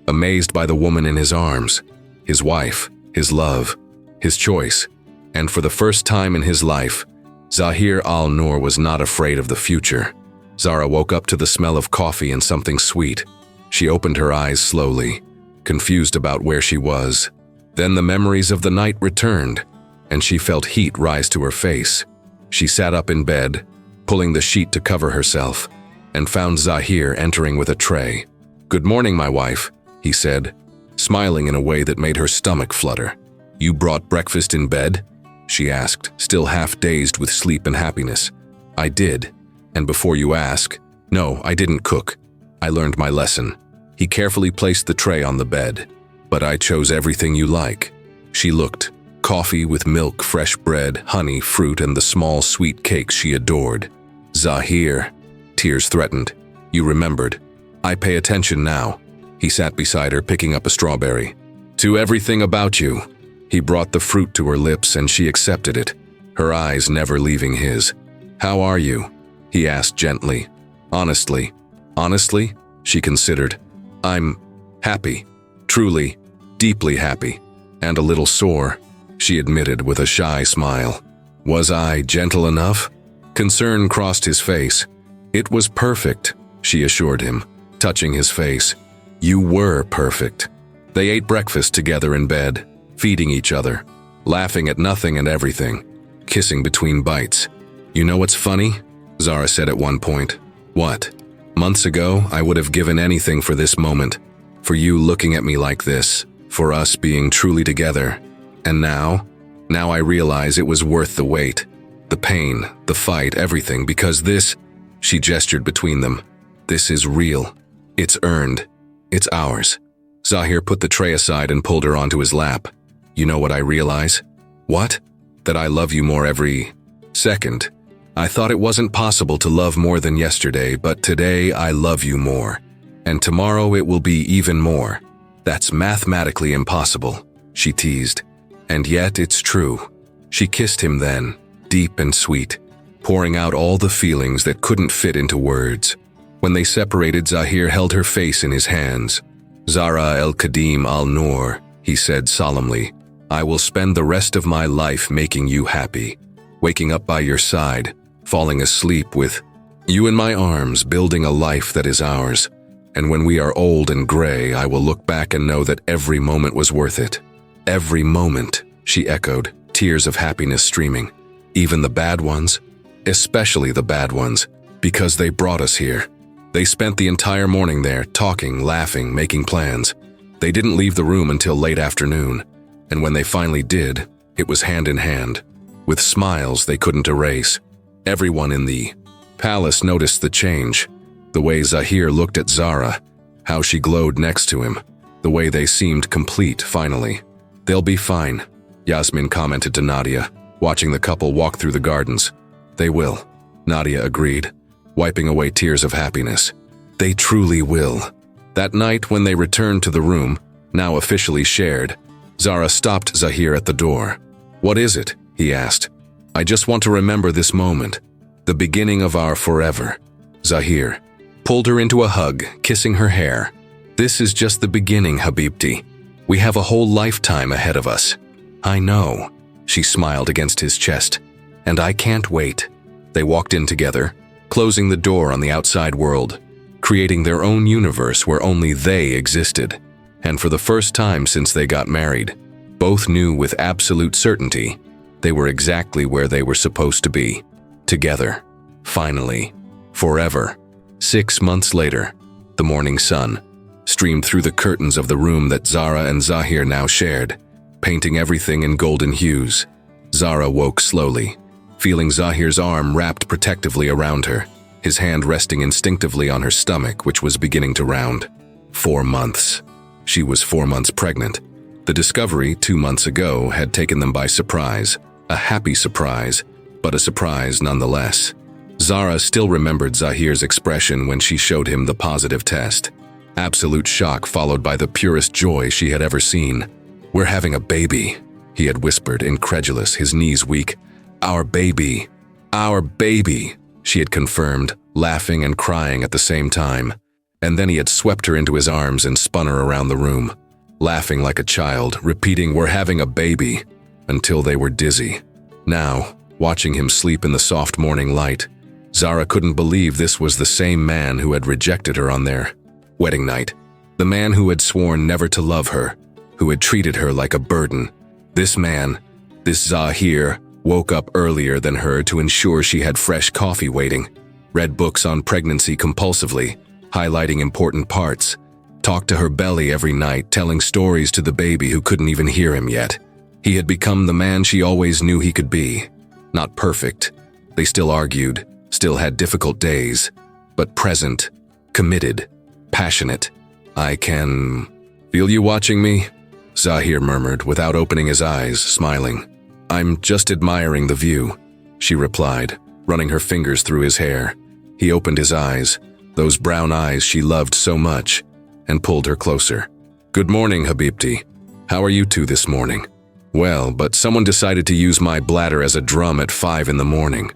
amazed by the woman in his arms, his wife, his love, his choice. And for the first time in his life, Zahir al-Nur was not afraid of the future. Zara woke up to the smell of coffee and something sweet. She opened her eyes slowly, confused about where she was. Then the memories of the night returned, and she felt heat rise to her face. She sat up in bed, pulling the sheet to cover herself, and found Zahir entering with a tray. Good morning, my wife, he said, smiling in a way that made her stomach flutter. You brought breakfast in bed? She asked, still half dazed with sleep and happiness. I did. And before you ask, no, I didn't cook. I learned my lesson. He carefully placed the tray on the bed. But I chose everything you like. She looked. Coffee with milk, fresh bread, honey, fruit, and the small sweet cakes she adored. Zahir. Tears threatened. You remembered. I pay attention now. He sat beside her, picking up a strawberry. To everything about you. He brought the fruit to her lips and she accepted it, her eyes never leaving his. How are you? He asked gently. Honestly. Honestly? She considered. I'm happy. Truly, deeply happy. And a little sore, she admitted with a shy smile. Was I gentle enough? Concern crossed his face. It was perfect, she assured him, touching his face. You were perfect. They ate breakfast together in bed, feeding each other, laughing at nothing and everything, kissing between bites. You know what's funny? Zara said at one point. What? Months ago, I would have given anything for this moment, for you looking at me like this, for us being truly together. And now I realize it was worth the wait, the pain, the fight, everything, because this, she gestured between them, this is real. It's earned. It's ours. Zahir put the tray aside and pulled her onto his lap. You know what I realize? What? That I love you more every second. I thought it wasn't possible to love more than yesterday, but today I love you more. And tomorrow it will be even more. That's mathematically impossible, she teased. And yet it's true. She kissed him then, deep and sweet, pouring out all the feelings that couldn't fit into words. When they separated, Zahir held her face in his hands. Zara el-Qadim al-Nur, he said solemnly, I will spend the rest of my life making you happy, waking up by your side, falling asleep with you in my arms, building a life that is ours. And when we are old and gray, I will look back and know that every moment was worth it. Every moment, she echoed, tears of happiness streaming. Even the bad ones, especially the bad ones, because they brought us here. They spent the entire morning there, talking, laughing, making plans. They didn't leave the room until late afternoon, and when they finally did, it was hand in hand, with smiles they couldn't erase. Everyone in the palace noticed the change, the way Zahir looked at Zara, how she glowed next to him, the way they seemed complete finally. They'll be fine, Yasmin commented to Nadia, watching the couple walk through the gardens. They will, Nadia agreed, wiping away tears of happiness. They truly will. That night when they returned to the room, now officially shared, Zara stopped Zahir at the door. What is it? He asked. I just want to remember this moment. The beginning of our forever. Zahir pulled her into a hug, kissing her hair. This is just the beginning, Habibti. We have a whole lifetime ahead of us. I know, she smiled against his chest. And I can't wait. They walked in together, closing the door on the outside world, creating their own universe where only they existed. And for the first time since they got married, both knew with absolute certainty they were exactly where they were supposed to be. Together. Finally. Forever. 6 months later, the morning sun streamed through the curtains of the room that Zara and Zahir now shared, painting everything in golden hues. Zara woke slowly, feeling Zahir's arm wrapped protectively around her, his hand resting instinctively on her stomach, which was beginning to round. 4 months. She was 4 months pregnant. The discovery 2 months ago had taken them by surprise, a happy surprise, but a surprise nonetheless. Zara still remembered Zahir's expression when she showed him the positive test. Absolute shock followed by the purest joy she had ever seen. "We're having a baby," he had whispered, incredulous, his knees weak. "Our baby. Our baby," she had confirmed, laughing and crying at the same time. And then he had swept her into his arms and spun her around the room, laughing like a child, repeating, "We're having a baby," until they were dizzy. Now, watching him sleep in the soft morning light, Zara couldn't believe this was the same man who had rejected her on their wedding night. The man who had sworn never to love her, who had treated her like a burden. This man, this Zahir, woke up earlier than her to ensure she had fresh coffee waiting, read books on pregnancy compulsively, highlighting important parts, talked to her belly every night, telling stories to the baby who couldn't even hear him yet. He had become the man she always knew he could be. Not perfect. They still argued, still had difficult days, but present, committed, passionate. "I can feel you watching me," Zahir murmured without opening his eyes, smiling. "I'm just admiring the view," she replied, running her fingers through his hair. He opened his eyes, those brown eyes she loved so much, and pulled her closer. "Good morning, Habibti. How are you two this morning?" "Well, but someone decided to use my bladder as a drum at 5 in the morning."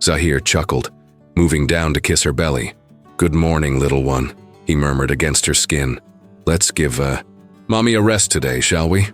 Zahir chuckled, moving down to kiss her belly. "Good morning, little one," he murmured against her skin. "Let's give, Mommy a rest today, shall we?"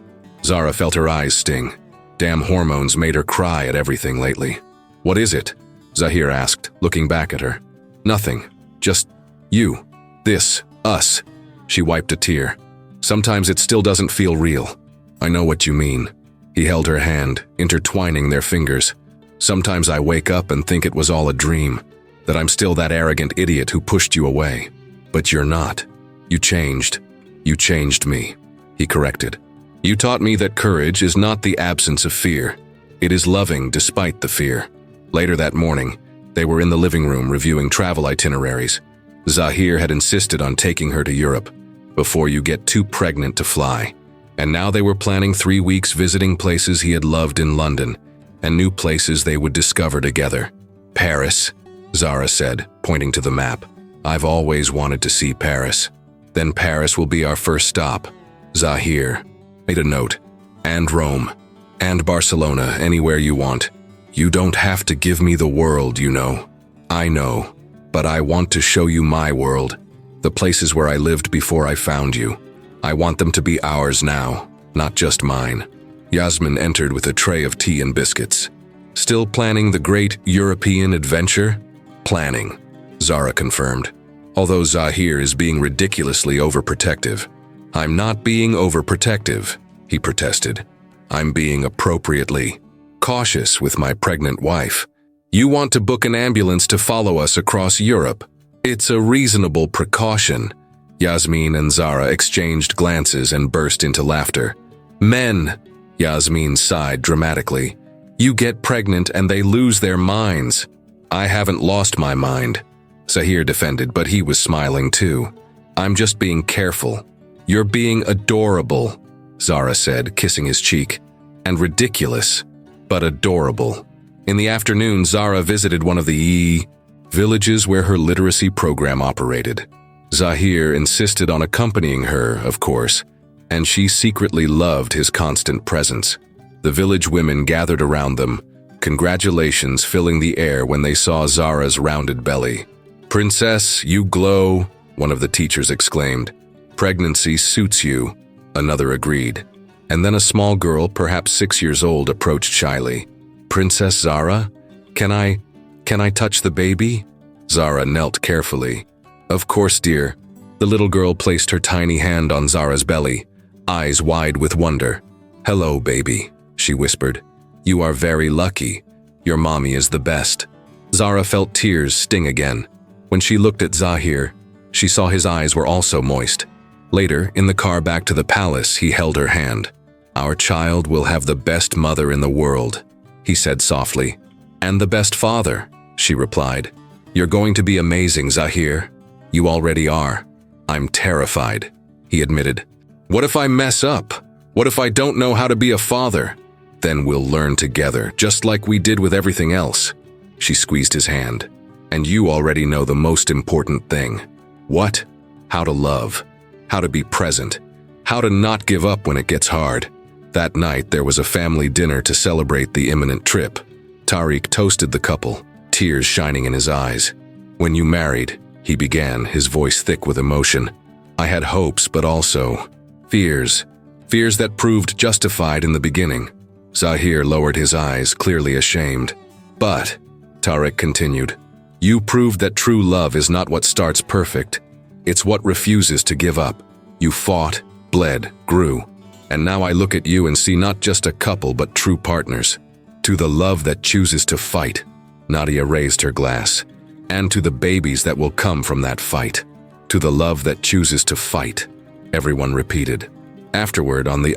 Zara felt her eyes sting. Damn hormones made her cry at everything lately. "What is it?" Zahir asked, looking back at her. "Nothing. Just you. This. Us." She wiped a tear. "Sometimes it still doesn't feel real." "I know what you mean." He held her hand, intertwining their fingers. "Sometimes I wake up and think it was all a dream, that I'm still that arrogant idiot who pushed you away. But you're not. You changed. You changed me," he corrected. "You taught me that courage is not the absence of fear. It is loving despite the fear." Later that morning, they were in the living room reviewing travel itineraries. Zahir had insisted on taking her to Europe, before you get too pregnant to fly. And now they were planning 3 weeks visiting places he had loved in London, and new places they would discover together. "Paris," Zara said, pointing to the map. "I've always wanted to see Paris." "Then Paris will be our first stop." Zahir made a note. "And Rome. And Barcelona, anywhere you want. You don't have to give me the world, you know." "I know. But I want to show you my world. The places where I lived before I found you. I want them to be ours now, not just mine." Yasmin entered with a tray of tea and biscuits. "Still planning the great European adventure?" "Planning," Zara confirmed. Although Zahir is being ridiculously overprotective. "I'm not being overprotective," he protested. "I'm being appropriately cautious with my pregnant wife. You want to book an ambulance to follow us across Europe. It's a reasonable precaution." Yasmin and Zara exchanged glances and burst into laughter. "Men," Yasmin sighed dramatically. "You get pregnant and they lose their minds." "I haven't lost my mind," Zahir defended, but he was smiling too. "I'm just being careful." "You're being adorable," Zara said, kissing his cheek. "And ridiculous, but adorable." In the afternoon, Zara visited one of the villages where her literacy program operated. Zahir insisted on accompanying her, of course, and she secretly loved his constant presence. The village women gathered around them, congratulations filling the air when they saw Zara's rounded belly. "Princess, you glow," one of the teachers exclaimed. "Pregnancy suits you," another agreed. And then a small girl, perhaps 6 years old, approached shyly. "Princess Zara, can I touch the baby?" Zara knelt carefully. "Of course, dear." The little girl placed her tiny hand on Zara's belly, eyes wide with wonder. "Hello, baby," she whispered. "You are very lucky. Your mommy is the best." Zara felt tears sting again. When she looked at Zahir, she saw his eyes were also moist. Later, in the car back to the palace, he held her hand. "Our child will have the best mother in the world," he said softly. "And the best father," she replied. "You're going to be amazing, Zahir. You already are." "I'm terrified," he admitted. "What if I mess up? What if I don't know how to be a father?" "Then we'll learn together, just like we did with everything else." She squeezed his hand. "And you already know the most important thing." "What?" "How to love. How to be present. How to not give up when it gets hard." That night, there was a family dinner to celebrate the imminent trip. Tariq toasted the couple, tears shining in his eyes. "When you married," he began, his voice thick with emotion, "I had hopes, but also fears. Fears that proved justified in the beginning." Zahir lowered his eyes, clearly ashamed. "But," Tariq continued, "you proved that true love is not what starts perfect. It's what refuses to give up. You fought, bled, grew. And now I look at you and see not just a couple, but true partners. To the love that chooses to fight." Nadia raised her glass. "And to the babies that will come from that fight. To the love that chooses to fight," everyone repeated. Afterward, on the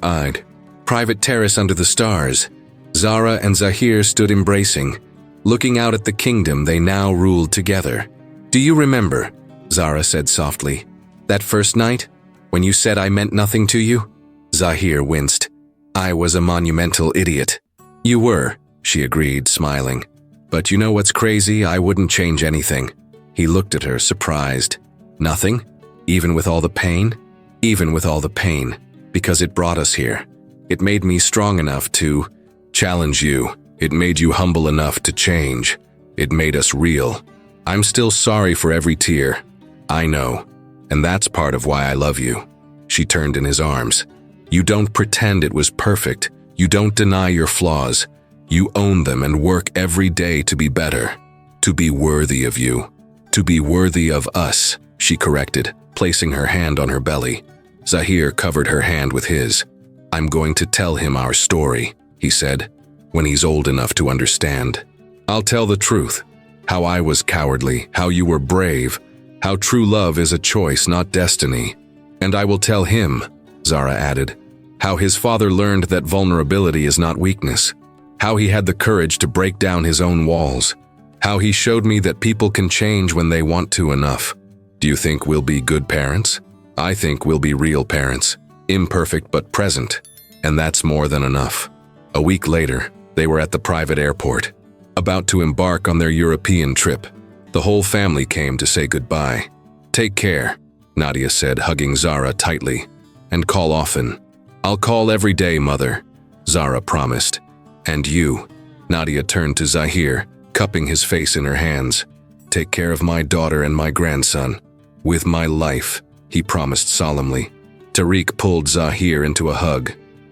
private terrace under the stars, Zara and Zahir stood embracing, looking out at the kingdom they now ruled together. "Do you remember," Zara said softly, "that first night, when you said I meant nothing to you?" Zahir winced. "I was a monumental idiot." "You were," she agreed, smiling. "But you know what's crazy? I wouldn't change anything." He looked at her, surprised. "Nothing? Even with all the pain?" "Even with all the pain, because it brought us here. It made me strong enough to challenge you. It made you humble enough to change. It made us real. I'm still sorry for every tear. I know. And that's part of why I love you." She turned in his arms. "You don't pretend it was perfect. You don't deny your flaws. You own them and work every day to be better. To be worthy of you. To be worthy of us," she corrected, placing her hand on her belly. Zahir covered her hand with his. "I'm going to tell him our story," he said, "when he's old enough to understand. I'll tell the truth. How I was cowardly, how you were brave, how true love is a choice, not destiny. And I will tell him," Zara added, "how his father learned that vulnerability is not weakness. How he had the courage to break down his own walls. How he showed me that people can change when they want to enough. Do you think we'll be good parents? I think we'll be real parents. Imperfect but present. And that's more than enough." A week later, they were at the private airport, about to embark on their European trip. The whole family came to say goodbye. "Take care," Nadia said, hugging Zara tightly. "And call often." "I'll call every day, Mother," Zara promised. "And you," Nadia turned to Zahir, cupping his face in her hands. "Take care of my daughter and my grandson. With my life," he promised solemnly. Tariq pulled Zahir into a hug.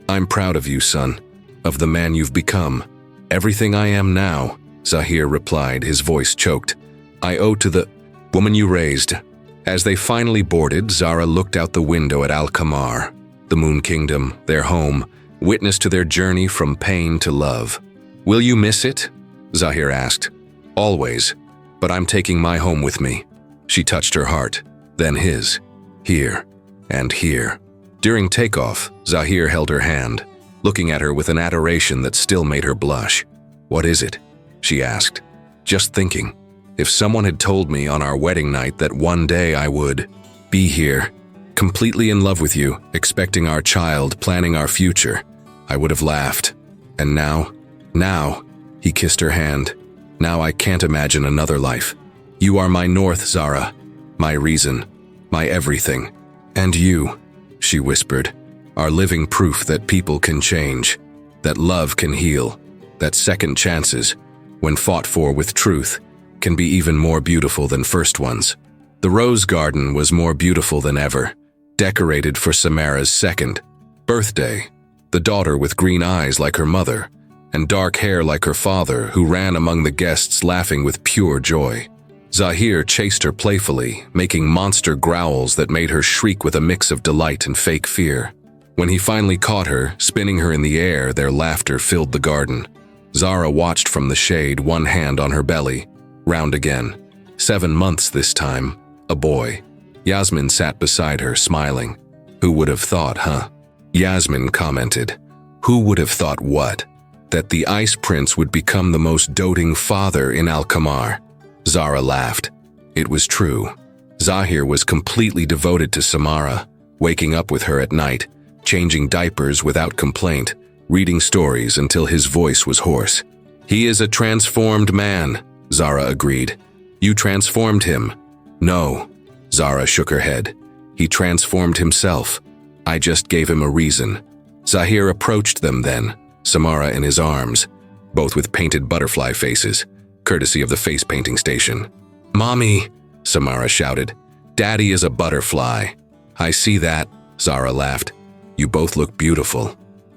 "I'm proud of you, son, of the man you've become." "Everything I am now," Zahir replied, his voice choked, "I owe to the woman you raised." As they finally boarded, Zara looked out the window at Al-Qamar, the Moon Kingdom, their home, witness to their journey from pain to love. "Will you miss it?" Zahir asked. "Always, but I'm taking my home with me." She touched her heart, then his. "Here, and here." During takeoff, Zahir held her hand, looking at her with an adoration that still made her blush. "What is it?" she asked. "Just thinking, if someone had told me on our wedding night that one day I would be here, completely in love with you, expecting our child, planning our future, I would have laughed. And now, he kissed her hand. "Now I can't imagine another life. You are my north, Zara, my reason, my everything. And you," she whispered, "are living proof that people can change, that love can heal, that second chances, when fought for with truth, can be even more beautiful than first ones. The rose garden was more beautiful than ever, decorated for Samara's second birthday. The daughter with green eyes like her mother, and dark hair like her father, who ran among the guests laughing with pure joy. Zahir chased her playfully, making monster growls that made her shriek with a mix of delight and fake fear. When he finally caught her, spinning her in the air, their laughter filled the garden. Zara watched from the shade, one hand on her belly. Round again. 7 months this time. A boy. Yasmin sat beside her, smiling. "Who would have thought, huh?" Yasmin commented. "Who would have thought what? That the Ice Prince would become the most doting father in Al-Qamar?" Zara laughed. It was true. Zahir was completely devoted to Samara, waking up with her at night, changing diapers without complaint, reading stories until his voice was hoarse. "He is a transformed man," Zara agreed. "You transformed him." "No," Zara shook her head. "He transformed himself. I just gave him a reason." Zahir approached them then, Samara in his arms, both with painted butterfly faces, courtesy of the face painting station. "Mommy," Samara shouted. "Daddy is a butterfly." "I see that," Zara laughed. "You both look beautiful."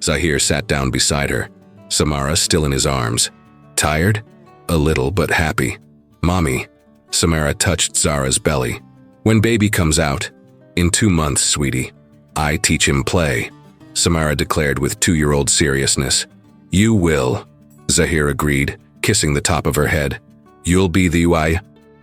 Zahir sat down beside her, Samara still in his arms. "Tired?" "A little, but happy." "Mommy," Samara touched Zara's belly. "When baby comes out?" "In 2 months, sweetie." "I teach him play," Samara declared with 2-year-old seriousness. "You will," Zahir agreed, kissing the top of her head. "You'll be the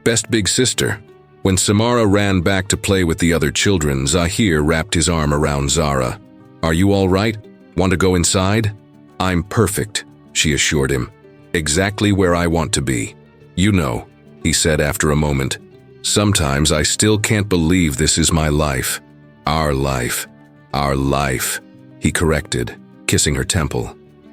best big sister." When Samara ran back to play with the other children, Zahir wrapped his arm around Zara. "Are you all right? Want to go inside?" "I'm perfect," she assured him. "Exactly where I want to be." "You know," he said after a moment, "sometimes I still can't believe this is my life." "Our life. Our life," he corrected, kissing her temple.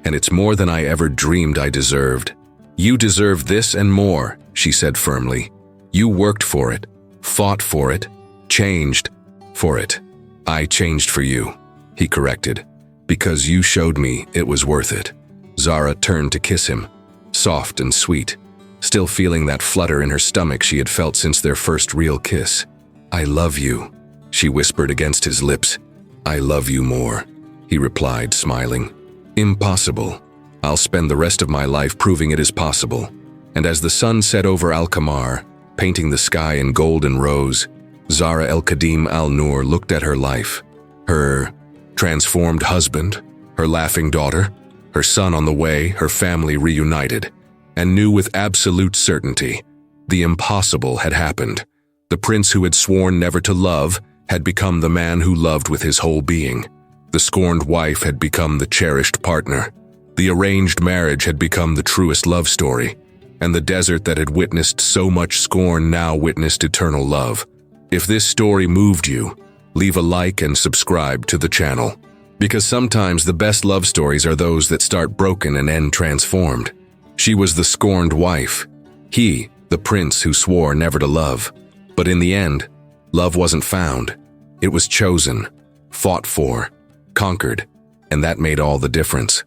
"And it's more than I ever dreamed I deserved." "You deserve this and more," she said firmly. "You worked for it, fought for it, changed for it." "I changed for you," he corrected, "because you showed me it was worth it." Zara turned to kiss him, soft and sweet, still feeling that flutter in her stomach she had felt since their first real kiss. "I love you," she whispered against his lips. "I love you more," he replied, smiling. "Impossible. I'll spend the rest of my life proving it is possible." And as the sun set over Al-Qamar, painting the sky in gold and rose, Zara El-Qadim Al-Nur looked at her life, her transformed husband, her laughing daughter, her son on the way, her family reunited, and knew with absolute certainty the impossible had happened. The prince who had sworn never to love had become the man who loved with his whole being. The scorned wife had become the cherished partner. The arranged marriage had become the truest love story, and the desert that had witnessed so much scorn now witnessed eternal love. If this story moved you, leave a like and subscribe to the channel, because sometimes the best love stories are those that start broken and end transformed. She was the scorned wife, he, the prince who swore never to love. But in the end, love wasn't found. It was chosen, fought for, conquered, and that made all the difference.